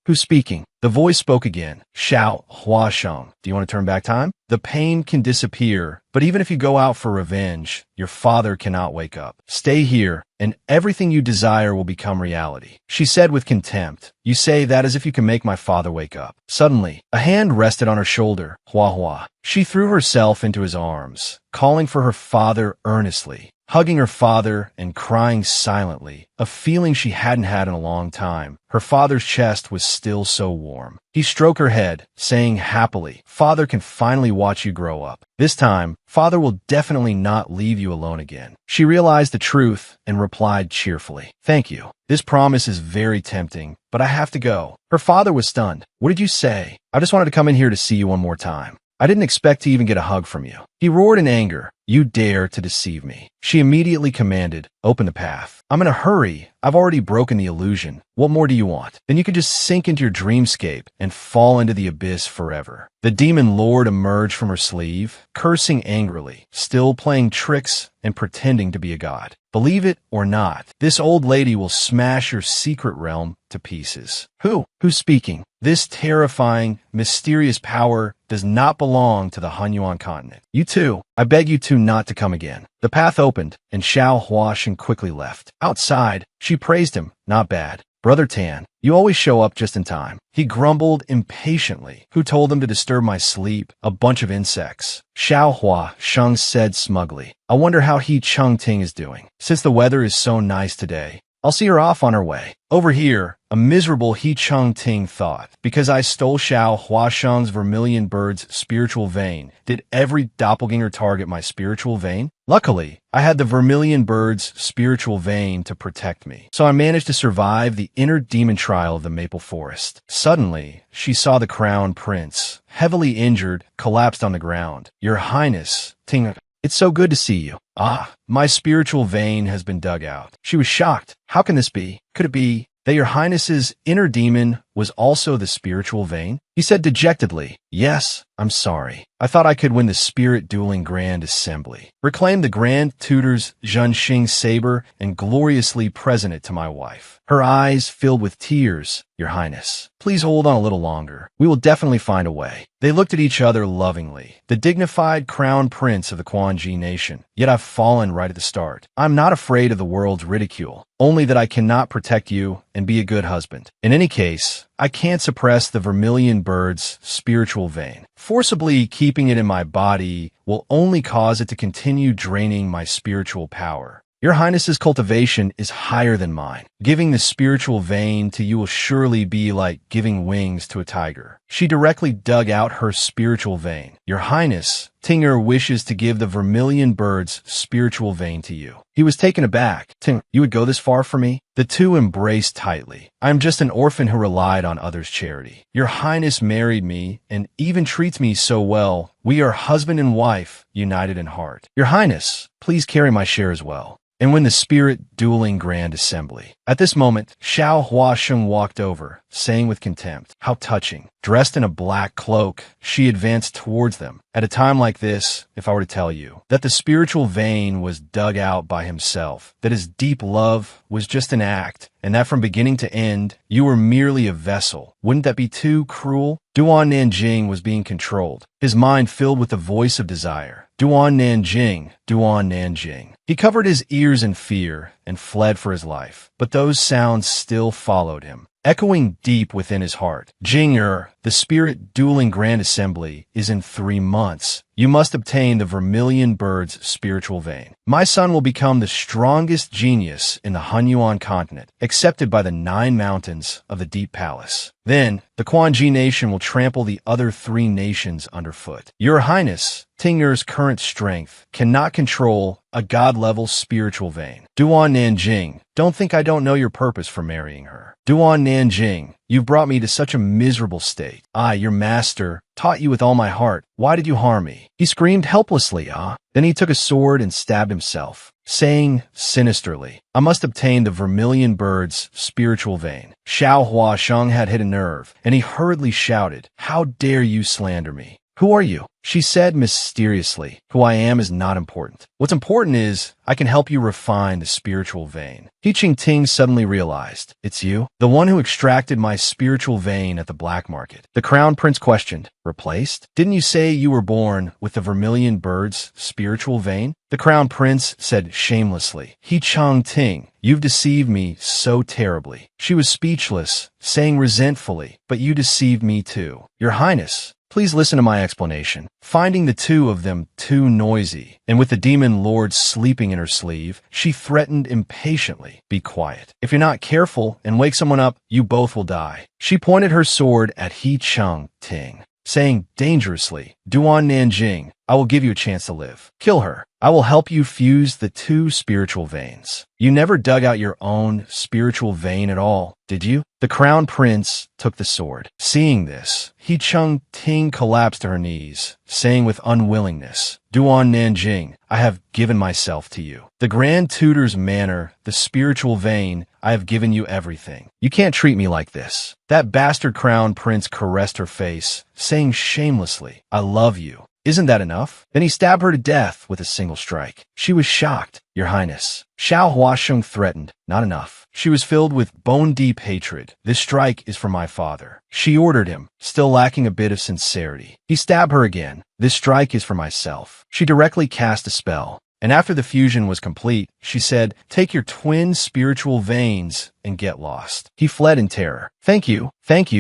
Who's speaking? The voice spoke again. Shout, Hua Sheng. Do you want to turn back time? The pain can disappear, but even if you go out for revenge, your father cannot wake up. Stay here, and everything you desire will become reality. She said with contempt. You say that as if you can make my father wake up. Suddenly, a hand rested on her shoulder. Hua Hua. She threw herself into his arms, calling for her father earnestly. Hugging her father and crying silently, a feeling she hadn't had in a long time. Her father's chest was still so warm. He stroked her head, saying happily, Father can finally watch you grow up. This time, Father will definitely not leave you alone again. She realized the truth and replied cheerfully, Thank you. This promise is very tempting, but I have to go. Her father was stunned. What did you say? I just wanted to come in here to see you one more time. I didn't expect to even get a hug from you. He roared in anger. You dare to deceive me. She immediately commanded, Open the path. I'm in a hurry. I've already broken the illusion. What more do you want? Then you could just sink into your dreamscape and fall into the abyss forever. The demon lord emerged from her sleeve, cursing angrily, still playing tricks and pretending to be a god. Believe it or not, this old lady will smash your secret realm to pieces. Who's speaking? This terrifying, mysterious power does not belong to the Hunyuan continent. You too, I beg you two not to come again. The path opened, and Xiao Huashen quickly left. Outside, she praised him. Not bad. Brother Tan, you always show up just in time. He grumbled impatiently. Who told him to disturb my sleep? A bunch of insects. Xiao Hua Sheng said smugly. I wonder how He Chung Ting is doing. Since the weather is so nice today, I'll see her off on her way. Over here, a miserable He Chung Ting thought, because I stole Xiao Hua Sheng's vermilion bird's spiritual vein, did every doppelganger target my spiritual vein? Luckily, I had the vermilion bird's spiritual vein to protect me, so I managed to survive the inner demon trial of the maple forest. Suddenly, she saw the crown prince, heavily injured, collapsed on the ground. Your Highness, Ting, it's so good to see you. Ah, my spiritual vein has been dug out. She was shocked. How can this be? Could it be that your Highness's inner demon was also the spiritual vein? He said dejectedly, Yes, I'm sorry. I thought I could win the spirit dueling grand assembly, reclaim the grand tutor's Zhenxing saber, and gloriously present it to my wife. Her eyes filled with tears. Your Highness, please hold on a little longer. We will definitely find a way. They looked at each other lovingly. The dignified crown prince of the Quanji nation. Yet I've fallen right at the start. I'm not afraid of the world's ridicule, only that I cannot protect you and be a good husband. In any case, I can't suppress the vermilion bird's spiritual vein. Forcibly keeping it in my body will only cause it to continue draining my spiritual power. Your Highness's cultivation is higher than mine. Giving the spiritual vein to you will surely be like giving wings to a tiger. She directly dug out her spiritual vein. Your Highness, Tinger wishes to give the vermilion bird's spiritual vein to you. He was taken aback. Ting, you would go this far for me? The two embraced tightly. I am just an orphan who relied on others' charity. Your Highness married me and even treats me so well. We are husband and wife, united in heart. Your Highness, please carry my share as well. And when the spirit dueling grand assembly. At this moment, Xiao Huasheng walked over, saying with contempt, How touching. Dressed in a black cloak, she advanced towards them. At a time like this, if I were to tell you that the spiritual vein was dug out by himself, that his deep love was just an act, and that from beginning to end, you were merely a vessel, wouldn't that be too cruel? Duan Nanjing was being controlled, his mind filled with the voice of desire. Duan Nanjing, Duan Nanjing. He covered his ears in fear and fled for his life, but those sounds still followed him, echoing deep within his heart. Jing'er, the spirit dueling grand assembly, is in 3 months. You must obtain the vermilion bird's spiritual vein. My son will become the strongest genius in the Hunyuan continent, accepted by the 9 mountains of the Deep Palace. Then, the Quanji nation will trample the other 3 nations underfoot. Your Highness, Tingner's current strength cannot control a god-level spiritual vein. Duan Nanjing, don't think I don't know your purpose for marrying her. Duan Nanjing, you've brought me to such a miserable state. I, your master, taught you with all my heart. Why did you harm me? He screamed helplessly, Then he took a sword and stabbed himself, saying sinisterly, I must obtain the vermilion bird's spiritual vein. Xiao Hua Sheng had hit a nerve, and he hurriedly shouted, How dare you slander me? Who are you? She said mysteriously, Who I am is not important. What's important is, I can help you refine the spiritual vein. He Qingting suddenly realized, It's you? The one who extracted my spiritual vein at the black market. The crown prince questioned, Replaced? Didn't you say you were born with the vermilion bird's spiritual vein? The crown prince said shamelessly, He Changting, you've deceived me so terribly. She was speechless, saying resentfully, But you deceived me too. Your Highness, please listen to my explanation. Finding the two of them too noisy, and with the demon lord sleeping in her sleeve, she threatened impatiently, Be quiet. If you're not careful and wake someone up, you both will die. She pointed her sword at He Cheng Ting, saying dangerously, Duan Nanjing, I will give you a chance to live. Kill her. I will help you fuse the two spiritual veins. You never dug out your own spiritual vein at all, did you? The crown prince took the sword. Seeing this, He Chung Ting collapsed to her knees, saying with unwillingness, Duan Nanjing, I have given myself to you. The grand tutor's manner, the spiritual vein, I have given you everything. You can't treat me like this. That bastard crown prince caressed her face, saying shamelessly, I love you. Isn't that enough? Then he stabbed her to death with a single strike. She was shocked. Your Highness. Xiao Huasheng threatened. Not enough. She was filled with bone-deep hatred. This strike is for my father. She ordered him, still lacking a bit of sincerity. He stabbed her again. This strike is for myself. She directly cast a spell. And after the fusion was complete, she said, Take your twin spiritual veins and get lost. He fled in terror. Thank you,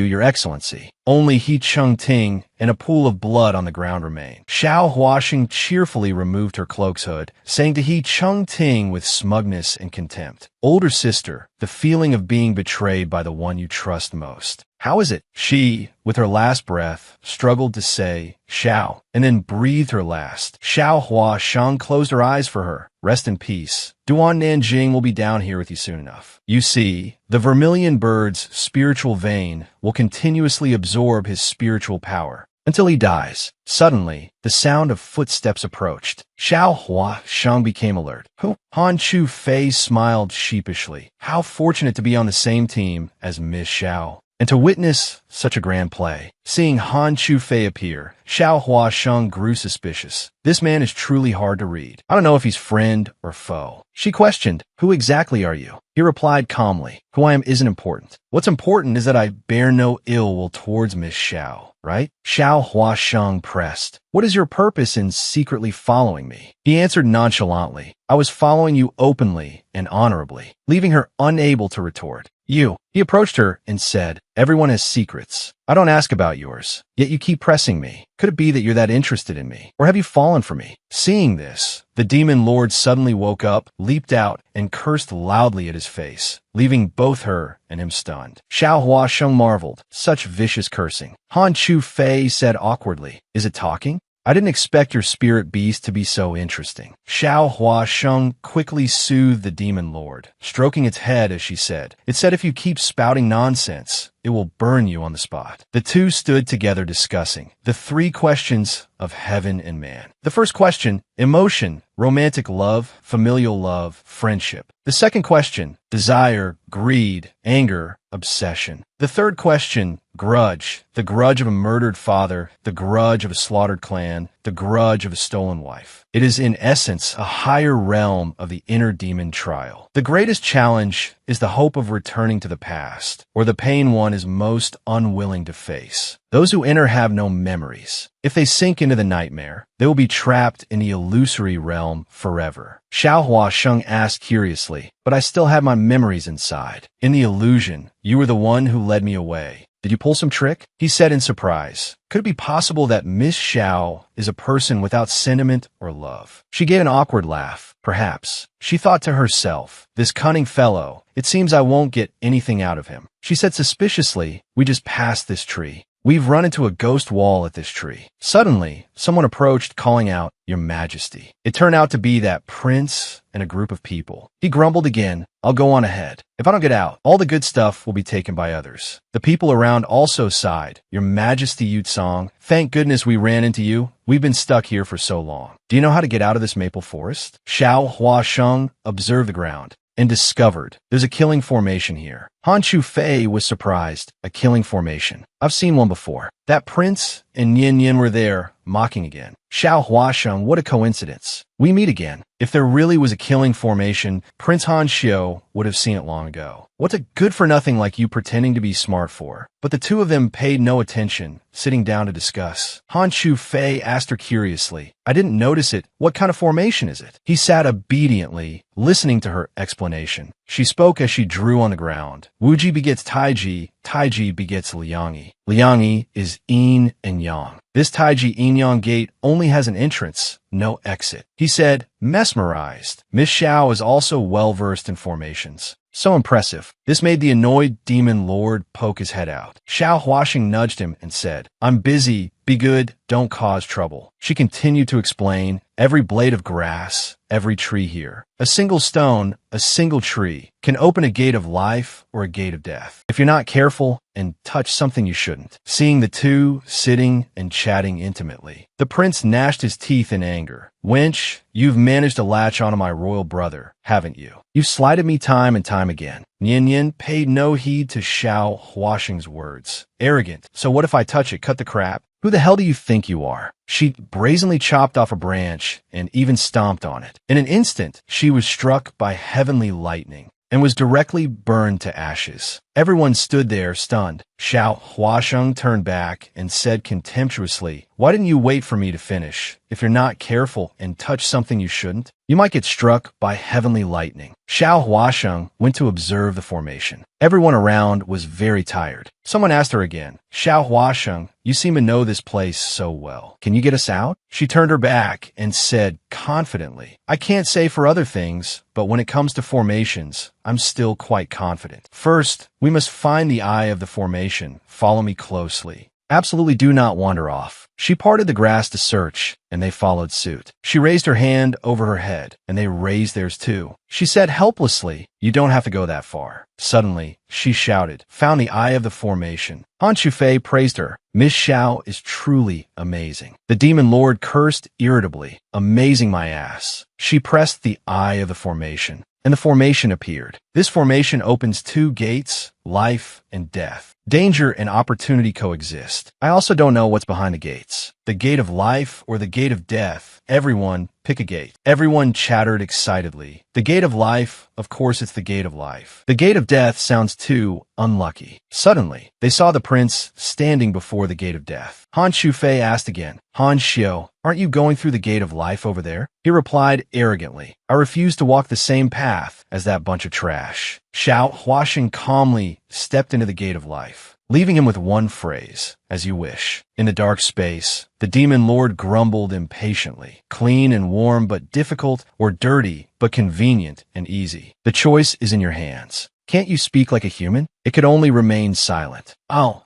your excellency. Only He Chung Ting and a pool of blood on the ground remained. Xiao Huasheng cheerfully removed her cloak's hood, saying to He Chung Ting with smugness and contempt, Older sister, the feeling of being betrayed by the one you trust most. How is it? She, with her last breath, struggled to say, Xiao, and then breathed her last. Xiao Hua Shang closed her eyes for her. Rest in peace. Duan Nanjing will be down here with you soon enough. You see, the vermilion bird's spiritual vein will continuously absorb his spiritual power until he dies. Suddenly, the sound of footsteps approached. Xiao Hua Shang became alert. Who? Han Chu Fei smiled sheepishly. How fortunate to be on the same team as Miss Xiao, and to witness such a grand play. Seeing Han Chu Fei appear, Xiao Hua Sheng grew suspicious. This man is truly hard to read. I don't know if he's friend or foe. She questioned, Who exactly are you? He replied calmly, Who I am isn't important. What's important is that I bear no ill will towards Miss Xiao, right? Xiao Hua Sheng pressed, What is your purpose in secretly following me? He answered nonchalantly, I was following you openly and honorably, leaving her unable to retort. You. He approached her and said, Everyone has secrets. I don't ask about yours, yet you keep pressing me. Could it be that you're that interested in me? Or have you fallen for me? Seeing this, the demon lord suddenly woke up, leaped out, and cursed loudly at his face, leaving both her and him stunned. Xiao Hua Sheng marveled. Such vicious cursing. Han Chu Fei said awkwardly, Is it talking? I didn't expect your spirit beast to be so interesting. Xiao Hua Sheng quickly soothed the demon lord, stroking its head as she said, It said if you keep spouting nonsense, it will burn you on the spot. The two stood together discussing the three questions of heaven and man. The first question, emotion, romantic love, familial love, friendship. The second question, desire, greed, anger, obsession. The third question, grudge, the grudge of a murdered father, the grudge of a slaughtered clan, the grudge of a stolen wife. It is in essence a higher realm of the inner demon trial. The greatest challenge is the hope of returning to the past, or the pain one is most unwilling to face. Those who enter have no memories. If they sink into the nightmare, they will be trapped in the illusory realm forever. Xiao Hua Sheng asked curiously, But I still have my memories inside. In the illusion, you were the one who led me away. Did you pull some trick? He said in surprise. Could it be possible that Miss Xiao is a person without sentiment or love? She gave an awkward laugh. Perhaps. She thought to herself, This cunning fellow, it seems I won't get anything out of him. She said suspiciously, We just passed this tree. We've run into a ghost wall at this tree. Suddenly, someone approached, calling out, Your Majesty. It turned out to be that prince and a group of people. He grumbled again, I'll go on ahead. If I don't get out, all the good stuff will be taken by others. The people around also sighed. Your Majesty, Yutsong, thank goodness we ran into you. We've been stuck here for so long. Do you know how to get out of this maple forest? Xiao Huasheng observed the ground and discovered there's a killing formation here. Han Fei was surprised. A killing formation. I've seen one before. That prince and Yin Yin were there, mocking again. Xiao Huasheng, what a coincidence. We meet again. If there really was a killing formation, Prince Han Xiu would have seen it long ago. What's a good-for-nothing like you pretending to be smart for? But the two of them paid no attention, sitting down to discuss. Han Fei asked her curiously, I didn't notice it. What kind of formation is it? He sat obediently, listening to her explanation. She spoke as she drew on the ground. Wuji begets Taiji, Taiji begets Liangyi. Liangyi is yin and yang. This Taiji yin-yang gate only has an entrance, no exit. He said, mesmerized. Miss Xiao is also well-versed in formations. So impressive. This made the annoyed demon lord poke his head out. Xiao Huasheng nudged him and said, I'm busy. Be good. Don't cause trouble. She continued to explain, every blade of grass, every tree here, a single stone, a single tree, can open a gate of life or a gate of death. If you're not careful and touch something you shouldn't. Seeing the two sitting and chatting intimately, the prince gnashed his teeth in anger. Wench, you've managed to latch onto my royal brother, haven't you? You've slighted me time and time again. Yin Yin paid no heed to Xiao Huasheng's words. Arrogant. So what if I touch it? Cut the crap. Who the hell do you think you are? She brazenly chopped off a branch and even stomped on it. In an instant, she was struck by heavenly lightning and was directly burned to ashes. Everyone stood there stunned. Xiao Huasheng turned back and said contemptuously, Why didn't you wait for me to finish? If you're not careful and touch something you shouldn't, you might get struck by heavenly lightning. Xiao Huasheng went to observe the formation. Everyone around was very tired. Someone asked her again, Xiao Huasheng, you seem to know this place so well. Can you get us out? She turned her back and said confidently, I can't say for other things, but when it comes to formations, I'm still quite confident. First, we must find the eye of the formation. Follow me closely. Absolutely do not wander off. She parted the grass to search, and they followed suit. She raised her hand over her head, and they raised theirs too. She said helplessly, You don't have to go that far. Suddenly, she shouted, Found the eye of the formation. Han Fei praised her. Miss Xiao is truly amazing. The demon lord cursed irritably. Amazing my ass. She pressed the eye of the formation, and the formation appeared. This formation opens two gates, life and death. Danger and opportunity coexist. I also don't know what's behind the gates. The gate of life or the gate of death. Everyone, pick a gate. Everyone chattered excitedly. The gate of life, of course it's the gate of life. The gate of death sounds too unlucky. Suddenly, they saw the prince standing before the gate of death. Han Fei asked again, Han Xiu, aren't you going through the gate of life over there? He replied arrogantly, I refuse to walk the same path as that bunch of trash. Xiao Huasheng calmly stepped into the gate of life, leaving him with one phrase, as you wish. In the dark space, the demon lord grumbled impatiently. Clean and warm but difficult, or dirty but convenient and easy. The choice is in your hands. Can't you speak like a human? It could only remain silent. I'll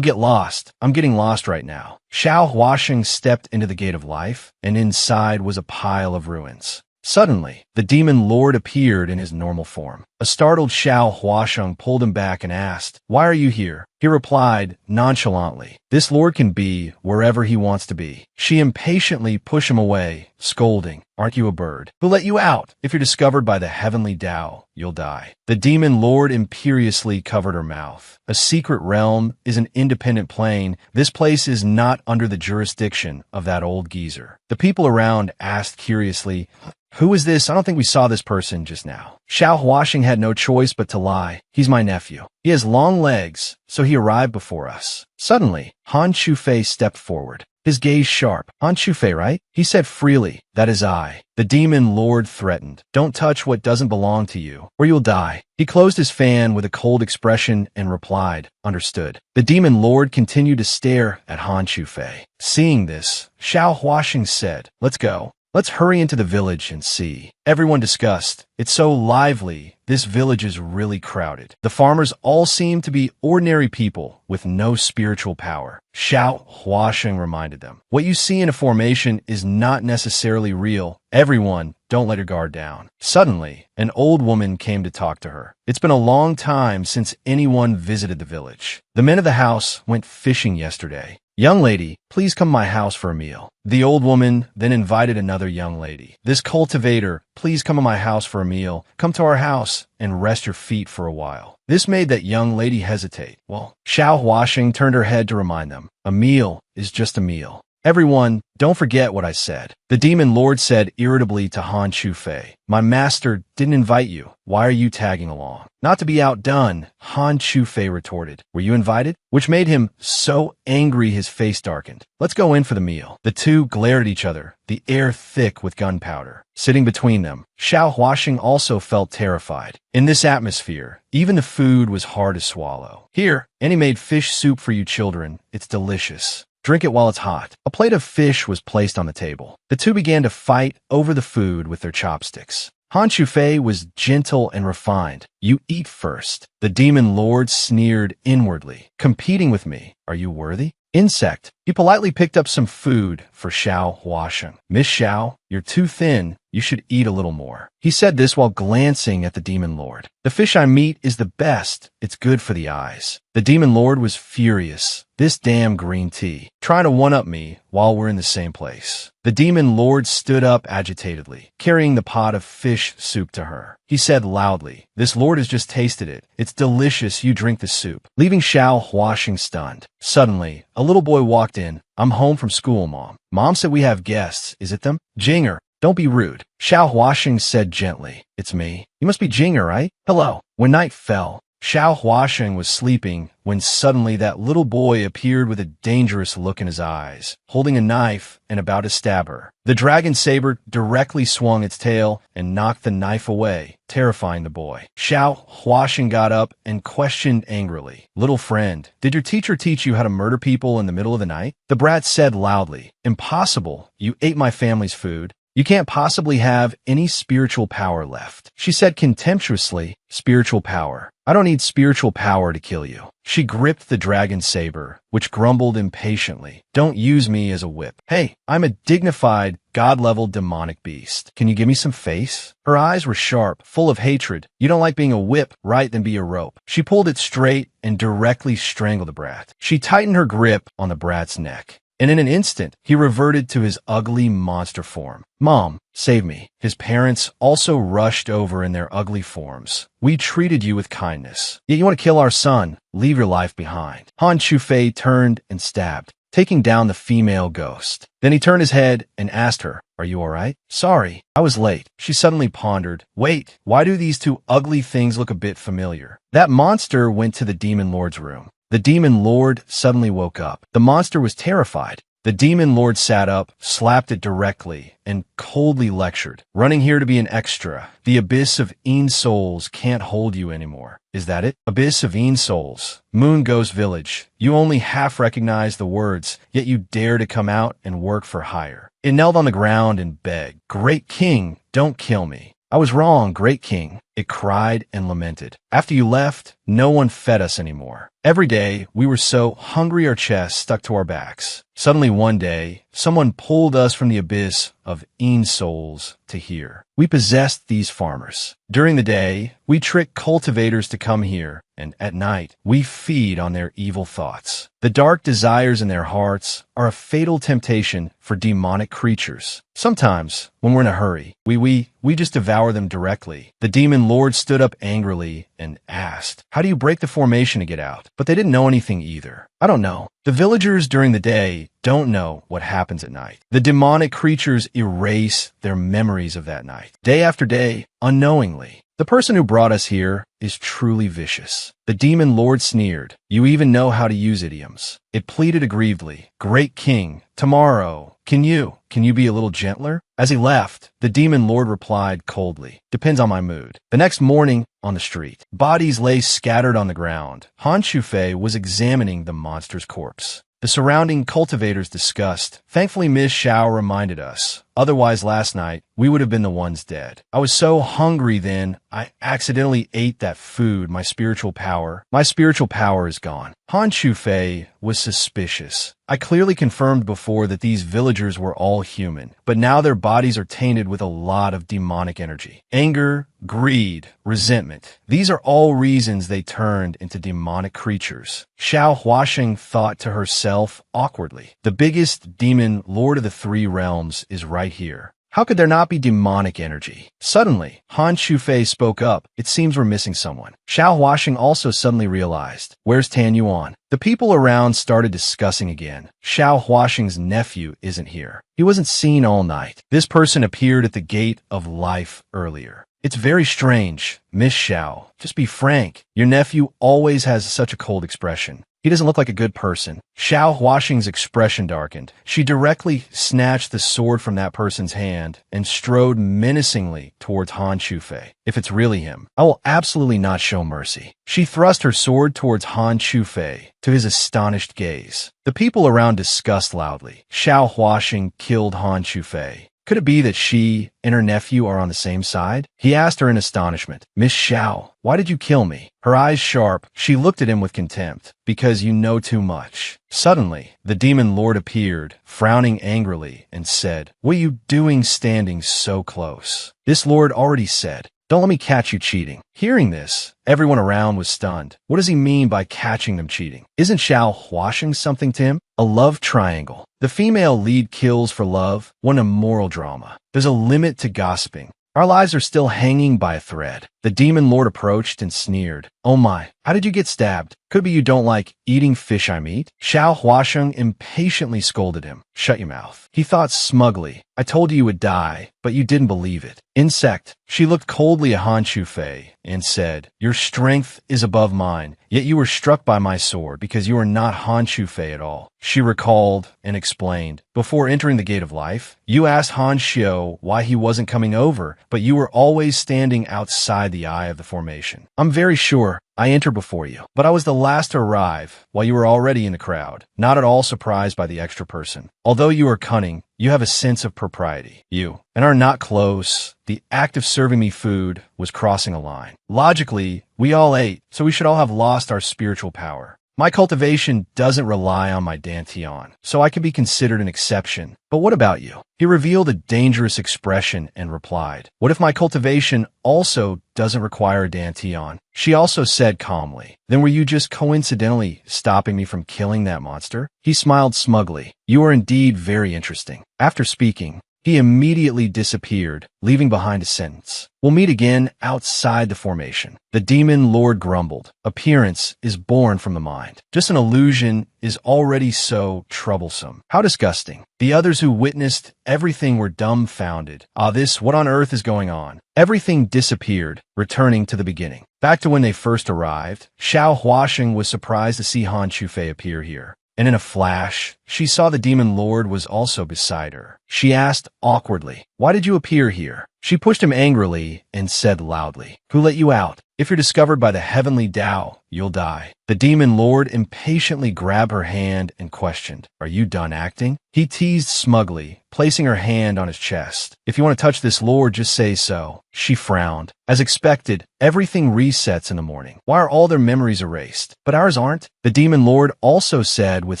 get lost. I'm getting lost right now. Xiao Huasheng stepped into the gate of life, and inside was a pile of ruins. Suddenly, the demon lord appeared in his normal form. A startled Xiao Huasheng pulled him back and asked, Why are you here? He replied nonchalantly, This lord can be wherever he wants to be. She impatiently pushed him away, scolding, Aren't you a bird? Who let you out? If you're discovered by the heavenly Tao, you'll die. The demon lord imperiously covered her mouth. A secret realm is an independent plane. This place is not under the jurisdiction of that old geezer. The people around asked curiously, Who is this? I don't think we saw this person just now. Xiao Huasheng had no choice but to lie. He's my nephew. He has long legs, so he arrived before us. Suddenly, Han Fei stepped forward. His gaze sharp. Han Fei, right? He said freely, That is I. The demon lord threatened, Don't touch what doesn't belong to you, or you'll die. He closed his fan with a cold expression and replied, Understood. The demon lord continued to stare at Han Fei. Seeing this, Xiao Huasheng said, Let's go. Let's hurry into the village and see. Everyone discussed. It's so lively. This village is really crowded. The farmers all seem to be ordinary people with no spiritual power. Xiao Huasheng reminded them. What you see in a formation is not necessarily real. Everyone, don't let your guard down. Suddenly, an old woman came to talk to her. It's been a long time since anyone visited the village. The men of the house went fishing yesterday. Young lady, please come to my house for a meal. The old woman then invited another young lady. This cultivator, please come to my house for a meal. Come to our house and rest your feet for a while. This made that young lady hesitate. Well, Xiao Huasheng turned her head to remind them. A meal is just a meal. Everyone, don't forget what I said. The demon lord said irritably to Han Chufei, my master didn't invite you. Why are you tagging along? Not to be outdone, Han Chufei retorted. Were you invited? Which made him so angry his face darkened. Let's go in for the meal. The two glared at each other, the air thick with gunpowder. Sitting between them, Xiao Huasheng also felt terrified. In this atmosphere, even the food was hard to swallow. Here, Annie made fish soup for you children. It's delicious. Drink it while it's hot. A plate of fish was placed on the table. The two began to fight over the food with their chopsticks. Han Chufei was gentle and refined. You eat first. The demon lord sneered inwardly. Competing with me. Are you worthy? Insect. He politely picked up some food for Xiao Huasheng. Miss Xiao, you're too thin. You should eat a little more. He said this while glancing at the demon lord. The fish I meet is the best. It's good for the eyes. The demon lord was furious. This damn green tea. Trying to one-up me while we're in the same place. The demon lord stood up agitatedly, carrying the pot of fish soup to her. He said loudly, this lord has just tasted it. It's delicious. You drink the soup. Leaving Xiao Huasheng stunned. Suddenly, a little boy walked in. I'm home from school, Mom. Mom said we have guests. Is it them? Jinger. Don't be rude. Xiao Huasheng said gently. It's me. You must be Jinger, right? Hello. When night fell, Xiao Huasheng was sleeping when suddenly that little boy appeared with a dangerous look in his eyes, holding a knife and about to stab her. The dragon saber directly swung its tail and knocked the knife away, terrifying the boy. Xiao Huasheng got up and questioned angrily. Little friend, did your teacher teach you how to murder people in the middle of the night? The brat said loudly, impossible. You ate my family's food. You can't possibly have any spiritual power left. She said contemptuously, spiritual power. I don't need spiritual power to kill you. She gripped the dragon saber, which grumbled impatiently. Don't use me as a whip. Hey, I'm a dignified, god-level demonic beast. Can you give me some face? Her eyes were sharp, full of hatred. You don't like being a whip, right? Then be a rope. She pulled it straight and directly strangled the brat. She tightened her grip on the brat's neck. And in an instant, he reverted to his ugly monster form. Mom, save me. His parents also rushed over in their ugly forms. We treated you with kindness. Yet you want to kill our son. Leave your life behind. Han Chufei turned and stabbed, taking down the female ghost. Then he turned his head and asked her, are you all right? Sorry, I was late. She suddenly pondered. Wait, why do these two ugly things look a bit familiar? That monster went to the demon lord's room. The demon lord suddenly woke up. The monster was terrified. The demon lord sat up, slapped it directly, and coldly lectured. Running here to be an extra. The abyss of Een souls can't hold you anymore. Is that it? Abyss of Een souls. Moon Ghost Village. You only half recognize the words, yet you dare to come out and work for hire. It knelt on the ground and begged. Great king, don't kill me. I was wrong, great king. It cried and lamented. After you left, no one fed us anymore. Every day, we were so hungry our chests stuck to our backs. Suddenly one day, someone pulled us from the abyss of Een souls to here. We possessed these farmers. During the day, we trick cultivators to come here, and at night, we feed on their evil thoughts. The dark desires in their hearts are a fatal temptation for demonic creatures. Sometimes, when we're in a hurry, we just devour them directly. The demon lord stood up angrily and asked, how do you break the formation to get out? But they didn't know anything either. I don't know. The villagers during the day don't know what happens at night. The demonic creatures erase their memories of that night. Day after day, unknowingly. The person who brought us here is truly vicious. The demon lord sneered. You even know how to use idioms. It pleaded aggrievedly. Great king, tomorrow, can you be a little gentler? As he left, the demon lord replied coldly. Depends on my mood. The next morning, on the street, bodies lay scattered on the ground. Han Chufei was examining the monster's corpse. The surrounding cultivators discussed. Thankfully, Miss Xiao reminded us. Otherwise, last night, we would have been the ones dead. I was so hungry then, I accidentally ate that food. My spiritual power is gone. Han Shufei was suspicious. I clearly confirmed before that these villagers were all human, but now their bodies are tainted with a lot of demonic energy. Anger, greed, resentment. These are all reasons they turned into demonic creatures. Xiao Huaxing thought to herself awkwardly. The biggest demon, Lord of the Three Realms, is right here. How could there not be demonic energy? Suddenly, Han Shufei spoke up. It seems we're missing someone. Xiao Huaxing also suddenly realized. Where's Tan Yuan? The people around started discussing again. Xiao Huaxing's nephew isn't here. He wasn't seen all night. This person appeared at the gate of life earlier. It's very strange. Miss Xiao, just be frank. Your nephew always has such a cold expression. He doesn't look like a good person. Xiao Huaxing's expression darkened. She directly snatched the sword from that person's hand and strode menacingly towards Han Shufei. If it's really him, I will absolutely not show mercy. She thrust her sword towards Han Shufei. To his astonished gaze, the people around discussed loudly. Xiao Huaxing killed Han Shufei. Could it be that she and her nephew are on the same side? He asked her in astonishment. Miss Xiao, why did you kill me? Her eyes sharp, she looked at him with contempt. Because you know too much. Suddenly, the demon lord appeared, frowning angrily, and said, What are you doing standing so close? This lord already said, Don't let me catch you cheating. Hearing this, everyone around was stunned. What does he mean by catching them cheating? Isn't Xiao Huaxing something to him? A love triangle. The female lead kills for love. What a moral drama. There's a limit to gossiping. Our lives are still hanging by a thread. The demon lord approached and sneered. Oh my, how did you get stabbed? Could be you don't like eating fish I meat? Xiao Huaxing impatiently scolded him. Shut your mouth. He thought smugly. I told you would die, but you didn't believe it. Insect. She looked coldly at Han Shufei and said, Your strength is above mine, yet you were struck by my sword because you are not Han Shufei at all. She recalled and explained. Before entering the Gate of Life, you asked Han Xiu why he wasn't coming over, but you were always standing outside the eye of the formation. I'm very sure I entered before you, but I was the last to arrive while you were already in the crowd, not at all surprised by the extra person. Although you are cunning, you have a sense of propriety. You and are not close. The act of serving me food was crossing a line. Logically, we all ate, so we should all have lost our spiritual power. My cultivation doesn't rely on my dantian, so I can be considered an exception. But what about you? He revealed a dangerous expression and replied, What if my cultivation also doesn't require a dantian? She also said calmly, Then were you just coincidentally stopping me from killing that monster? He smiled smugly. You are indeed very interesting. After speaking, he immediately disappeared, leaving behind a sentence. We'll meet again outside the formation. The demon lord grumbled. Appearance is born from the mind. Just an illusion is already so troublesome. How disgusting. The others who witnessed everything were dumbfounded. What on earth is going on? Everything disappeared, returning to the beginning. Back to when they first arrived, Xiao Huaxing was surprised to see Han Shufei appear here. And in a flash, she saw the demon lord was also beside her. She asked awkwardly, Why did you appear here? She pushed him angrily and said loudly, Who let you out? If you're discovered by the heavenly Tao, you'll die. The demon lord impatiently grabbed her hand and questioned, Are you done acting? He teased smugly, placing her hand on his chest. If you want to touch this lord, just say so. She frowned. As expected, everything resets in the morning. Why are all their memories erased? But ours aren't. The demon lord also said with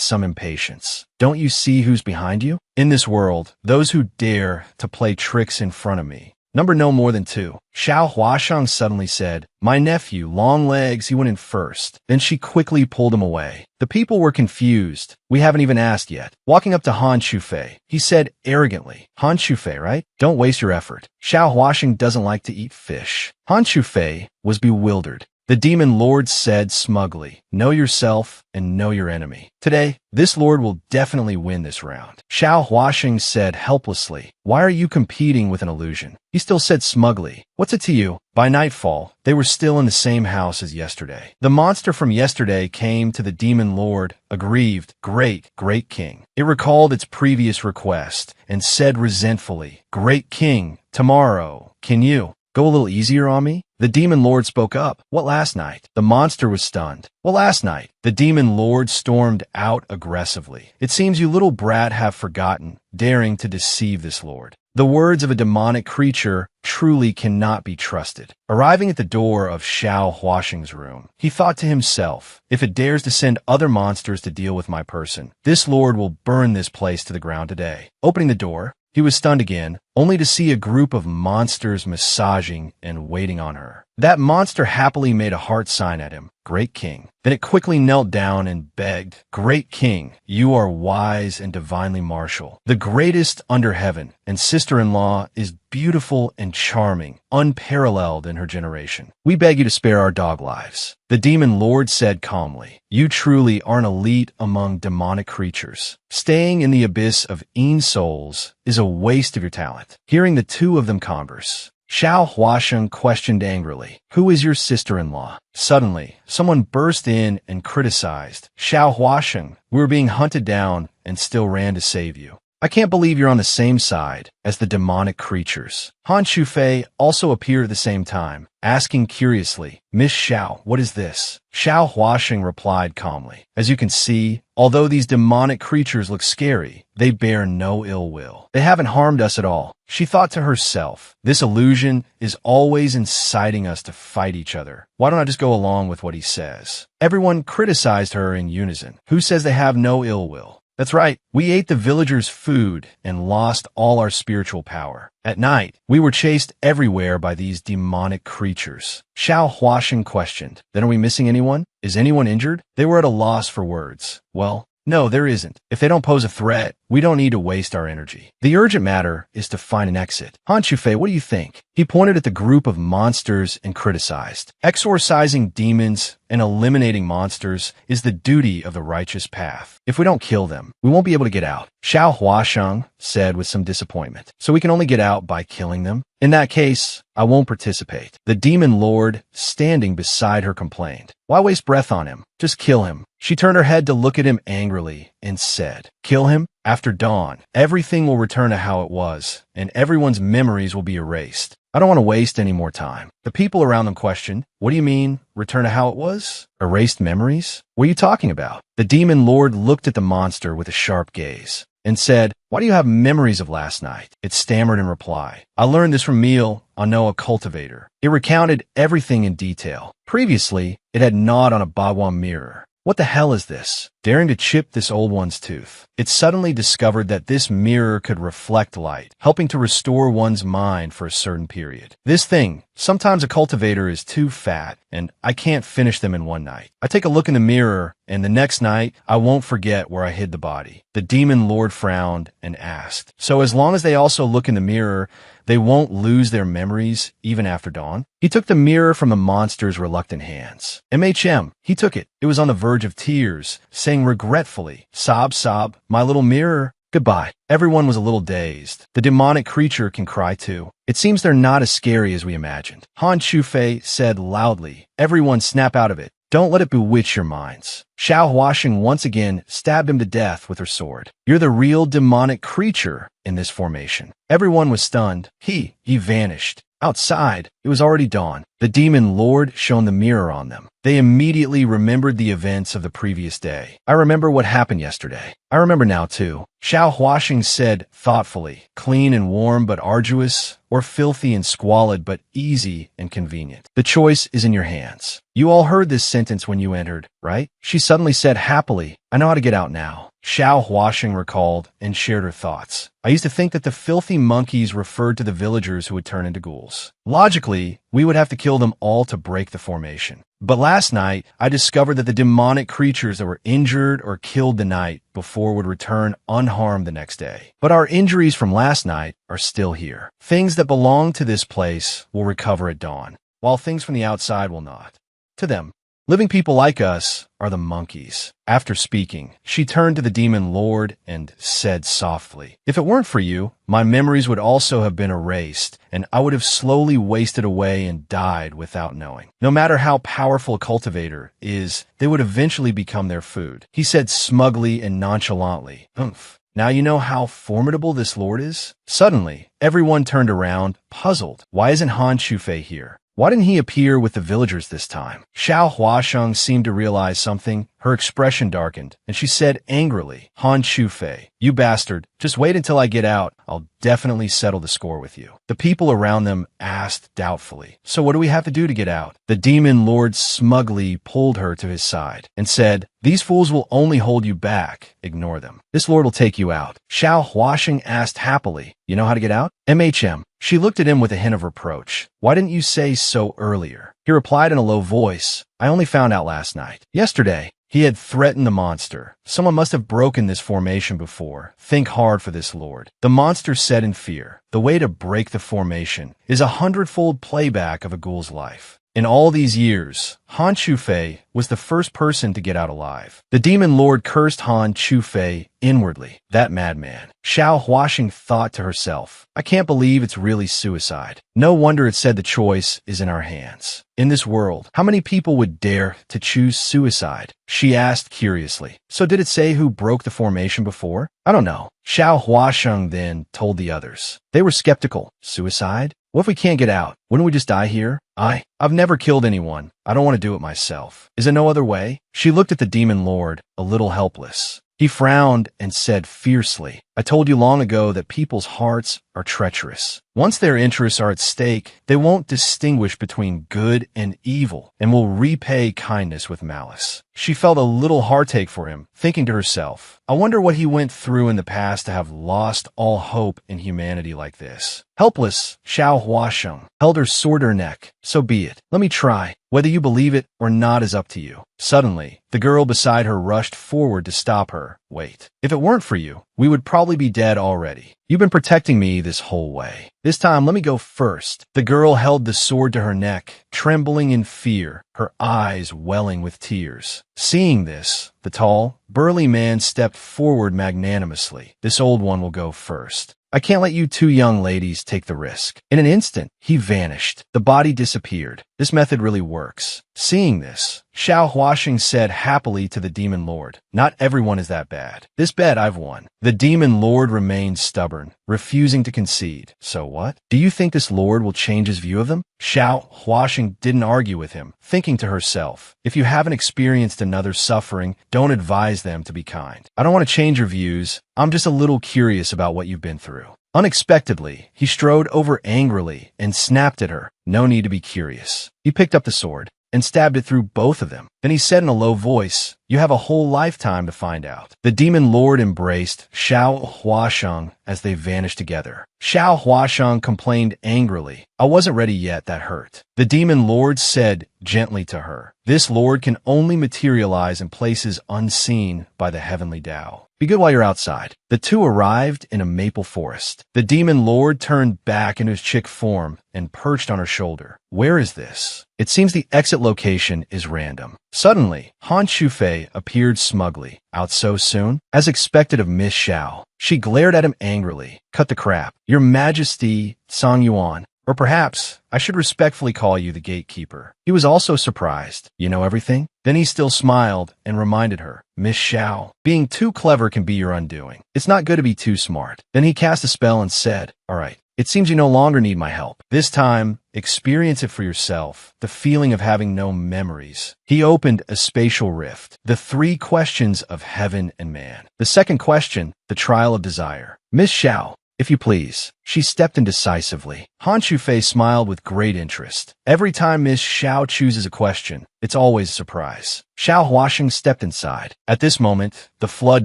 some impatience, Don't you see who's behind you? In this world, those who dare to play tricks in front of me number no more than 2. Xiao Huaxing suddenly said, My nephew, long legs, he went in first. Then she quickly pulled him away. The people were confused. We haven't even asked yet. Walking up to Han Shufei, he said arrogantly, Han Shufei, right? Don't waste your effort. Xiao Huaxing doesn't like to eat fish. Han Shufei was bewildered. The demon lord said smugly, Know yourself and know your enemy. Today, this lord will definitely win this round. Xiao Huaxing said helplessly, Why are you competing with an illusion? He still said smugly, What's it to you? By nightfall, they were still in the same house as yesterday. The monster from yesterday came to the demon lord, aggrieved, great king. It recalled its previous request and said resentfully, Great king, tomorrow, can you go a little easier on me? The demon lord spoke up. What last night? The monster was stunned. Well, last night, the demon lord stormed out aggressively. It seems you little brat have forgotten, daring to deceive this lord. The words of a demonic creature truly cannot be trusted. Arriving at the door of Xiao Huaxing's room, he thought to himself, if it dares to send other monsters to deal with my person, this lord will burn this place to the ground today. Opening the door, he was stunned again, only to see a group of monsters massaging and waiting on her. That monster happily made a heart sign at him, Great King. Then it quickly knelt down and begged, Great King, you are wise and divinely martial, the greatest under heaven, and sister-in-law is beautiful and charming, unparalleled in her generation. We beg you to spare our dog lives. The demon lord said calmly, you truly are an elite among demonic creatures. Staying in the abyss of souls is a waste of your talent. Hearing the two of them converse, Xiao Huaxing questioned angrily, who is your sister-in-law? Suddenly, someone burst in and criticized, Xiao Huaxing, we were being hunted down and still ran to save you. I can't believe you're on the same side as the demonic creatures. Han Shufei also appeared at the same time, asking curiously, Miss Xiao, what is this? Xiao Huaxing replied calmly, as you can see, although these demonic creatures look scary, they bear no ill will. They haven't harmed us at all. She thought to herself, this illusion is always inciting us to fight each other. Why don't I just go along with what he says? Everyone criticized her in unison. Who says they have no ill will? That's right, we ate the villagers' food and lost all our spiritual power. At night, we were chased everywhere by these demonic creatures. Xiao Huaxing questioned, then are we missing anyone? Is anyone injured? They were at a loss for words. Well, no, there isn't. If they don't pose a threat, we don't need to waste our energy. The urgent matter is to find an exit. Han Shufei, what do you think? He pointed at the group of monsters and criticized. Exorcising demons and eliminating monsters is the duty of the righteous path. If we don't kill them, we won't be able to get out. Xiao Huaxing said with some disappointment. So we can only get out by killing them? In that case, I won't participate. The demon lord, standing beside her, complained. Why waste breath on him? Just kill him. She turned her head to look at him angrily and said, kill him? After dawn, everything will return to how it was, and everyone's memories will be erased. I don't want to waste any more time. The people around them questioned, what do you mean, return to how it was? Erased memories? What are you talking about? The demon lord looked at the monster with a sharp gaze and said, why do you have memories of last night? It stammered in reply. I learned this from Meal, Annoy, a cultivator. It recounted everything in detail. Previously, it had gnawed on a Bagua mirror. What the hell is this? Daring to chip this old one's tooth. It suddenly discovered that this mirror could reflect light, helping to restore one's mind for a certain period. This thing, sometimes a cultivator is too fat, and I can't finish them in one night. I take a look in the mirror, and the next night, I won't forget where I hid the body. The demon lord frowned and asked, so as long as they also look in the mirror, they won't lose their memories even after dawn? He took the mirror from the monster's reluctant hands. He took it. It was on the verge of tears, saying regretfully, sob, sob, my little mirror, goodbye. Everyone was a little dazed. The demonic creature can cry too. It seems they're not as scary as we imagined. Han Shufei said loudly, everyone snap out of it. Don't let it bewitch your minds. Xiao Huaxing once again stabbed him to death with her sword. You're the real demonic creature in this formation. Everyone was stunned. He vanished. Outside, it was already dawn. The demon lord shone the mirror on them. They immediately remembered the events of the previous day. I remember what happened yesterday. I remember now too. Xiao Huaxing said thoughtfully, clean and warm but arduous, or filthy and squalid but easy and convenient. The choice is in your hands. You all heard this sentence when you entered, right? She suddenly said happily, I know how to get out now. Xiao Huaxing recalled and shared her thoughts. I used to think that the filthy monkeys referred to the villagers who would turn into ghouls. Logically, we would have to kill them all to break the formation. But last night, I discovered that the demonic creatures that were injured or killed the night before would return unharmed the next day. But our injuries from last night are still here. Things that belong to this place will recover at dawn, while things from the outside will not. To them, living people like us are the monkeys. After speaking, she turned to the demon lord and said softly, if it weren't for you, my memories would also have been erased, and I would have slowly wasted away and died without knowing. No matter how powerful a cultivator is, they would eventually become their food. He said smugly and nonchalantly, Umph. Now you know how formidable this lord is? Suddenly, everyone turned around, puzzled. Why isn't Han Shufei here? Why didn't he appear with the villagers this time? Xiao Huasheng seemed to realize something. Her expression darkened, and she said angrily, Han Chufei, you bastard, just wait until I get out. I'll definitely settle the score with you. The people around them asked doubtfully, so what do we have to do to get out? The demon lord smugly pulled her to his side and said, these fools will only hold you back. Ignore them. This lord will take you out. Xiao Huasheng asked happily, you know how to get out? MHM. She looked at him with a hint of reproach. Why didn't you say so earlier? He replied in a low voice, I only found out last night. Yesterday. He had threatened the monster. Someone must have broken this formation before. Think hard for this lord. The monster said in fear, the way to break the formation is 100-fold playback of a ghoul's life. In all these years, Han Chufei was the first person to get out alive. The demon lord cursed Han Chufei inwardly. That madman. Xiao Huasheng thought to herself, I can't believe it's really suicide. No wonder it said the choice is in our hands. In this world, how many people would dare to choose suicide? She asked curiously. So did it say who broke the formation before? I don't know. Xiao Huasheng then told the others. They were skeptical. Suicide? What if we can't get out? Wouldn't we just die here? I've never killed anyone. I don't want to do it myself. Is there no other way? She looked at the demon lord, a little helpless. He frowned and said fiercely, I told you long ago that people's hearts are treacherous. Once their interests are at stake, they won't distinguish between good and evil and will repay kindness with malice. She felt a little heartache for him, thinking to herself, I wonder what he went through in the past to have lost all hope in humanity like this. Helpless, Xiao Huasheng held her sword to her neck. So be it. Let me try. Whether you believe it or not is up to you. Suddenly, the girl beside her rushed forward to stop her. Wait. If it weren't for you, we would probably be dead already. You've been protecting me this whole way. This time, let me go first. The girl held the sword to her neck, trembling in fear, her eyes welling with tears. Seeing this, the tall, burly man stepped forward magnanimously. This old one will go first. I can't let you two young ladies take the risk. In an instant, he vanished. The body disappeared. This method really works. Seeing this, Xiao Huasheng said happily to the demon lord, not everyone is that bad. This bet I've won. The demon lord remained stubborn, refusing to concede. So what? Do you think this lord will change his view of them? Xiao Huasheng didn't argue with him, thinking to herself, if you haven't experienced another's suffering, don't advise them to be kind. I don't want to change your views. I'm just a little curious about what you've been through. Unexpectedly, he strode over angrily and snapped at her. No need to be curious. He picked up the sword and stabbed it through both of them. Then he said in a low voice, you have a whole lifetime to find out. The demon lord embraced Xiao Huasheng as they vanished together. Xiao Huasheng complained angrily. I wasn't ready yet, that hurt. The demon lord said gently to her, this lord can only materialize in places unseen by the heavenly Tao. Be good while you're outside. The two arrived in a maple forest. The demon lord turned back into his chick form and perched on her shoulder. Where is this? It seems the exit location is random. Suddenly, Han Chufei appeared smugly. Out so soon? As expected of Miss Xiao. She glared at him angrily. Cut the crap. Your Majesty, Song Yuan. Or perhaps I should respectfully call you the gatekeeper. He was also surprised. You know everything? Then he still smiled and reminded her, Miss Xiao, being too clever can be your undoing. It's not good to be too smart. Then he cast a spell and said, all right, it seems you no longer need my help. This time, experience it for yourself, the feeling of having no memories. He opened a spatial rift. The 3 questions of heaven and man. The second question, the trial of desire. Miss Xiao, if you please. She stepped in decisively. Han Chufei smiled with great interest. Every time Miss Xiao chooses a question, it's always a surprise. Xiao Huasheng stepped inside. At this moment, the flood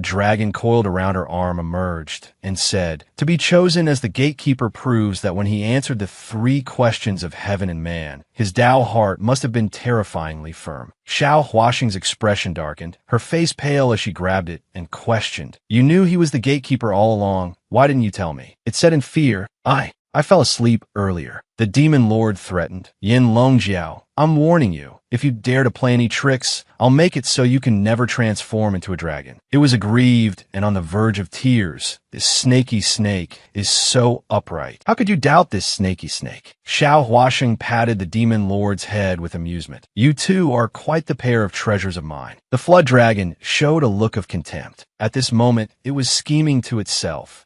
dragon coiled around her arm emerged and said, to be chosen as the gatekeeper proves that when he answered the 3 questions of heaven and man, his Tao heart must have been terrifyingly firm. Xiao Huasheng's expression darkened, her face pale as she grabbed it and questioned. You knew he was the gatekeeper all along. Why didn't you tell me? It said in fear, I fell asleep earlier. The demon lord threatened. Yin Longjiao, I'm warning you. If you dare to play any tricks, I'll make it so you can never transform into a dragon. It was aggrieved and on the verge of tears. This snaky snake is so upright. How could you doubt this snaky snake? Xiao Huasheng patted the demon lord's head with amusement. You two are quite the pair of treasures of mine. The flood dragon showed a look of contempt. At this moment, it was scheming to itself.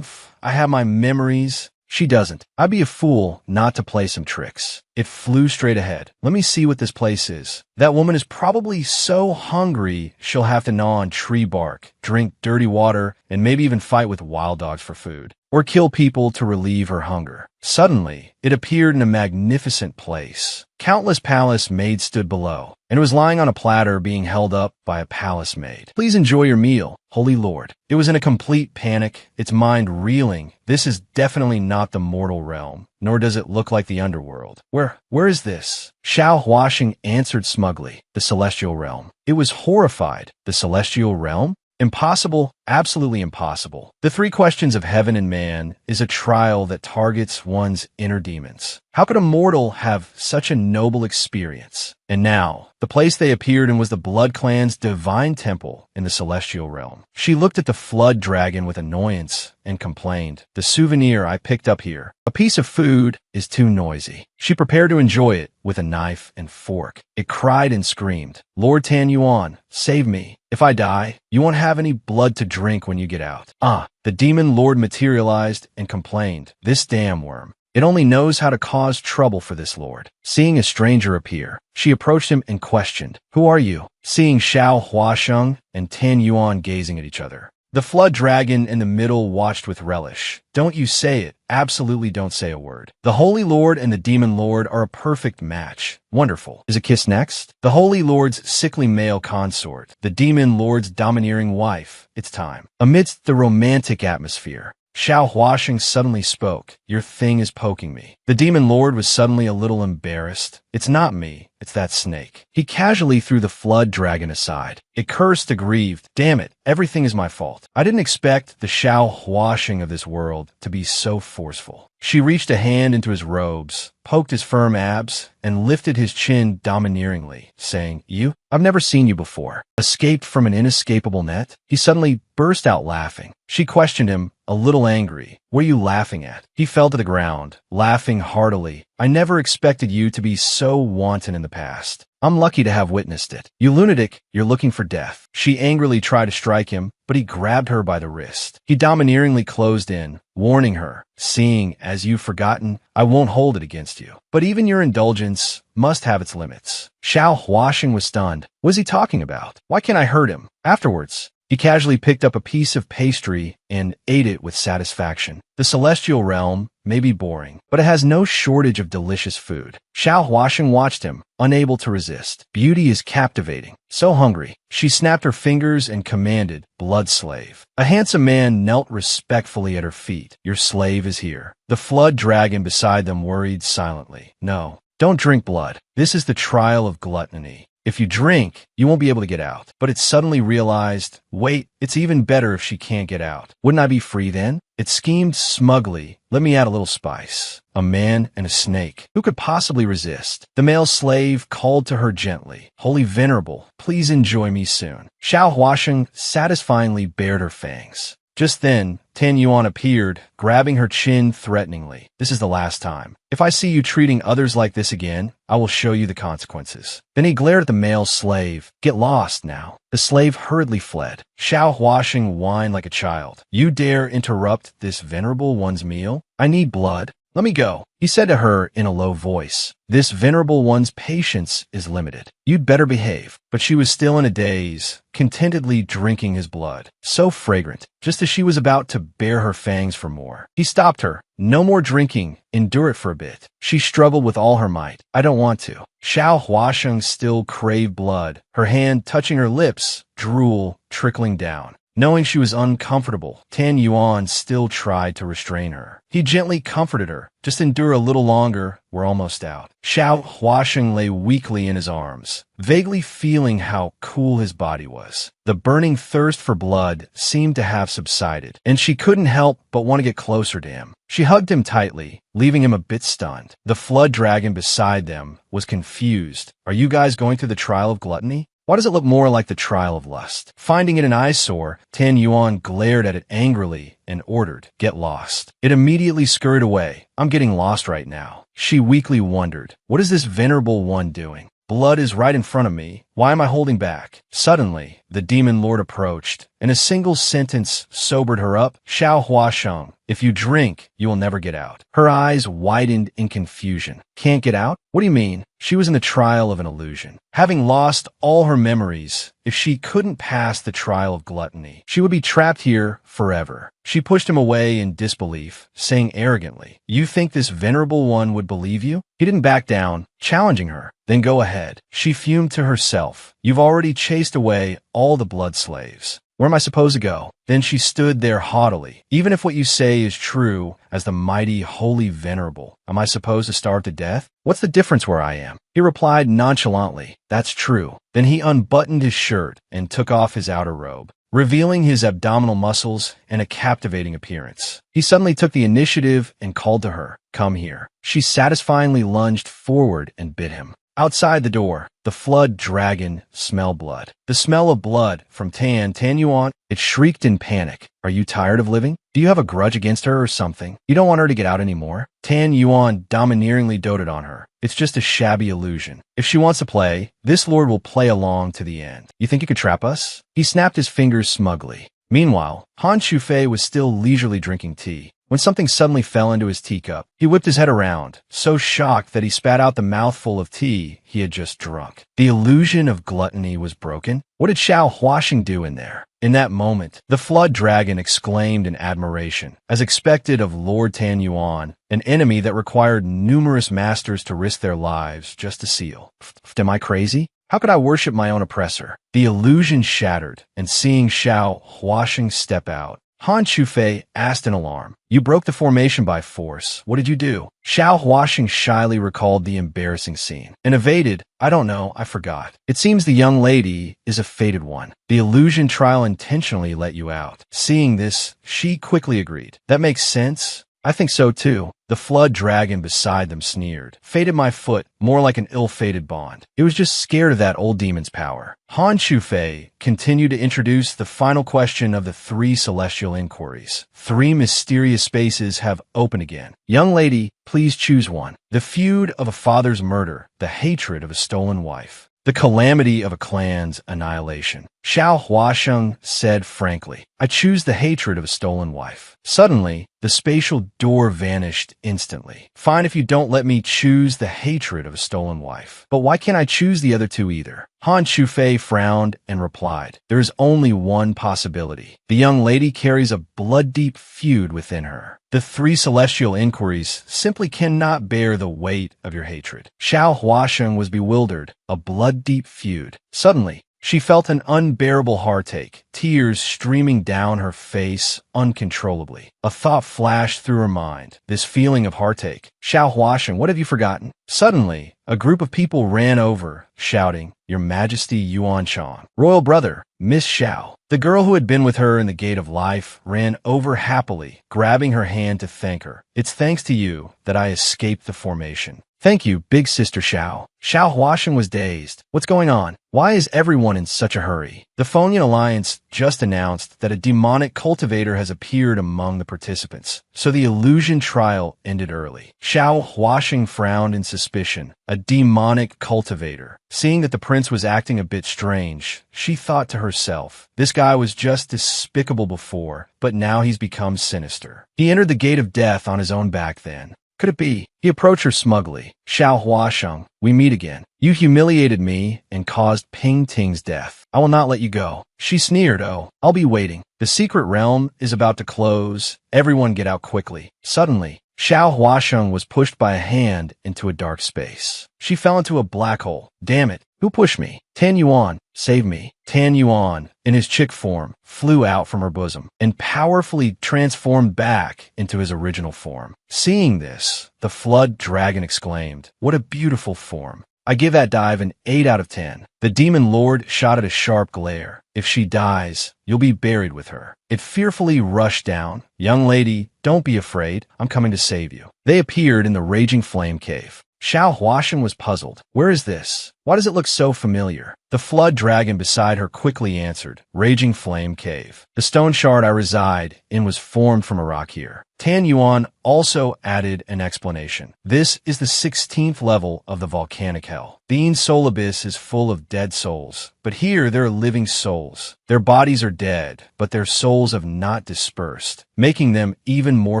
I have my memories. She doesn't. I'd be a fool not to play some tricks. It flew straight ahead. Let me see what this place is. That woman is probably so hungry she'll have to gnaw on tree bark, drink dirty water, and maybe even fight with wild dogs for food, or kill people to relieve her hunger. Suddenly, it appeared in a magnificent place. Countless palace maids stood below, and it was lying on a platter being held up by a palace maid. Please enjoy your meal, Holy Lord. It was in a complete panic, its mind reeling. This is definitely not the mortal realm, nor does it look like the underworld. Where is this? Xiao Huaxing answered smugly, the celestial realm. It was horrified. The celestial realm? Impossible, absolutely impossible. The three questions of heaven and man is a trial that targets one's inner demons. How could a mortal have such a noble experience? And now, the place they appeared in was the Blood Clan's divine temple in the celestial realm. She looked at the flood dragon with annoyance and complained, "The souvenir I picked up here, a piece of food, is too noisy." She prepared to enjoy it with a knife and fork. It cried and screamed, "Lord Tan Yuan, save me. If I die, you won't have any blood to drink when you get out." The demon lord materialized and complained, "This damn worm. It only knows how to cause trouble for this lord." Seeing a stranger appear, she approached him and questioned, "Who are you?" Seeing Xiao Huaxing and Tan Yuan gazing at each other, the flood dragon in the middle watched with relish. "Don't you say it. Absolutely don't say a word. The Holy Lord and the Demon Lord are a perfect match. Wonderful. Is a kiss next?" The Holy Lord's sickly male consort, the Demon Lord's domineering wife. It's time. Amidst the romantic atmosphere, Xiao Huaxing suddenly spoke, "Your thing is poking me." The Demon Lord was suddenly a little embarrassed. "It's not me, it's that snake." He casually threw the flood dragon aside. It cursed aggrieved, "Damn it, everything is my fault. I didn't expect the Xiao Huaxing of this world to be so forceful." She reached a hand into his robes, poked his firm abs, and lifted his chin domineeringly, saying, "You? I've never seen you before. Escaped from an inescapable net?" He suddenly burst out laughing. She questioned him, a little angry. "What are you laughing at?" He fell to the ground, laughing heartily. "I never expected you to be so wanton in the past. I'm lucky to have witnessed it. You lunatic, you're looking for death." She angrily tried to strike him, but he grabbed her by the wrist. He domineeringly closed in, warning her, "Seeing as you've forgotten, I won't hold it against you. But even your indulgence must have its limits." Xiao Huaxing was stunned. What is he talking about? Why can't I hurt him? Afterwards, he casually picked up a piece of pastry and ate it with satisfaction. The celestial realm may be boring, but it has no shortage of delicious food. Xiao Huaxing watched him, unable to resist. Beauty is captivating. So hungry. She snapped her fingers and commanded, "Blood slave." A handsome man knelt respectfully at her feet. "Your slave is here." The flood dragon beside them worried silently. "No, don't drink blood. This is the trial of gluttony. If you drink, you won't be able to get out." But it suddenly realized, wait, it's even better if she can't get out. Wouldn't I be free then? It schemed smugly, "Let me add a little spice." A man and a snake. Who could possibly resist? The male slave called to her gently, "Holy Venerable, please enjoy me soon." Xiao Huaxing satisfyingly bared her fangs. Just then, Tan Yuan appeared, grabbing her chin threateningly. "This is the last time. If I see you treating others like this again, I will show you the consequences." Then he glared at the male slave. "Get lost now." The slave hurriedly fled. Xiao Huaxing whined like a child. "You dare interrupt this venerable one's meal? I need blood. Let me go," he said to her in a low voice. "This venerable one's patience is limited. You'd better behave." But she was still in a daze, contentedly drinking his blood. So fragrant. Just as she was about to bare her fangs for more, he stopped her. "No more drinking. Endure it for a bit." She struggled with all her might. "I don't want to." Xiao Huaxing still craved blood, her hand touching her lips, drool trickling down. Knowing she was uncomfortable, Tan Yuan still tried to restrain her. He gently comforted her. "Just endure a little longer, we're almost out." Xiao Huaxing lay weakly in his arms, vaguely feeling how cool his body was. The burning thirst for blood seemed to have subsided, and she couldn't help but want to get closer to him. She hugged him tightly, leaving him a bit stunned. The flood dragon beside them was confused. "Are you guys going through the trial of gluttony? Why does it look more like the trial of lust?" Finding it an eyesore, Tan Yuan glared at it angrily and ordered, "Get lost." It immediately scurried away. "I'm getting lost right now." She weakly wondered, what is this venerable one doing? Blood is right in front of me. Why am I holding back? Suddenly, the demon lord approached, and a single sentence sobered her up. Xiao Huasheng, if you drink, you will never get out. Her eyes widened in confusion. Can't get out? What do you mean? She was in the trial of an illusion. Having lost all her memories, if she couldn't pass the trial of gluttony, she would be trapped here forever. She pushed him away in disbelief, saying arrogantly, "You think this venerable one would believe you?" He didn't back down, challenging her. "Then go ahead." She fumed to herself. "You've already chased away all the blood slaves. Where am I supposed to go?" Then she stood there haughtily. "Even if what you say is true, as the mighty, holy venerable, am I supposed to starve to death? What's the difference where I am?" He replied nonchalantly, "That's true." Then he unbuttoned his shirt and took off his outer robe, revealing his abdominal muscles and a captivating appearance. He suddenly took the initiative and called to her, "Come here." She satisfyingly lunged forward and bit him. Outside the door, the flood dragon smelled blood. The smell of blood from Tan Yuan. It shrieked in panic. "Are you tired of living? Do you have a grudge against her or something? You don't want her to get out anymore?" Tan Yuan domineeringly doted on her. "It's just a shabby illusion. If she wants to play, this lord will play along to the end. You think you could trap us?" He snapped his fingers smugly. Meanwhile, Han Shufei was still leisurely drinking tea, when something suddenly fell into his teacup. He whipped his head around, so shocked that he spat out the mouthful of tea he had just drunk. The illusion of gluttony was broken. What did Xiao Huasheng do in there? In that moment, the flood dragon exclaimed in admiration. As expected of Lord Tan Yuan, an enemy that required numerous masters to risk their lives just to seal. Am I crazy? How could I worship my own oppressor? The illusion shattered, and seeing Xiao Huasheng step out, Han Shufei asked in alarm, "You broke the formation by force. What did you do?" Xiao Huasheng shyly recalled the embarrassing scene and evaded, "I don't know, I forgot. It seems the young lady is a fated one. The illusion trial intentionally let you out." Seeing this, she quickly agreed. "That makes sense. I think so too." The flood dragon beside them sneered. "Fated my foot, more like an ill-fated bond. It was just scared of that old demon's power." Han Shufei continued to introduce the final question of the 3 celestial inquiries. 3 mysterious spaces have opened again. Young lady, please choose one. The feud of a father's murder, the hatred of a stolen wife, the calamity of a clan's annihilation. Xiao Huasheng said frankly, "I choose the hatred of a stolen wife." Suddenly, the spatial door vanished instantly. "Fine if you don't let me choose the hatred of a stolen wife. But why can't I choose the other 2 either?" Han Shufei frowned and replied, "There is only one possibility. The young lady carries a blood-deep feud within her. The 3 celestial inquiries simply cannot bear the weight of your hatred." Xiao Huasheng was bewildered. A blood-deep feud. Suddenly, she felt an unbearable heartache, tears streaming down her face uncontrollably. A thought flashed through her mind, this feeling of heartache. "Xiao Huasheng, what have you forgotten?" Suddenly, a group of people ran over, shouting, "Your Majesty Yuan Shan, Royal Brother, Miss Xiao." The girl who had been with her in the Gate of Life ran over happily, grabbing her hand to thank her. "It's thanks to you that I escaped the formation." "Thank you, big sister Xiao." Xiao Huasheng was dazed. "What's going on? Why is everyone in such a hurry?" The Phonian Alliance just announced that a demonic cultivator has appeared among the participants, so the illusion trial ended early. Xiao Huasheng frowned in suspicion. A demonic cultivator. Seeing that the prince was acting a bit strange, she thought to herself, this guy was just despicable before, but now he's become sinister. He entered the gate of death on his own back then. Could it be? He approached her smugly. "Xiao Huasheng, we meet again. You humiliated me and caused Ping Ting's death. I will not let you go." She sneered, "Oh, I'll be waiting. The secret realm is about to close. Everyone get out quickly." Suddenly, Xiao Huasheng was pushed by a hand into a dark space. She fell into a black hole. "Damn it, who pushed me?" "Tan Yuan, save me." Tan Yuan, in his chick form, flew out from her bosom and powerfully transformed back into his original form. Seeing this, the flood dragon exclaimed, "What a beautiful form. I give that dive an 8 out of 10. The demon lord shot at a sharp glare. "If she dies, you'll be buried with her." It fearfully rushed down. "Young lady, don't be afraid. I'm coming to save you." They appeared in the raging flame cave. Xiao Huasheng was puzzled. "Where is this? Why does it look so familiar?" The flood dragon beside her quickly answered, "Raging Flame Cave. The stone shard I reside in was formed from a rock here. Tan Yuan also added an explanation. This is the 16th level of the volcanic hell. The soul abyss is full of dead souls, but here there are living souls. Their bodies are dead, but their souls have not dispersed, making them even more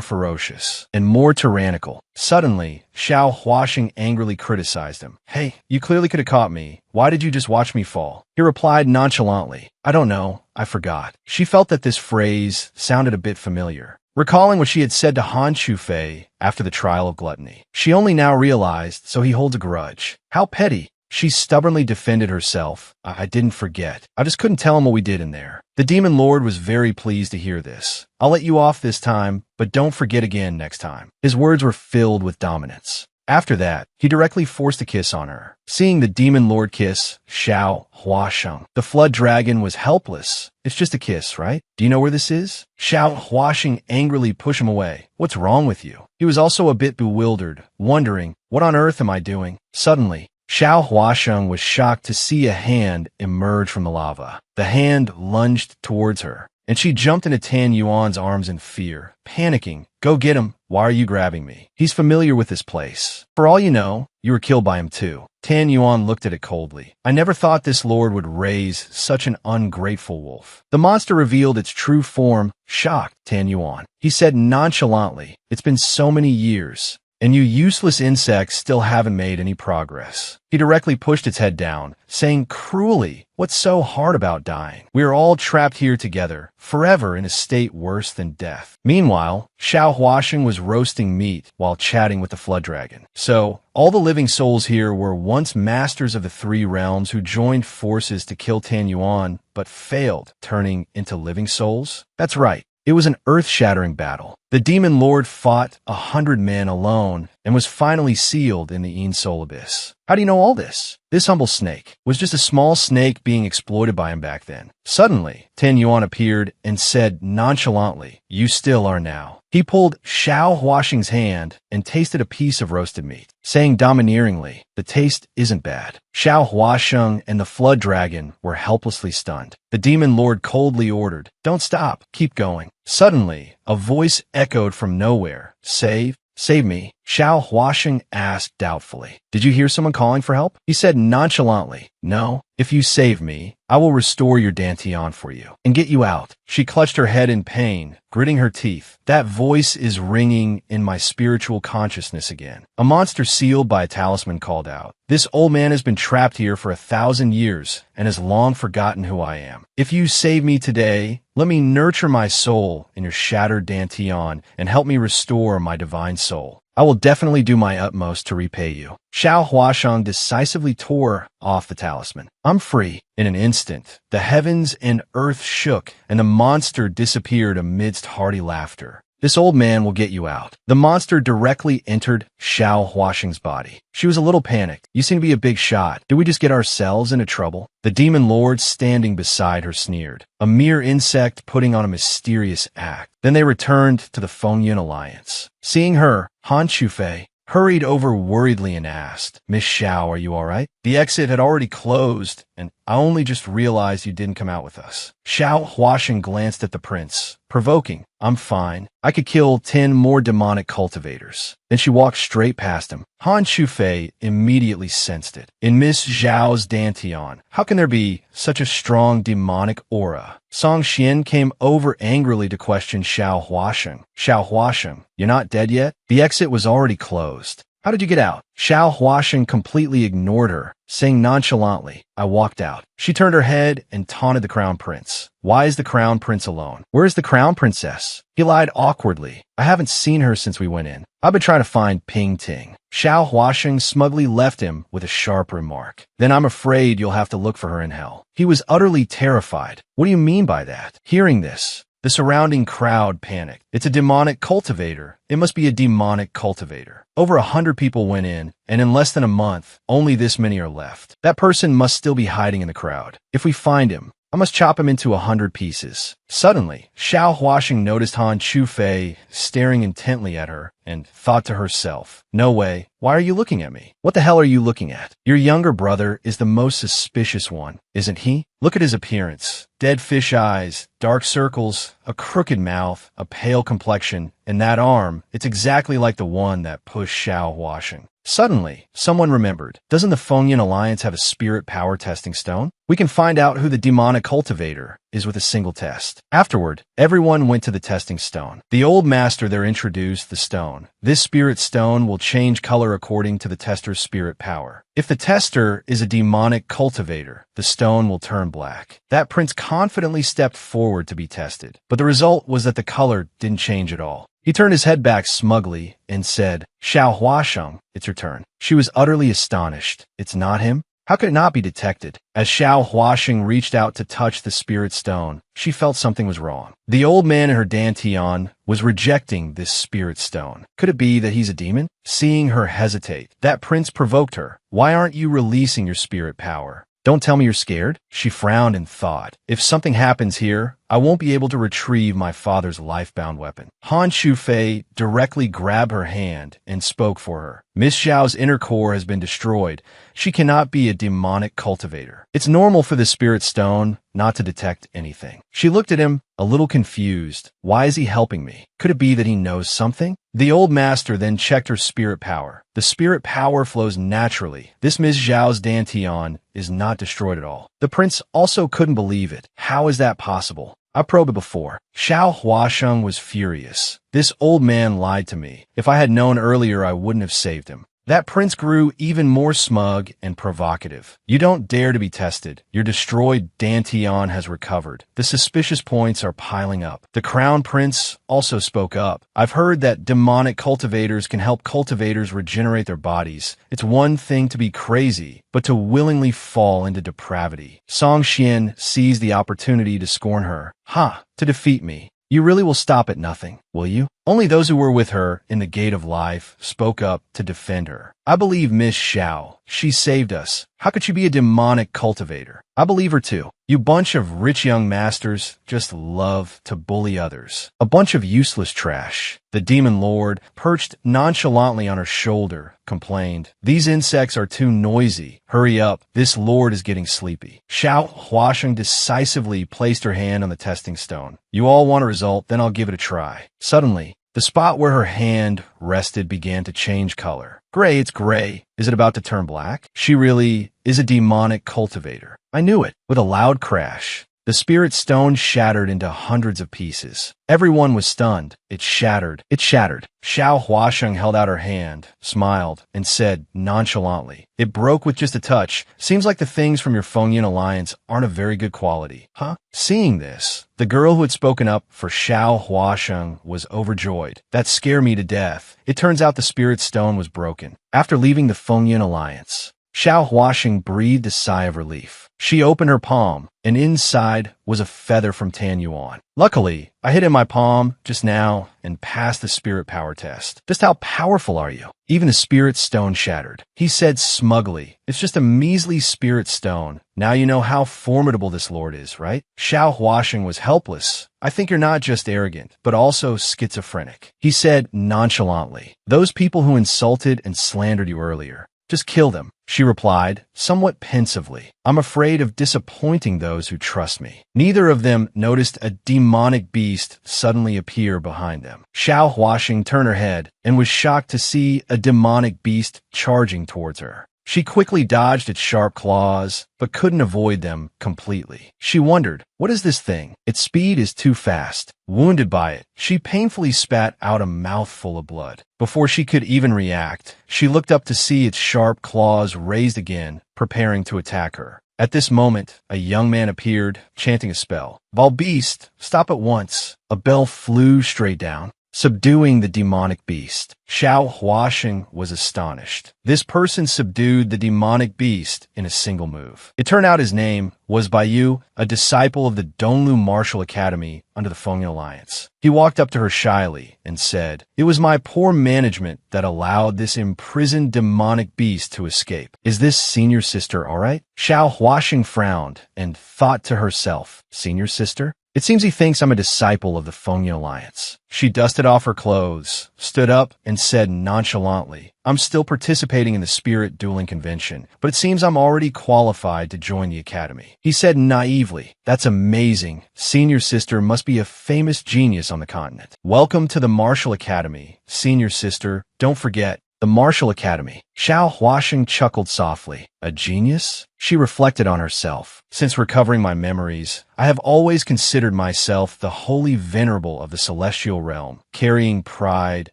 ferocious and more tyrannical. Suddenly, Xiao Huaxing angrily criticized him. "Hey, you clearly could have caught me. Why did you just watch me fall?" He replied nonchalantly, "I don't know. I forgot." She felt that this phrase sounded a bit familiar, recalling what she had said to Han Chufei after the trial of gluttony. She only now realized, so he holds a grudge. How petty. She stubbornly defended herself. I didn't forget. I just couldn't tell him what we did in there." The Demon Lord was very pleased to hear this. "I'll let you off this time, but don't forget again next time." His words were filled with dominance. After that, he directly forced a kiss on her. Seeing the Demon Lord kiss Xiao Huaxing, the Flood Dragon was helpless. "It's just a kiss, right? Do you know where this is?" Xiao Huaxing angrily pushed him away. "What's wrong with you?" He was also a bit bewildered, wondering, what on earth am I doing? Suddenly, Xiao Huaxing was shocked to see a hand emerge from the lava. The hand lunged towards her, and she jumped into Tan Yuan's arms in fear, panicking. "Go get him. Why are you grabbing me? He's familiar with this place. For all you know, you were killed by him too." Tan Yuan looked at it coldly. "I never thought this lord would raise such an ungrateful wolf." The monster revealed its true form, shocked Tan Yuan. He said nonchalantly, "It's been so many years, and you useless insects still haven't made any progress." He directly pushed its head down, saying cruelly, "What's so hard about dying? We are all trapped here together, forever in a state worse than death." Meanwhile, Xiao Huaxing was roasting meat while chatting with the Flood Dragon. "So, all the living souls here were once masters of the three realms who joined forces to kill Tan Yuan, but failed, turning into living souls?" "That's right. It was an earth-shattering battle. The Demon Lord fought 100 men alone and was finally sealed in the soul abyss." "How do you know all this?" "This humble snake was just a small snake being exploited by him back then." Suddenly, Tan Yuan appeared and said nonchalantly, "You still are now." He pulled Xiao Huaxing's hand and tasted a piece of roasted meat, saying domineeringly, "The taste isn't bad." Xiao Huaxing and the Flood Dragon were helplessly stunned. The Demon Lord coldly ordered, "Don't stop, keep going." Suddenly, a voice echoed from nowhere, Save me." Xiao Huaxing asked doubtfully, "Did you hear someone calling for help?" He said nonchalantly, "No. If you save me, I will restore your Dantian for you and get you out." She clutched her head in pain, gritting her teeth. "That voice is ringing in my spiritual consciousness again." A monster sealed by a talisman called out, "This old man has been trapped here for 1,000 years and has long forgotten who I am. If you save me today, let me nurture my soul in your shattered Dantian and help me restore my divine soul. I will definitely do my utmost to repay you." Xiao Huaxing decisively tore off the talisman. "I'm free." In an instant, the heavens and earth shook, and the monster disappeared amidst hearty laughter. "This old man will get you out." The monster directly entered Xiao Huaxing's body. She was a little panicked. "You seem to be a big shot. Did we just get ourselves into trouble?" The Demon Lord standing beside her sneered. "A mere insect putting on a mysterious act." Then they returned to the Fengyun Alliance. Seeing her, Han Chufei hurried over worriedly and asked, "Miss Xiao, are you all right?" "The exit had already closed, and I only just realized you didn't come out with us." Xiao Huaxing glanced at the prince, provoking, "I'm fine. I could kill 10 more demonic cultivators." Then she walked straight past him. Han Chufei immediately sensed it. In Miss Zhao's Dantian, how can there be such a strong demonic aura? Song Xian came over angrily to question Xiao Huaxing. "Xiao Huaxing, you're not dead yet?" The exit was already closed. "How did you get out?" Xiao Huaxing completely ignored her, saying nonchalantly, "I walked out." She turned her head and taunted the crown prince. "Why is the crown prince alone? Where is the crown princess?" He lied awkwardly. "I haven't seen her since we went in. I've been trying to find Ping Ting." Xiao Huaxing smugly left him with a sharp remark. "Then I'm afraid you'll have to look for her in hell." He was utterly terrified. "What do you mean by that?" Hearing this, the surrounding crowd panicked. "It's a demonic cultivator. It must be a demonic cultivator." Over 100 people went in, and in less than a month, only this many are left. That person must still be hiding in the crowd. If we find him, I must chop him into 100 pieces. Suddenly, Xiao Huaxing noticed Han Chufei staring intently at her and thought to herself, "No way, why are you looking at me? What the hell are you looking at? Your younger brother is the most suspicious one, isn't he? Look at his appearance. Dead fish eyes, dark circles, a crooked mouth, a pale complexion, and that arm, it's exactly like the one that pushed Xiao Huaxing." Suddenly, someone remembered. Doesn't the Fengyan Alliance have a spirit power testing stone? We can find out who the demonic cultivator is with a single test. Afterward, everyone went to the testing stone. The old master there introduced the stone. This spirit stone will change color according to the tester's spirit power. If the tester is a demonic cultivator, the stone will turn black. That prince confidently stepped forward to be tested, but the result was that the color didn't change at all. He turned his head back smugly and said, "Xiao Huaxing, it's your turn." She was utterly astonished. It's not him? How could it not be detected? As Xiao Huaxing reached out to touch the spirit stone, she felt something was wrong. The old man in her dantian was rejecting this spirit stone. Could it be that he's a demon? Seeing her hesitate, that prince provoked her. "Why aren't you releasing your spirit power? Don't tell me you're scared." She frowned and thought, "If something happens here, I won't be able to retrieve my father's life-bound weapon." Han Chufei directly grabbed her hand and spoke for her. "Miss Xiao's inner core has been destroyed. She cannot be a demonic cultivator. It's normal for the spirit stone not to detect anything." She looked at him, a little confused. Why is he helping me? Could it be that he knows something? The old master then checked her spirit power. The spirit power flows naturally. This Miss Zhao's dantian is not destroyed at all. The prince also couldn't believe it. How is that possible? I probed it before. Xiao Huaxing was furious. This old man lied to me. If I had known earlier, I wouldn't have saved him. That prince grew even more smug and provocative. "You don't dare to be tested. Your destroyed dantian has recovered." The suspicious points are piling up. The crown prince also spoke up. "I've heard that demonic cultivators can help cultivators regenerate their bodies. It's one thing to be crazy, but to willingly fall into depravity." Song Xian seized the opportunity to scorn her. "Ha! To defeat me. You really will stop at nothing, will you?" Only those who were with her in the gate of life spoke up to defend her. "I believe Miss Xiao. She saved us. How could she be a demonic cultivator?" "I believe her too. You bunch of rich young masters just love to bully others. A bunch of useless trash." The demon lord, perched nonchalantly on her shoulder, complained, "These insects are too noisy. Hurry up. This lord is getting sleepy." Xiao Huaxing decisively placed her hand on the testing stone. "You all want a result, then I'll give it a try." Suddenly, the spot where her hand rested began to change color. "Gray, it's gray. Is it about to turn black? She really is a demonic cultivator." I knew it. With a loud crash, the spirit stone shattered into hundreds of pieces. Everyone was stunned. It shattered. It shattered. Xiao Huaxing held out her hand, smiled, and said nonchalantly, "It broke with just a touch. Seems like the things from your Fengyan Alliance aren't of very good quality." Huh? Seeing this, the girl who had spoken up for Xiao Huaxing was overjoyed. "That scared me to death. It turns out the spirit stone was broken." After leaving the Fengyan Alliance, Xiao Huaxing breathed a sigh of relief. She opened her palm, and inside was a feather from Tan Yuan. "Luckily, I hit in my palm just now and passed the spirit power test." "Just how powerful are you?" Even the spirit stone shattered. He said smugly, "It's just a measly spirit stone. Now you know how formidable this lord is, right?" Xiao Huaxing was helpless. "I think you're not just arrogant, but also schizophrenic," he said nonchalantly. "Those people who insulted and slandered you earlier, just kill them," she replied, somewhat pensively. "I'm afraid of disappointing those who trust me." Neither of them noticed a demonic beast suddenly appear behind them. Xiao Huaxing turned her head and was shocked to see a demonic beast charging towards her. She quickly dodged its sharp claws, but couldn't avoid them completely. She wondered, what is this thing? Its speed is too fast. Wounded by it, she painfully spat out a mouthful of blood. Before she could even react, she looked up to see its sharp claws raised again, preparing to attack her. At this moment, a young man appeared, chanting a spell. "Valbeast, stop at once." A bell flew straight down. subduing the demonic beast. Xiao Huasheng was astonished. This person subdued the demonic beast in a single move. It turned out his name was Baiyu, a disciple of the Donglu Martial Academy under the Fengyun Alliance. He walked up to her shyly and said, "It was my poor management that allowed this imprisoned demonic beast to escape. Is this senior sister all right?" Xiao Huasheng frowned and thought to herself, "Senior sister? It seems he thinks I'm a disciple of the Fengyun Alliance." She dusted off her clothes, stood up, and said nonchalantly, "I'm still participating in the spirit dueling convention, but it seems I'm already qualified to join the academy." He said naively, "That's amazing. Senior sister must be a famous genius on the continent. Welcome to the Martial Academy, senior sister. Don't forget, the Martial Academy." Xiao Huasheng chuckled softly. "A genius?" She reflected on herself. "Since recovering my memories, I have always considered myself the holy venerable of the celestial realm, carrying pride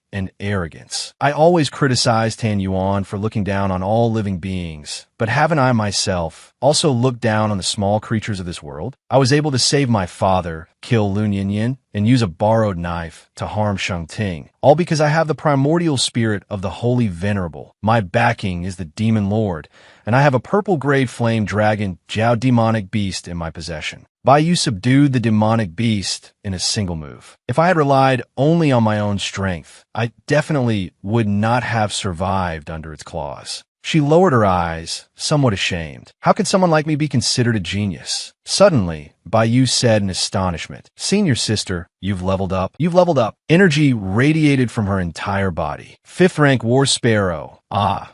and arrogance. I always criticized Tan Yuan for looking down on all living beings, but haven't I myself also looked down on the small creatures of this world? I was able to save my father, kill Lun Yinyin, and use a borrowed knife to harm Sheng Ting, all because I have the primordial spirit of the holy venerable. My backing is the demon lord, and I have a purple-gray flame dragon, Jiao demonic beast, in my possession. Baiyu subdued the demonic beast in a single move. If I had relied only on my own strength, I definitely would not have survived under its claws." She lowered her eyes, somewhat ashamed. How could someone like me be considered a genius? Suddenly, Baiyu said in astonishment, "Senior sister, you've leveled up. You've leveled up." Energy radiated from her entire body. 5th rank War Sparrow.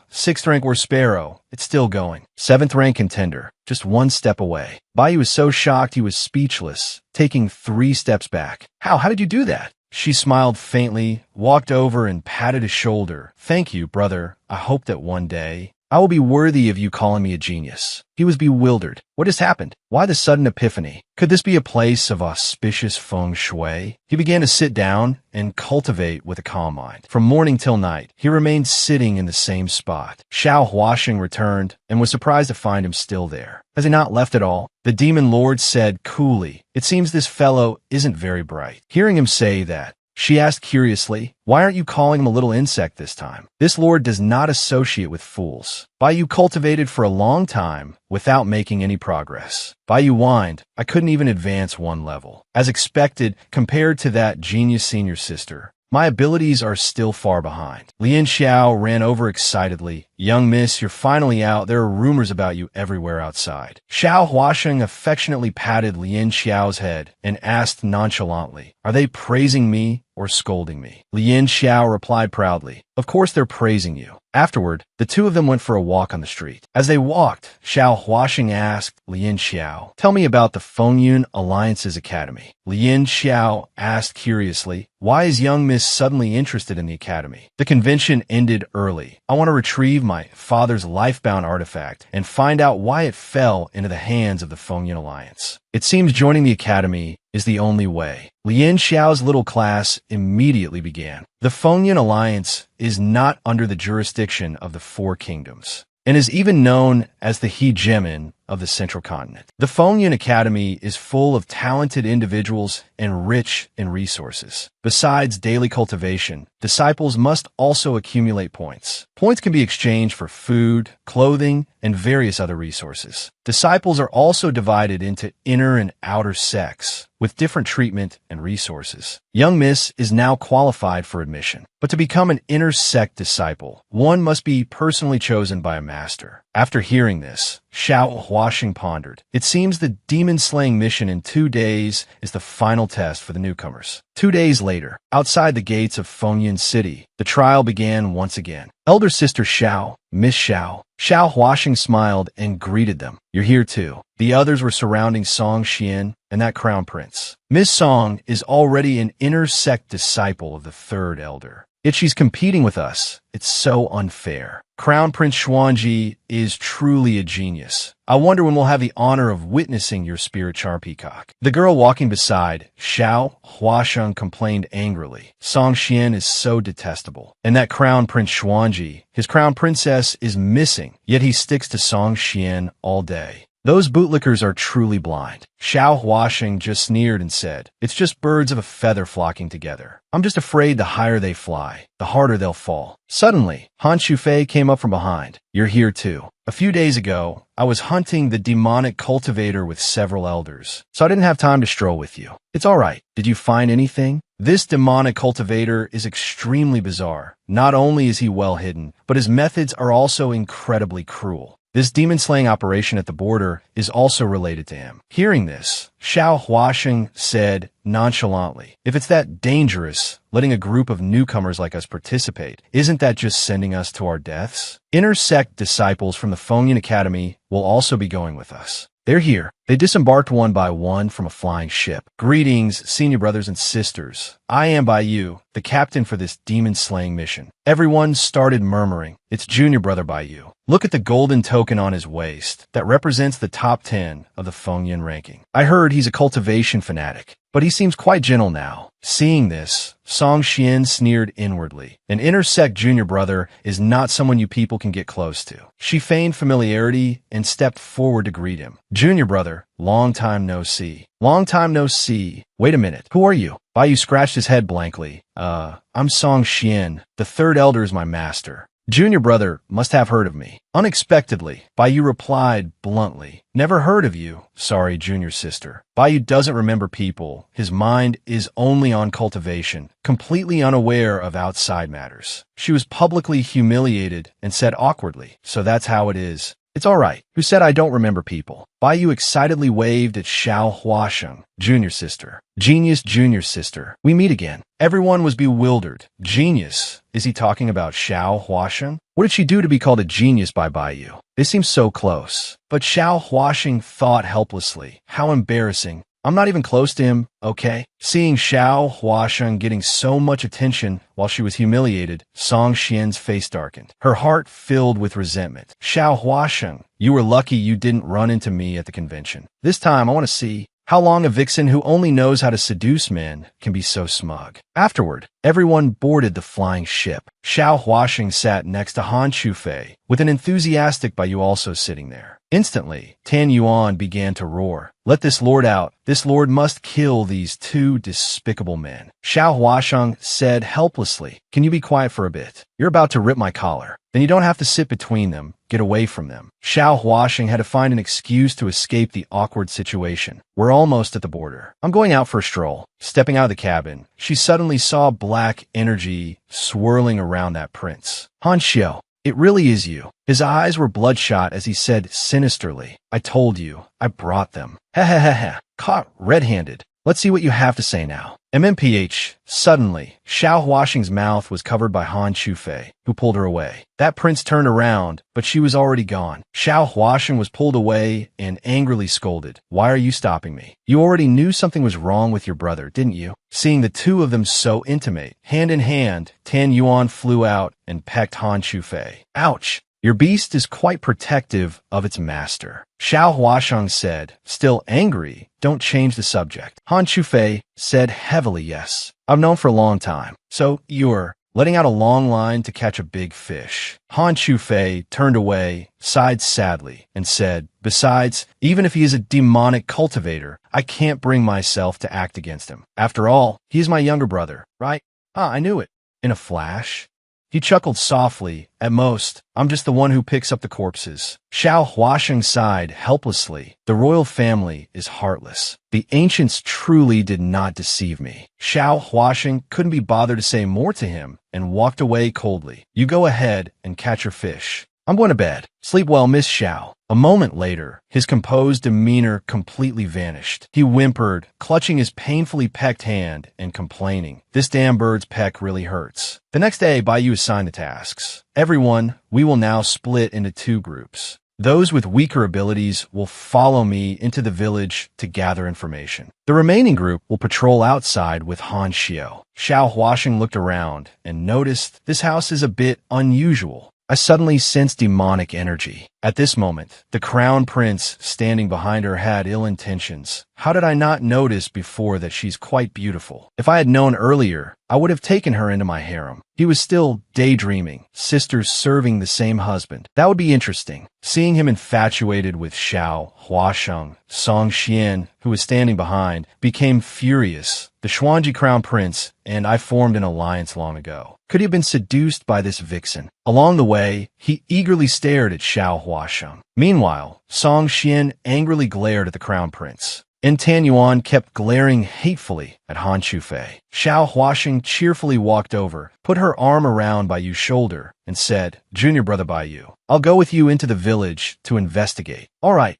6th rank War Sparrow. It's still going. 7th rank contender. Just one step away. Baiyu was so shocked he was speechless, taking 3 steps back. How did you do that?" She smiled faintly, walked over and patted his shoulder. "Thank you, brother. I hope that one day I will be worthy of you calling me a genius." He was bewildered. What has happened? Why the sudden epiphany? Could this be a place of auspicious feng shui? He began to sit down and cultivate with a calm mind. From morning till night, he remained sitting in the same spot. Xiao Huasheng returned and was surprised to find him still there. "Has he not left at all?" The demon lord said coolly, "It seems this fellow isn't very bright." Hearing him say that, she asked curiously, "Why aren't you calling him a little insect this time?" This lord does not associate with fools. Baiyu cultivated for a long time without making any progress. Baiyu whined, "I couldn't even advance one level. As expected, compared to that genius senior sister, my abilities are still far behind." Lian Xiao ran over excitedly. "Young miss, you're finally out. There are rumors about you everywhere outside." Xiao Huasheng affectionately patted Lian Xiao's head and asked nonchalantly, "Are they praising me or scolding me?" Lian Xiao replied proudly, "Of course they're praising you." Afterward, the two of them went for a walk on the street. As they walked, Xiao Huasheng asked Lian Xiao, "Tell me about the Fengyun Alliance's academy." Lian Xiao asked curiously, "Why is young miss suddenly interested in the academy?" "The convention ended early. I want to retrieve my father's lifebound artifact and find out why it fell into the hands of the Fengyun Alliance. It seems joining the academy is the only way." Lian Xiao's little class immediately began. The Fengyun Alliance is not under the jurisdiction of the Four Kingdoms, and is even known as the hegemon of the Central Continent. The Fengyun Academy is full of talented individuals and rich in resources. Besides daily cultivation, disciples must also accumulate points. Points can be exchanged for food, clothing, and various other resources. Disciples are also divided into inner and outer sects, with different treatment and resources. Young Miss is now qualified for admission, but to become an inner sect disciple, one must be personally chosen by a master. After hearing this, Xiao Huasheng pondered. It seems the demon-slaying mission in 2 days is the final test for the newcomers. 2 days later, outside the gates of Fengyun City, the trial began once again. Elder Sister Xiao, Miss Xiao. Xiao Huasheng smiled and greeted them. "You're here too." The others were surrounding Song Xian and that crown prince. Miss Song is already an inner sect disciple of the third elder. Yet she's competing with us. It's so unfair. Crown Prince Xuanji is truly a genius. I wonder when we'll have the honor of witnessing your spirit charm peacock. The girl walking beside Xiao Huasheng complained angrily. Song Xian is so detestable. And that Crown Prince Xuanji, his crown princess, is missing, yet he sticks to Song Xian all day. Those bootlickers are truly blind. Xiao Huaxing just sneered and said, "It's just birds of a feather flocking together. I'm just afraid the higher they fly, the harder they'll fall." Suddenly, Han Shufei came up from behind. "You're here too. A few days ago, I was hunting the demonic cultivator with several elders, so I didn't have time to stroll with you. It's all right. Did you find anything?" This demonic cultivator is extremely bizarre. Not only is he well hidden, but his methods are also incredibly cruel. This demon-slaying operation at the border is also related to him. Hearing this, Xiao Huaxing said nonchalantly, "If it's that dangerous, letting a group of newcomers like us participate, isn't that just sending us to our deaths?" Intersect disciples from the Fengyan Academy will also be going with us. They're here. They disembarked one by one from a flying ship. "Greetings, senior brothers and sisters. I am by you, the captain for this demon-slaying mission." Everyone started murmuring, "It's junior brother by you. Look at the golden token on his waist. That represents the top 10 of the Fengyan ranking. I heard he's a cultivation fanatic, but he seems quite gentle now." Seeing this, Song Xian sneered inwardly. An intersect junior brother is not someone you people can get close to. She feigned familiarity and stepped forward to greet him. "Junior brother, long time no see." "Long time no see. Wait a minute. Who are you?" Baiyu scratched his head blankly. I'm Song Xian. The third elder is my master." "Junior brother must have heard of me." Unexpectedly, Baiyu replied bluntly, "Never heard of you. Sorry, junior sister." Baiyu doesn't remember people. His mind is only on cultivation, completely unaware of outside matters. She was publicly humiliated and said awkwardly, "So that's how it is. It's all right. Who said I don't remember people?" Baiyu excitedly waved at Xiao Huaxing. "Junior sister. Genius, junior sister. We meet again." Everyone was bewildered. Genius? Is he talking about Xiao Huaxing? What did she do to be called a genius by Baiyu? They seem so close. But Xiao Huaxing thought helplessly. How embarrassing. I'm not even close to him, okay? Seeing Xiao Huaxing getting so much attention while she was humiliated, Song Xian's face darkened. Her heart filled with resentment. "Xiao Huaxing, you were lucky you didn't run into me at the convention. This time I want to see how long a vixen who only knows how to seduce men can be so smug." Afterward, everyone boarded the flying ship. Xiao Huaxing sat next to Han Shufei, with an enthusiastic Baiyu also sitting there. Instantly, Tan Yuan began to roar. "Let this lord out. This lord must kill these two despicable men." Xiao Huaxing said helplessly, "Can you be quiet for a bit? You're about to rip my collar. Then you don't have to sit between them. Get away from them." Xiao Huaxing had to find an excuse to escape the awkward situation. "We're almost at the border. I'm going out for a stroll." Stepping out of the cabin, she suddenly saw black energy swirling around that prince. "Han Xiao, it really is you." His eyes were bloodshot as he said sinisterly, "I told you, I brought them." "Ha. Caught red-handed. Let's see what you have to say now." MMPH. Suddenly, Xiao Huaxing's mouth was covered by Han Shufei, who pulled her away. That prince turned around, but she was already gone. Xiao Huaxing was pulled away and angrily scolded. "Why are you stopping me? You already knew something was wrong with your brother, didn't you?" Seeing the two of them so intimate, hand in hand, Tan Yuan flew out and pecked Han Shufei. "Ouch! Your beast is quite protective of its master." Xiao Huaxing said, still angry, "Don't change the subject." Han Shufei said heavily, "Yes. I've known for a long time. So you're letting out a long line to catch a big fish." Han Shufei turned away, sighed sadly, and said, "Besides, even if he is a demonic cultivator, I can't bring myself to act against him. After all, he is my younger brother, right? I knew it." In a flash, he chuckled softly. "At most, I'm just the one who picks up the corpses." Xiao Huaxing sighed helplessly. "The royal family is heartless. The ancients truly did not deceive me." Xiao Huaxing couldn't be bothered to say more to him and walked away coldly. "You go ahead and catch your fish. I'm going to bed. Sleep well, Miss Xiao." A moment later, his composed demeanor completely vanished. He whimpered, clutching his painfully pecked hand and complaining, "This damn bird's peck really hurts." The next day, Baiyu assigned the tasks. "Everyone, we will now split into two groups. Those with weaker abilities will follow me into the village to gather information. The remaining group will patrol outside with Han Xiao." Xiao Huaxing looked around and noticed this house is a bit unusual. I suddenly sensed demonic energy. At this moment, the crown prince standing behind her had ill intentions. How did I not notice before that she's quite beautiful? If I had known earlier, I would have taken her into my harem. He was still daydreaming, sisters serving the same husband. That would be interesting. Seeing him infatuated with Xiao, Huasheng, Song Xian, who was standing behind, became furious. The Xuanji crown prince and I formed an alliance long ago. Could he have been seduced by this vixen? Along the way, he eagerly stared at Xiao Huasheng. Meanwhile, Song Xian angrily glared at the crown prince. And Tan Yuan kept glaring hatefully at Han Chufei. Xiao Huasheng cheerfully walked over, put her arm around Bai Yu's shoulder, and said, "Junior brother Bai Yu, I'll go with you into the village to investigate." All right.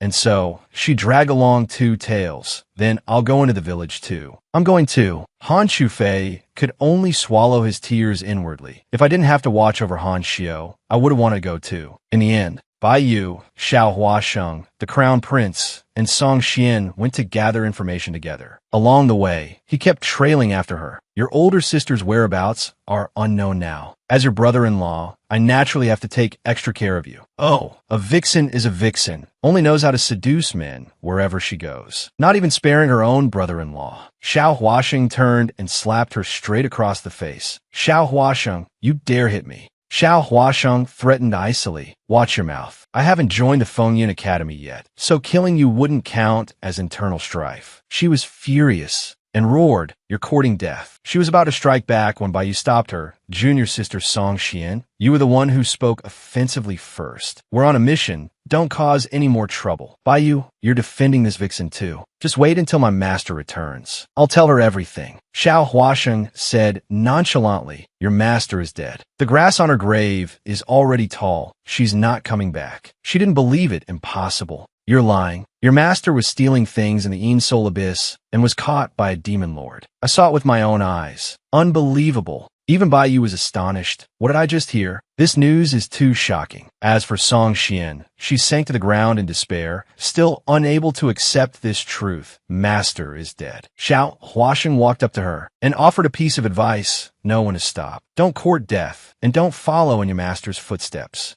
And so, she dragged along two tails. Then I'll go into the village too. I'm going too. Han Chufei could only swallow his tears inwardly. If I didn't have to watch over Han Xiao, I would have wanted to go too. In the end, Bai Yu, Xiao Huasheng, the crown prince, and Song Xian went to gather information together. Along the way, he kept trailing after her. Your older sister's whereabouts are unknown now. As your brother-in-law, I naturally have to take extra care of you. Oh, a vixen is a vixen. Only knows how to seduce men wherever she goes. Not even sparing her own brother-in-law. Xiao Huasheng turned and slapped her straight across the face. Xiao Huasheng, you dare hit me. Xiao Huasheng threatened icily. Watch your mouth. I haven't joined the Fengyun Academy yet, so killing you wouldn't count as internal strife. She was furious and roared, "You're courting death." She was about to strike back when Bai Yu stopped her. "Junior sister Song Xian, you were the one who spoke offensively first. We're on a mission. Don't cause any more trouble. Bai Yu, you're defending this vixen too. Just wait until my master returns. I'll tell her everything." Xiao Huasheng said nonchalantly, "Your master is dead. The grass on her grave is already tall. She's not coming back." She didn't believe it. Impossible. "You're lying. Your master was stealing things in the Een Soul Abyss and was caught by a demon lord. I saw it with my own eyes. Unbelievable." Even Bai Yu was astonished. What did I just hear? This news is too shocking. As for Song Xian, she sank to the ground in despair, still unable to accept this truth. Master is dead. Xiao Huasheng walked up to her and offered a piece of advice. No one to stop. Don't court death, and don't follow in your master's footsteps.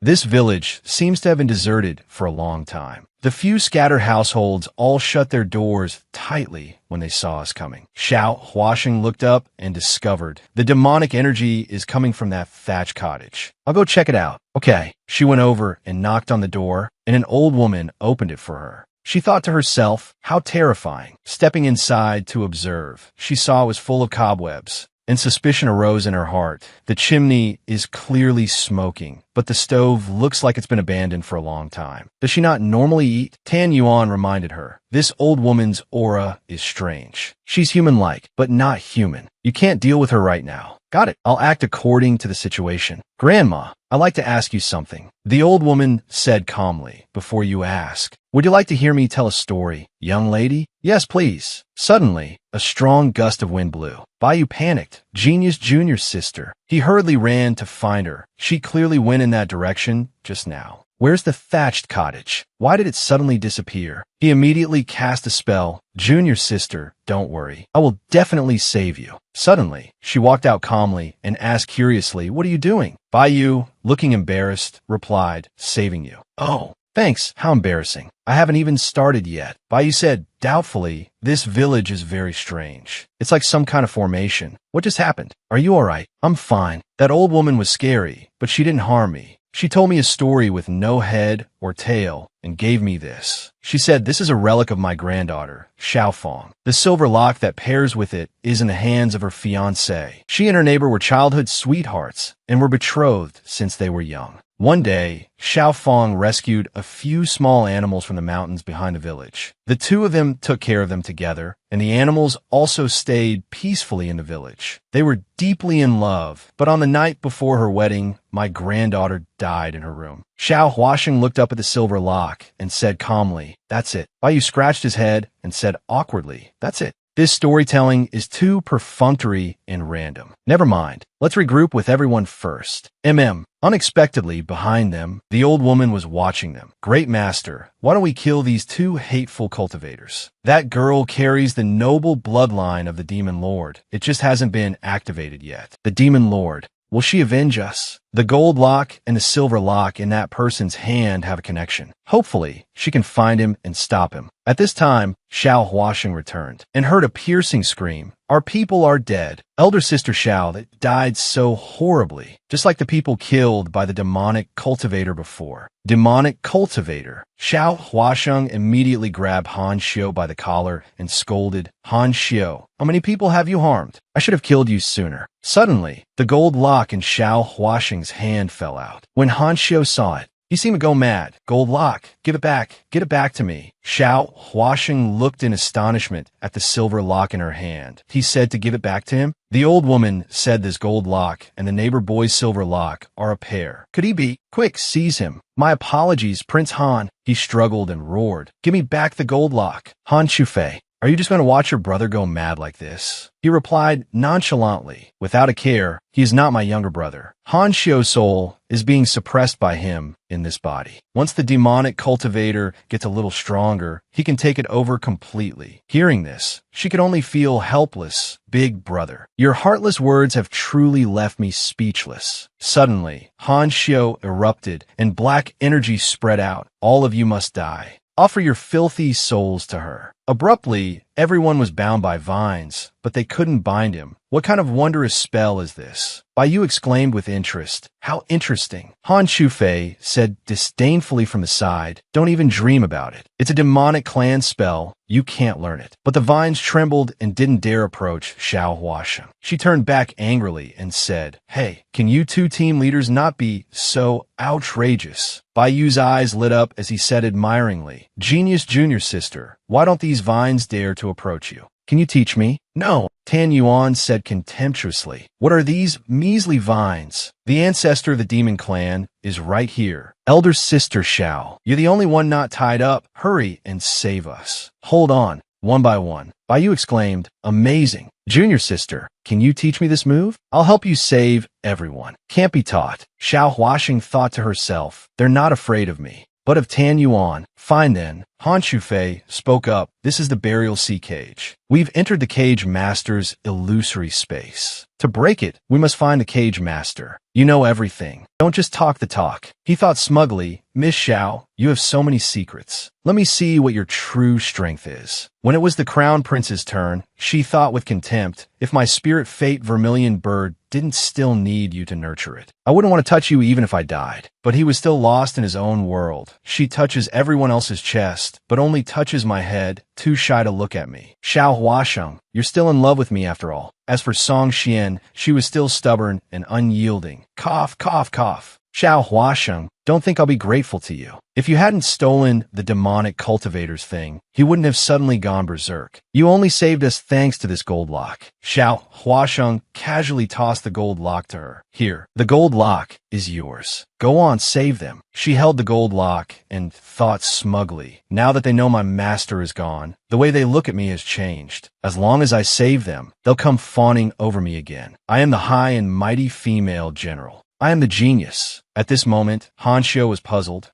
This village seems to have been deserted for a long time. The few scattered households all shut their doors tightly when they saw us coming. Xiao Huasheng looked up and discovered the demonic energy is coming from that thatched cottage. I'll go check it out. Okay. She went over and knocked on the door, and an old woman opened it for her. She thought to herself, how terrifying. Stepping inside to observe, she saw it was full of cobwebs, and suspicion arose in her heart. The chimney is clearly smoking, but the stove looks like it's been abandoned for a long time. Does she not normally eat? Tan Yuan reminded her. This old woman's aura is strange. She's human-like, but not human. You can't deal with her right now. Got it. I'll act according to the situation. Grandma, I'd like to ask you something. The old woman said calmly, before you ask. Would you like to hear me tell a story? Young lady? Yes, please. Suddenly, a strong gust of wind blew. Bai Yu panicked. Genius Junior's sister. He hurriedly ran to find her. She clearly went in that direction just now. Where's the thatched cottage? Why did it suddenly disappear? He immediately cast a spell. Junior sister, don't worry. I will definitely save you. Suddenly, she walked out calmly and asked curiously, what are you doing? Bai Yu, looking embarrassed, replied, saving you. Oh, thanks. How embarrassing. I haven't even started yet. Bai Yu said, doubtfully, this village is very strange. It's like some kind of formation. What just happened? Are you all right? I'm fine. That old woman was scary, but she didn't harm me. She told me a story with no head or tail and gave me this. She said, this is a relic of my granddaughter, Xiaofeng. The silver lock that pairs with it is in the hands of her fiancé. She and her neighbor were childhood sweethearts and were betrothed since they were young. One day, Xiaofeng rescued a few small animals from the mountains behind the village. The two of them took care of them together, and the animals also stayed peacefully in the village. They were deeply in love, but on the night before her wedding, my granddaughter died in her room. Xiao Huasheng looked up at the silver lock and said calmly, that's it. Bai Yu scratched his head and said awkwardly, that's it. This storytelling is too perfunctory and random. Never mind. Let's regroup with everyone first. Unexpectedly, behind them, the old woman was watching them. Great master, why don't we kill these two hateful cultivators? That girl carries the noble bloodline of the demon lord. It just hasn't been activated yet. The demon lord. Will she avenge us? The gold lock and the silver lock in that person's hand have a connection. Hopefully, she can find him and stop him. At this time, Xiao Huasheng returned and heard a piercing scream. Our people are dead. Elder sister Xiao that died so horribly, just like the people killed by the demonic cultivator before. Demonic cultivator. Xiao Huasheng immediately grabbed Han Xiu by the collar and scolded, Han Xiu, how many people have you harmed? I should have killed you sooner. Suddenly, the gold lock in Xiao Huasheng's hand fell out. When Han Xiu saw it, he seemed to go mad. Gold lock, give it back to me. Xiao Huasheng looked in astonishment at the silver lock in her hand. He said to give it back to him. The old woman said this gold lock and the neighbor boy's silver lock are a pair. Could he be? Quick, seize him. My apologies, Prince Han. He struggled and roared. Give me back the gold lock. Han Shufei, are you just going to watch your brother go mad like this? He replied nonchalantly, without a care, he is not my younger brother. Han Xiu's soul is being suppressed by him in this body. Once the demonic cultivator gets a little stronger, he can take it over completely. Hearing this, she could only feel helpless. Big brother, your heartless words have truly left me speechless. Suddenly, Han Xiu erupted and black energy spread out. All of you must die. Offer your filthy souls to her. Abruptly, everyone was bound by vines, but they couldn't bind him. What kind of wondrous spell is this? Bai Yu exclaimed with interest. How interesting. Han Shufei said disdainfully from the side, don't even dream about it. It's a demonic clan spell. You can't learn it. But the vines trembled and didn't dare approach Xiao Huasheng. She turned back angrily and said, Hey, can you two team leaders not be so outrageous? Bai Yu's eyes lit up as he said admiringly, Genius junior sister, why don't these vines dare to approach you? Can you teach me? No, Tan Yuan said contemptuously. What are these measly vines? The ancestor of the demon clan is right here. Elder sister Xiao, you're the only one not tied up. Hurry and save us. Hold on, one by one. Bai Yu exclaimed, amazing. Junior sister, can you teach me this move? I'll help you save everyone. Can't be taught. Xiao Huasheng thought to herself, they're not afraid of me, but of Tan Yuan. Fine then. Han Shufei spoke up. This is the burial sea cage. We've entered the cage master's illusory space. To break it, we must find the cage master. You know everything. Don't just talk the talk. He thought smugly, Miss Xiao, you have so many secrets. Let me see what your true strength is. When it was the crown prince's turn, she thought with contempt, if my spirit fate vermilion bird didn't still need you to nurture it, I wouldn't want to touch you even if I died. But he was still lost in his own world. She touches everyone else's chest, but only touches my head, too shy to look at me. Xiao Huasheng, you're still in love with me after all. As for Song Xian, she was still stubborn and unyielding. Cough, cough, cough. Xiao Huasheng, don't think I'll be grateful to you. If you hadn't stolen the demonic cultivator's thing, he wouldn't have suddenly gone berserk. You only saved us thanks to this gold lock. Xiao Huasheng casually tossed the gold lock to her. Here, the gold lock is yours. Go on, save them. She held the gold lock and thought smugly, now that they know my master is gone, the way they look at me has changed. As long as I save them, they'll come fawning over me again. I am the high and mighty female general. I am the genius. At this moment, Han Xiu was puzzled.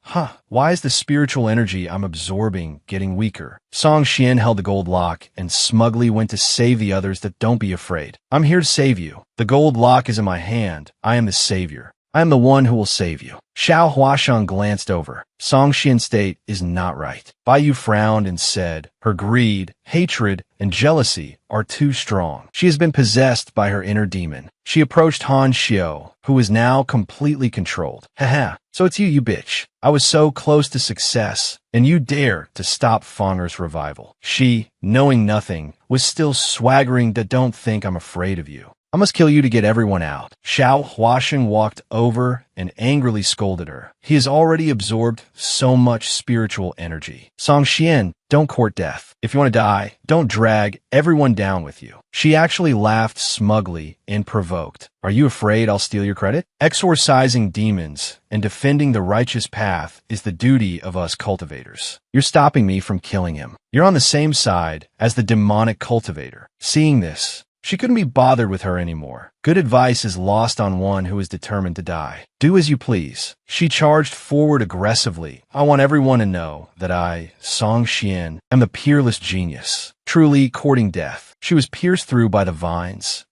Why is the spiritual energy I'm absorbing getting weaker? Song Xian held the gold lock and smugly went to save the others that don't be afraid. I'm here to save you. The gold lock is in my hand. I am the savior. I am the one who will save you. Xiao Huasheng glanced over. Song Xian's state is not right. Bai Yu frowned and said, her greed, hatred, and jealousy are too strong. She has been possessed by her inner demon. She approached Han Xiu, who is now completely controlled. Haha, so it's you bitch. I was so close to success, and you dare to stop Fonger's revival. She, knowing nothing, was still swaggering that don't think I'm afraid of you. I must kill you to get everyone out. Xiao Huasheng walked over and angrily scolded her. He has already absorbed so much spiritual energy. Song Xian, don't court death. If you want to die, don't drag everyone down with you. She actually laughed smugly and provoked. Are you afraid I'll steal your credit? Exorcising demons and defending the righteous path is the duty of us cultivators. You're stopping me from killing him. You're on the same side as the demonic cultivator. Seeing this, she couldn't be bothered with her anymore. good advice is lost on one who is determined to die. Do as you please. She charged forward aggressively. I want everyone to know that I, Song Xian, am the peerless genius, truly courting death. She was pierced through by the vines.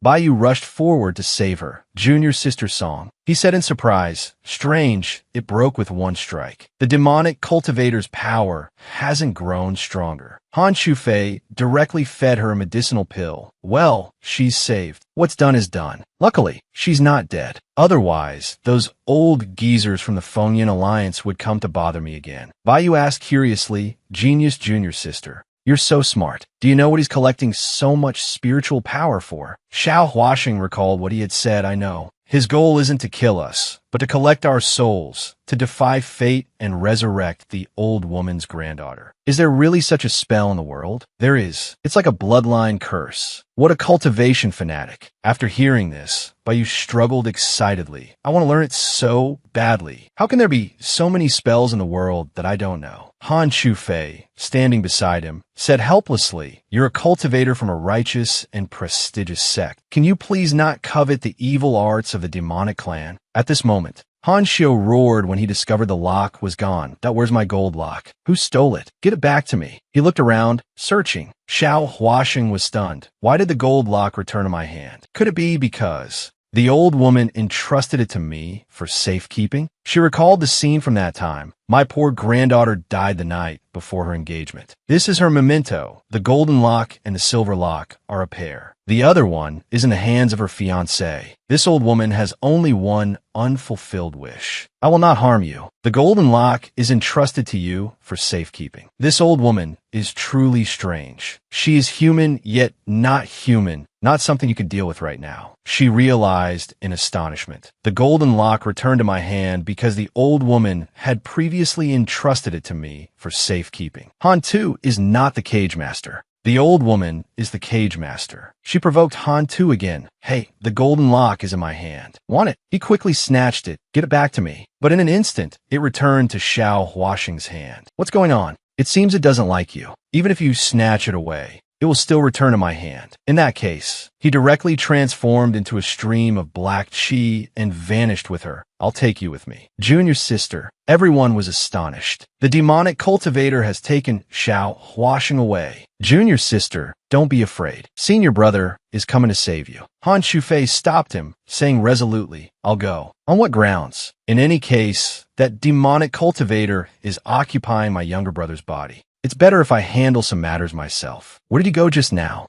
Baiyu rushed forward to save her. Junior sister Song, he said in surprise. Strange, it broke with one strike. The demonic cultivator's power hasn't grown stronger. Han Shufei directly fed her a medicinal pill. Well, she's saved. What's done is done. Luckily, she's not dead. Otherwise, those old geezers from the Fengyan Alliance would come to bother me again. Baiyu asked curiously, Genius junior sister, you're so smart. Do you know what he's collecting so much spiritual power for? Xiao Huaxing recalled what he had said. I know. His goal isn't to kill us, but to collect our souls, to defy fate and resurrect the old woman's granddaughter. Is there really such a spell in the world? There is. It's like a bloodline curse. What a cultivation fanatic. After hearing this, Baiyu struggled excitedly. I want to learn it so badly. How can there be so many spells in the world that I don't know? Han Shufei, standing beside him, said helplessly, You're a cultivator from a righteous and prestigious sect. Can you please not covet the evil arts of the demonic clan? At this moment, Han Xiu roared when he discovered the lock was gone. Where's my gold lock? Who stole it? Get it back to me. He looked around, searching. Xiao Huaxing was stunned. Why did the gold lock return to my hand? Could it be because the old woman entrusted it to me for safekeeping? She recalled the scene from that time. My poor granddaughter died the night before her engagement. This is her memento. The golden lock and the silver lock are a pair. The other one is in the hands of her fiancé. This old woman has only one unfulfilled wish. I will not harm you. The golden lock is entrusted to you for safekeeping. This old woman is truly strange. She is human, yet not human. Not something you could deal with right now. She realized in astonishment. The golden lock returned to my hand because the old woman had previously entrusted it to me for safekeeping. Han Tu is not the cage master. The old woman is the cage master. She provoked Han Tu again. Hey, the golden lock is in my hand. Want it? He quickly snatched it. Get it back to me. But in an instant, it returned to Xiao Huaxing's hand. What's going on? It seems it doesn't like you. Even if you snatch it away, it will still return to my hand. In that case, he directly transformed into a stream of black chi and vanished with her. I'll take you with me. Junior sister, everyone was astonished. The demonic cultivator has taken Xiao Huaxing away. Junior sister, don't be afraid. Senior brother is coming to save you. Han Shufei stopped him, saying resolutely, I'll go. On what grounds? In any case, that demonic cultivator is occupying my younger brother's body. It's better if I handle some matters myself. Where did he go just now?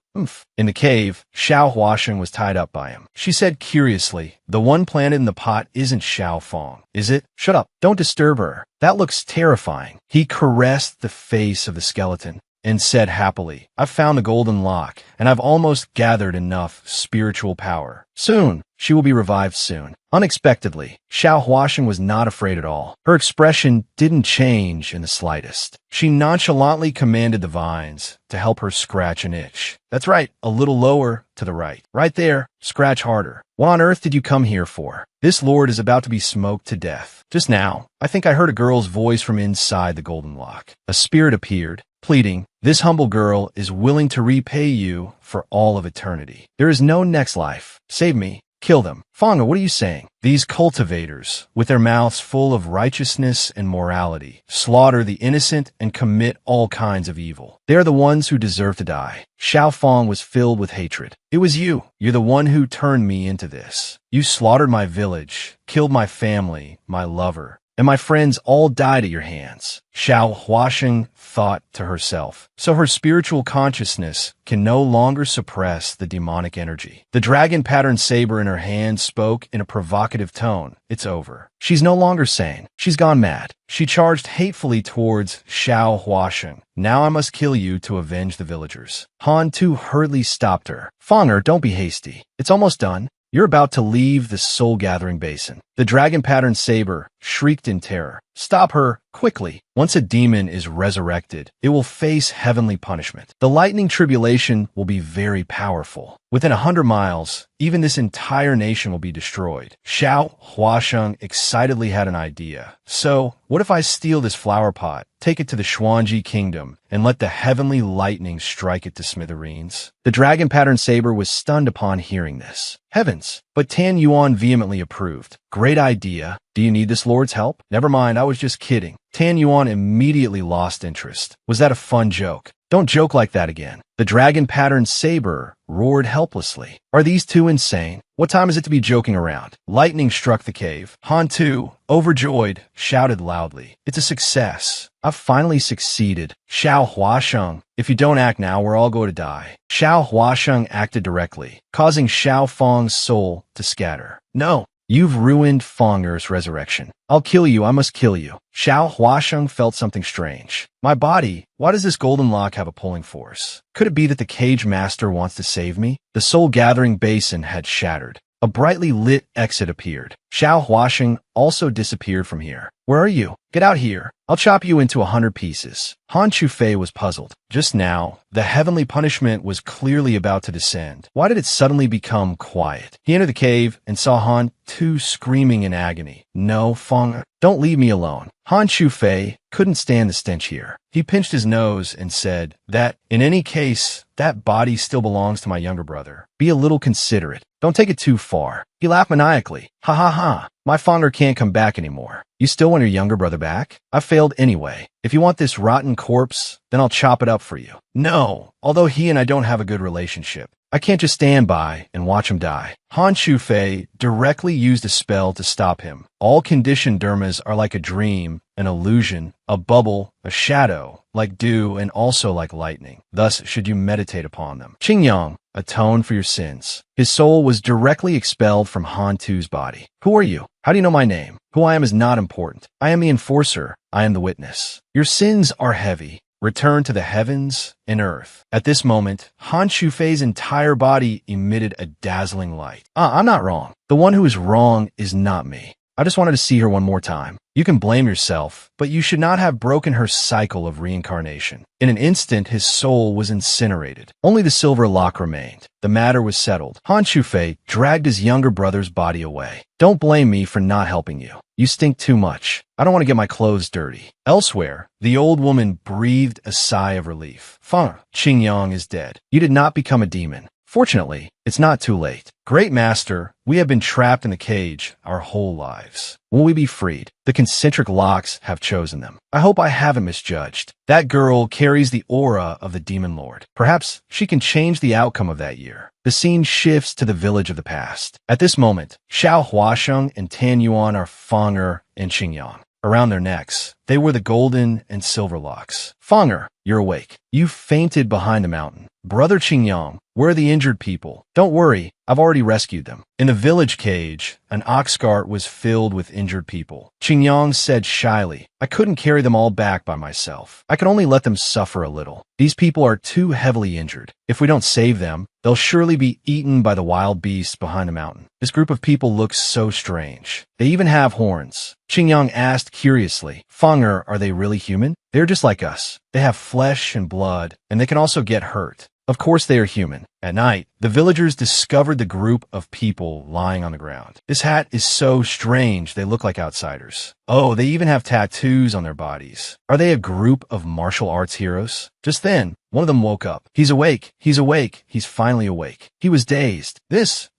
In the cave, Xiao Huaxing was tied up by him. She said curiously, the one planted in the pot isn't Xiao Fong, is it? Shut up. Don't disturb her. That looks terrifying. He caressed the face of the skeleton and said happily, I've found the golden lock, and I've almost gathered enough spiritual power. Soon, she will be revived soon. Unexpectedly, Xiao Huaxing was not afraid at all. Her expression didn't change in the slightest. She nonchalantly commanded the vines to help her scratch an itch. That's right, a little lower to the right. Right there, scratch harder. What on earth did you come here for? This lord is about to be smoked to death. Just now, I think I heard a girl's voice from inside the golden lock. A spirit appeared, pleading, this humble girl is willing to repay you for all of eternity. There is no next life. Save me. Kill them. Fanga, what are you saying? These cultivators, with their mouths full of righteousness and morality, slaughter the innocent and commit all kinds of evil. They are the ones who deserve to die. Xiao Fong was filled with hatred. It was you. You're the one who turned me into this. You slaughtered my village, killed my family, my lover, and my friends all died at your hands. Xiao Huaxing thought to herself. So her spiritual consciousness can no longer suppress the demonic energy. The dragon pattern saber in her hand spoke in a provocative tone. It's over. She's no longer sane. She's gone mad. She charged hatefully towards Xiao Huaxing. Now I must kill you to avenge the villagers. Han Tu hurriedly stopped her. Fonger, don't be hasty. It's almost done. You're about to leave the soul-gathering basin. The dragon-patterned saber shrieked in terror. Stop her, quickly. Once a demon is resurrected, it will face heavenly punishment. The lightning tribulation will be very powerful. Within 100 miles, even this entire nation will be destroyed. Xiao Huasheng excitedly had an idea. So, what if I steal this flower pot, take it to the Xuanji kingdom, and let the heavenly lightning strike it to smithereens? The dragon-patterned saber was stunned upon hearing this. Heavens! But Tan Yuan vehemently approved. Great idea. Do you need this lord's help? Never mind, I was just kidding. Tan Yuan immediately lost interest. Was that a fun joke? Don't joke like that again. The dragon-patterned saber roared helplessly. Are these two insane? What time is it to be joking around? Lightning struck the cave. Han Tu, overjoyed, shouted loudly. It's a success. I've finally succeeded. Xiao Huasheng, if you don't act now, we're all going to die. Xiao Huasheng acted directly, causing Xiao Feng's soul to scatter. No. You've ruined Fenger's resurrection. I'll kill you, I must kill you. Xiao Huasheng felt something strange. My body, why does this golden lock have a pulling force? Could it be that the cage master wants to save me? The soul-gathering basin had shattered. A brightly lit exit appeared. Xiao Huasheng also disappeared from here. Where are you? Get out here. I'll chop you into 100 pieces. Han Chufei was puzzled. Just now, the heavenly punishment was clearly about to descend. Why did it suddenly become quiet? He entered the cave and saw Han Tu screaming in agony. No, Feng, don't leave me alone. Han Chufei couldn't stand the stench here. He pinched his nose and said that, in any case, that body still belongs to my younger brother. Be a little considerate. Don't take it too far. He laughed maniacally. Ha ha ha. My Fenger can't come back anymore. You still want your younger brother back? I failed anyway. If you want this rotten corpse, then I'll chop it up for you. No, although he and I don't have a good relationship. I can't just stand by and watch him die. Han Chufei directly used a spell to stop him. All conditioned dermas are like a dream, an illusion, a bubble, a shadow, like dew, and also like lightning. Thus should you meditate upon them. Qingyang, atone for your sins. His soul was directly expelled from Han Tu's body. Who are you? How do you know my name? Who I am is not important. I am the enforcer. I am the witness. Your sins are heavy. Return to the heavens and earth. At this moment, Han Chufei's entire body emitted a dazzling light. I'm not wrong. The one who is wrong is not me. I just wanted to see her one more time. You can blame yourself, but you should not have broken her cycle of reincarnation. In an instant, his soul was incinerated. Only the silver lock remained. The matter was settled. Han Chufei dragged his younger brother's body away. Don't blame me for not helping you. You stink too much. I don't want to get my clothes dirty. Elsewhere, the old woman breathed a sigh of relief. Feng, Qingyang is dead. You did not become a demon. Fortunately, it's not too late. Great Master, we have been trapped in the cage our whole lives. Will we be freed? The concentric locks have chosen them. I hope I haven't misjudged. That girl carries the aura of the Demon Lord. Perhaps she can change the outcome of that year. The scene shifts to the village of the past. At this moment, Xiao Huasheng and Tan Yuan are Fenger and Qingyang. Around their necks, they were the golden and silver locks. Fenger, you're awake. You fainted behind the mountain. Brother Qingyang, where are the injured people? Don't worry, I've already rescued them. In the village cage, an ox cart was filled with injured people. Qingyang said shyly, I couldn't carry them all back by myself. I can only let them suffer a little. These people are too heavily injured. If we don't save them, they'll surely be eaten by the wild beasts behind the mountain. This group of people looks so strange. They even have horns. Qingyang asked curiously, Fenger, are they really human? They're just like us. They have flesh and blood, and they can also get hurt. Of course they are human. At night, the villagers discovered the group of people lying on the ground. This hat is so strange, they look like outsiders. Oh, they even have tattoos on their bodies. Are they a group of martial arts heroes? Just then, one of them woke up. He's awake. He's awake. He's finally awake. He was dazed.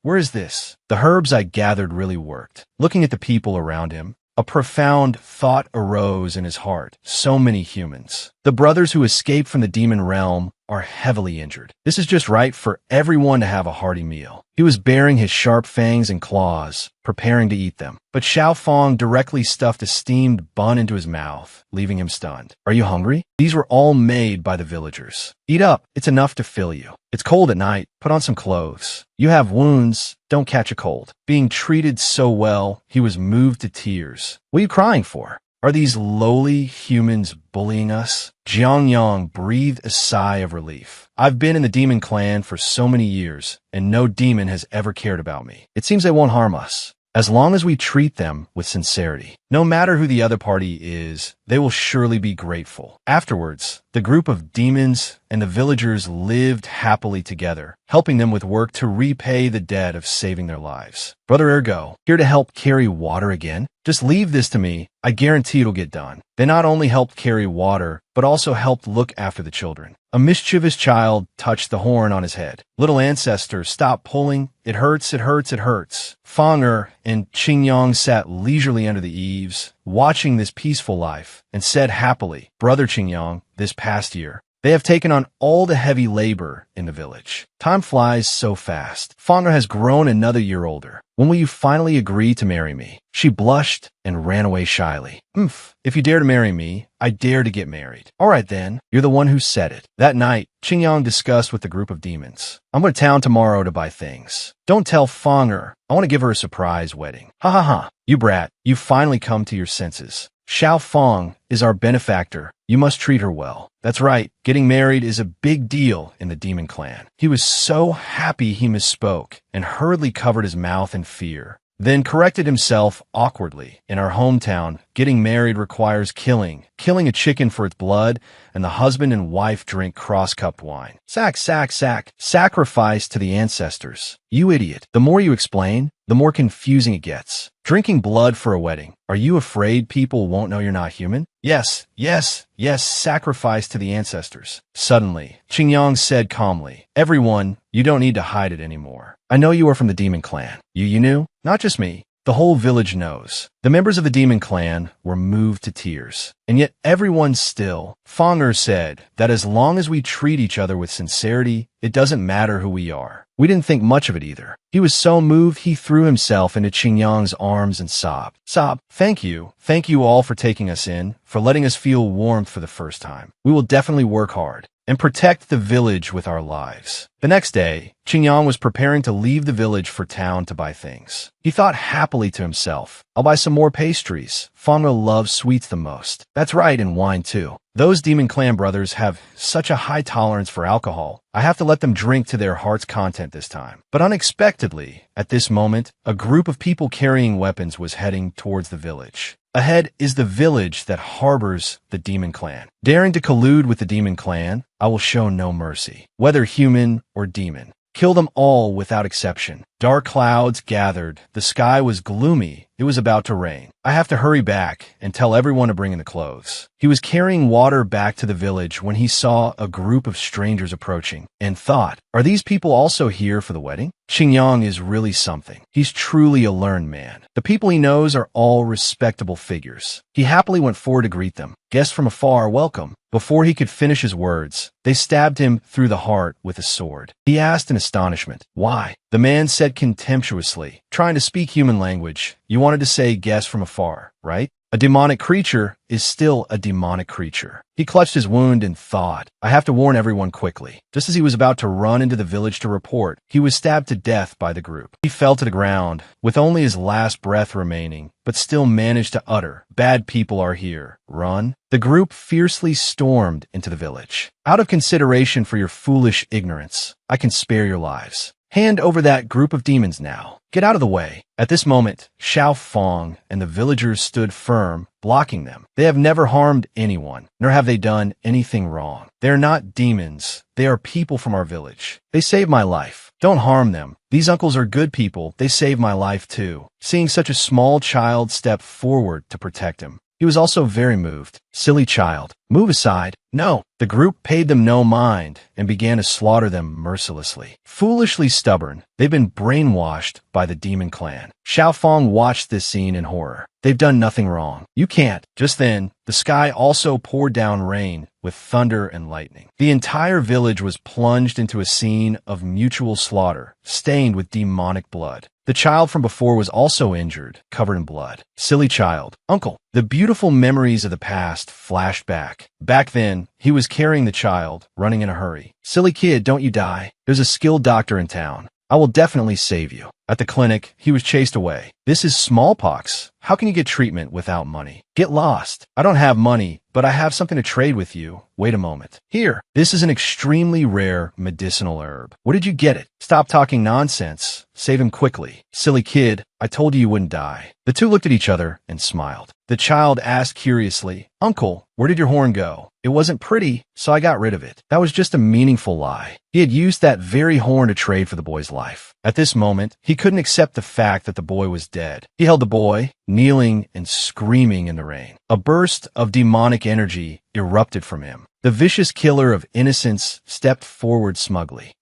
Where is this? The herbs I gathered really worked. Looking at the people around him, a profound thought arose in his heart. So many humans. The brothers who escaped from the demon realm are heavily injured. This is just right for everyone to have a hearty meal. He was baring his sharp fangs and claws, preparing to eat them. But Xiao Feng directly stuffed a steamed bun into his mouth, leaving him stunned. Are you hungry? These were all made by the villagers. Eat up. It's enough to fill you. It's cold at night. Put on some clothes. You have wounds. Don't catch a cold. Being treated so well, he was moved to tears. What are you crying for? Are these lowly humans bullying us? Jiang Yang breathed a sigh of relief. I've been in the demon clan for so many years, and no demon has ever cared about me. It seems they won't harm us. As long as we treat them with sincerity. No matter who the other party is, they will surely be grateful. Afterwards, the group of demons and the villagers lived happily together, helping them with work to repay the debt of saving their lives. Brother Ergo, here to help carry water again? Just leave this to me. I guarantee it'll get done. They not only helped carry water, but also helped look after the children. A mischievous child touched the horn on his head. Little ancestor, stop pulling. It hurts, it hurts, it hurts. Feng and Qingyang sat leisurely under the eaves, watching this peaceful life, and said happily, Brother Qingyang, this past year, they have taken on all the heavy labor in the village. Time flies so fast. Feng has grown another year older. When will you finally agree to marry me? She blushed and ran away shyly. If you dare to marry me, I dare to get married. All right then, you're the one who said it. That night, Qingyang discussed with the group of demons. I'm going to town tomorrow to buy things. Don't tell Feng. I want to give her a surprise wedding. Ha ha ha. You brat, you finally come to your senses. Xiao Feng is our benefactor. You must treat her well. That's right, getting married is a big deal in the demon clan. He was so happy he misspoke and hurriedly covered his mouth in fear. Then corrected himself awkwardly. In our hometown, getting married requires killing a chicken for its blood, and the husband and wife drink cross-cupped wine. Sacrifice to the ancestors. You idiot. The more you explain, the more confusing it gets. Drinking blood for a wedding. Are you afraid people won't know you're not human? Yes, sacrifice to the ancestors. Suddenly, Qingyang said calmly, Everyone, you don't need to hide it anymore. I know you are from the demon clan. You knew? Not just me. The whole village knows. The members of the demon clan were moved to tears. And yet everyone still, Feng said, that as long as we treat each other with sincerity, it doesn't matter who we are. We didn't think much of it either. He was so moved he threw himself into Qingyang's arms and sobbed. Thank you. Thank you all for taking us in, for letting us feel warmth for the first time. We will definitely work hard and protect the village with our lives. The next day, Qingyang was preparing to leave the village for town to buy things. He thought happily to himself, I'll buy some more pastries. Feng loves sweets the most. That's right, and wine too. Those demon clan brothers have such a high tolerance for alcohol. I have to let them drink to their heart's content this time. But unexpectedly, at this moment, a group of people carrying weapons was heading towards the village. Ahead is the village that harbors the demon clan. Daring to collude with the demon clan, I will show no mercy, whether human or demon. Kill them all without exception. Dark clouds gathered. The sky was gloomy. It was about to rain. I have to hurry back and tell everyone to bring in the clothes. He was carrying water back to the village when he saw a group of strangers approaching and thought, are these people also here for the wedding? Qingyang is really something. He's truly a learned man. The people he knows are all respectable figures. He happily went forward to greet them. Guests from afar, welcome. Before he could finish his words, they stabbed him through the heart with a sword. He asked in astonishment, why? The man said contemptuously, trying to speak human language, you wanted to say guests from afar, right? A demonic creature is still a demonic creature. He clutched his wound and thought, I have to warn everyone quickly. Just as he was about to run into the village to report, he was stabbed to death by the group. He fell to the ground, with only his last breath remaining, but still managed to utter, bad people are here. Run. The group fiercely stormed into the village. Out of consideration for your foolish ignorance, I can spare your lives. Hand over that group of demons now. Get out of the way. At this moment, Xiao Feng and the villagers stood firm, blocking them. They have never harmed anyone, nor have they done anything wrong. They are not demons. They are people from our village. They saved my life. Don't harm them. These uncles are good people. They saved my life too. Seeing such a small child step forward to protect him, he was also very moved. Silly child, move aside. No. The group paid them no mind and began to slaughter them mercilessly. Foolishly stubborn, they've been brainwashed by the demon clan. Xiao Feng watched this scene in horror. They've done nothing wrong. You can't. Just then, the sky also poured down rain with thunder and lightning. The entire village was plunged into a scene of mutual slaughter, stained with demonic blood. The child from before was also injured, covered in blood. Silly child. Uncle. The beautiful memories of the past flashed back. Back then, he was carrying the child, running in a hurry. Silly kid, don't you die. There's a skilled doctor in town. I will definitely save you. At the clinic, he was chased away. This is smallpox. How can you get treatment without money? Get lost. I don't have money, but I have something to trade with you. Wait a moment. Here, this is an extremely rare medicinal herb. Where did you get it? Stop talking nonsense. Save him quickly. Silly kid, I told you wouldn't die. The two looked at each other and smiled. The child asked curiously, Uncle, where did your horn go? It wasn't pretty, so I got rid of it. That was just a meaningful lie. He had used that very horn to trade for the boy's life. At this moment, he couldn't accept the fact that the boy was dead. He held the boy, kneeling and screaming in the rain. A burst of demonic energy erupted from him. The vicious killer of innocence stepped forward smugly.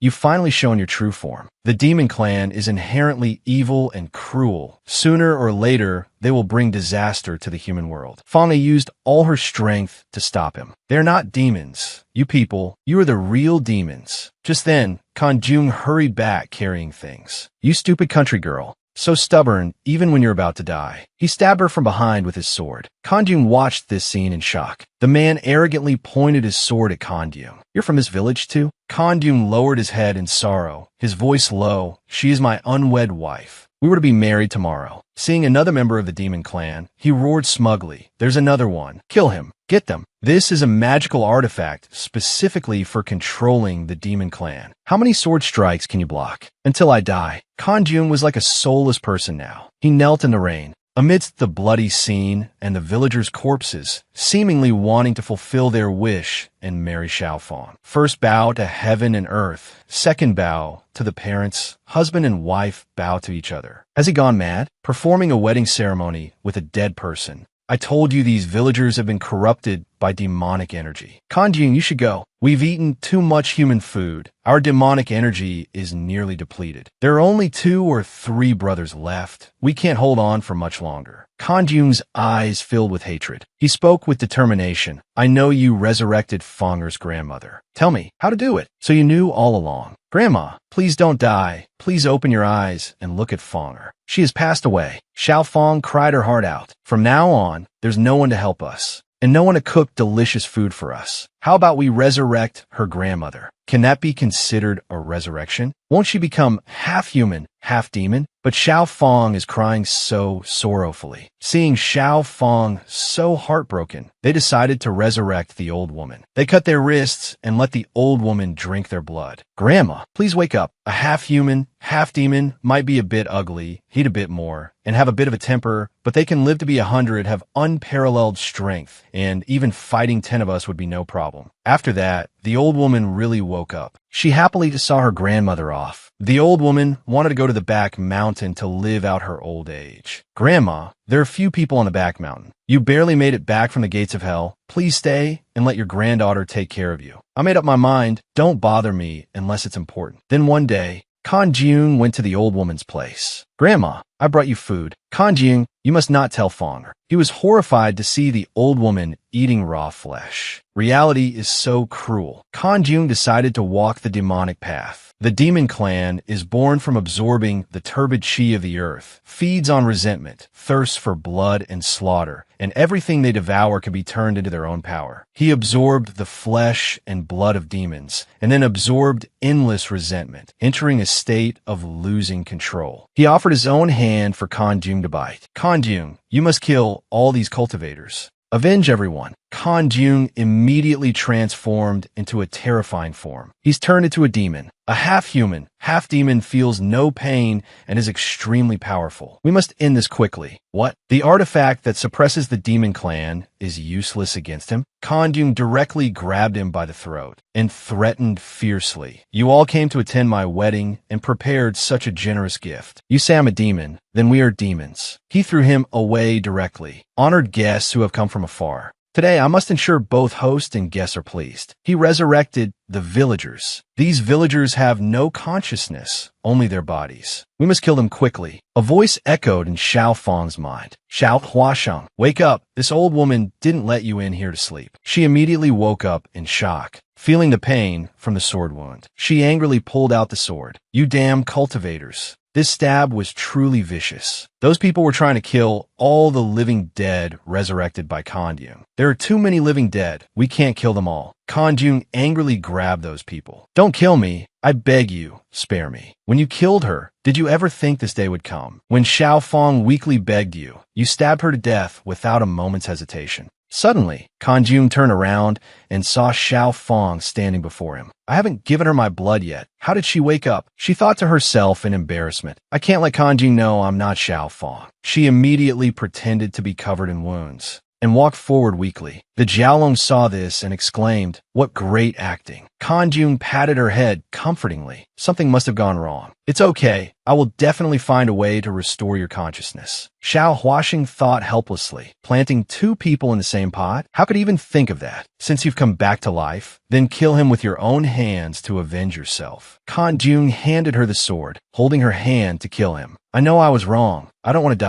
You've finally shown your true form. The demon clan is inherently evil and cruel. Sooner or later, they will bring disaster to the human world. Fanga used all her strength to stop him. They're not demons. You people, you are the real demons. Just then, Kanjung hurried back carrying things. You stupid country girl. So stubborn, even when you're about to die. He stabbed her from behind with his sword. Kanjung watched this scene in shock. The man arrogantly pointed his sword at Kanjung. You're from this village too? Kanjung lowered his head in sorrow, his voice low. She is my unwed wife. We were to be married tomorrow. Seeing another member of the demon clan, he roared smugly. There's another one. Kill him. Get them. This is a magical artifact specifically for controlling the demon clan. How many sword strikes can you block? Until I die. Kanjung was like a soulless person now. He knelt in the rain. Amidst the bloody scene and the villagers' corpses, seemingly wanting to fulfill their wish and marry Xiaofang. First bow to heaven and earth. Second bow to the parents. Husband and wife bow to each other. Has he gone mad? Performing a wedding ceremony with a dead person. I told you these villagers have been corrupted by demonic energy. Kanjung, you should go. We've eaten too much human food. Our demonic energy is nearly depleted. There are only 2 or 3 brothers left. We can't hold on for much longer. Kanjung's eyes filled with hatred. He spoke with determination. I know you resurrected Fanger's grandmother. Tell me how to do it. So you knew all along. Grandma, please don't die. Please open your eyes and look at Fanger. She has passed away. Xiaofang cried her heart out. From now on, there's no one to help us, and no one to cook delicious food for us. How about we resurrect her grandmother? Can that be considered a resurrection? Won't she become half human, half demon? But Xiaofang is crying so sorrowfully. Seeing Xiaofang so heartbroken, they decided to resurrect the old woman. They cut their wrists and let the old woman drink their blood. Grandma, please wake up. A half human, half demon might be a bit ugly, eat a bit more, and have a bit of a temper, but they can live to be 100, have unparalleled strength, and even fighting 10 of us would be no problem. After that, the old woman really woke up. She happily saw her grandmother off. The old woman wanted to go to the back mountain to live out her old age. Grandma, there are few people on the back mountain. You barely made it back from the gates of hell. Please stay and let your granddaughter take care of you. I made up my mind. Don't bother me unless it's important. Then one day, Kanjung went to the old woman's place. Grandma, I brought you food. Kanjung, you must not tell Fanger. He was horrified to see the old woman eating raw flesh. Reality is so cruel. Kanjung decided to walk the demonic path. The demon clan is born from absorbing the turbid chi of the earth, feeds on resentment, thirsts for blood and slaughter, and everything they devour can be turned into their own power. He absorbed the flesh and blood of demons, and then absorbed endless resentment, entering a state of losing control. He offered his own hand for Kanjung to bite. Kanjung, you must kill all these cultivators. Avenge everyone. Kanjung immediately transformed into a terrifying form. He's turned into a demon. A half-human, half-demon feels no pain and is extremely powerful. We must end this quickly. What? The artifact that suppresses the demon clan is useless against him? Kanjung directly grabbed him by the throat and threatened fiercely. You all came to attend my wedding and prepared such a generous gift. You say I'm a demon, then we are demons. He threw him away directly. Honored guests who have come from afar. Today, I must ensure both host and guests are pleased. He resurrected the villagers. These villagers have no consciousness, only their bodies. We must kill them quickly. A voice echoed in Xiao Fang's mind. Xiao Huasheng, wake up. This old woman didn't let you in here to sleep. She immediately woke up in shock, feeling the pain from the sword wound. She angrily pulled out the sword. You damn cultivators. This stab was truly vicious. Those people were trying to kill all the living dead resurrected by Kanjung. There are too many living dead. We can't kill them all. Kanjung angrily grabbed those people. Don't kill me. I beg you, spare me. When you killed her, did you ever think this day would come? When Xiao Fong weakly begged you, you stabbed her to death without a moment's hesitation. Suddenly, Kan Jun turned around and saw Xiao Fong standing before him. I haven't given her my blood yet. How did she wake up? She thought to herself in embarrassment. I can't let Kan Jun know I'm not Xiao Fong. She immediately pretended to be covered in wounds and walked forward weakly. The Jiaolong saw this and exclaimed, "What great acting." Kan Jun patted her head comfortingly. Something must have gone wrong. It's okay. I will definitely find a way to restore your consciousness. Xiao Huaxing thought helplessly. Planting two people in the same pot? How could he even think of that? Since you've come back to life, then kill him with your own hands to avenge yourself. Kan Jun handed her the sword, holding her hand to kill him. I know I was wrong. I don't want to die.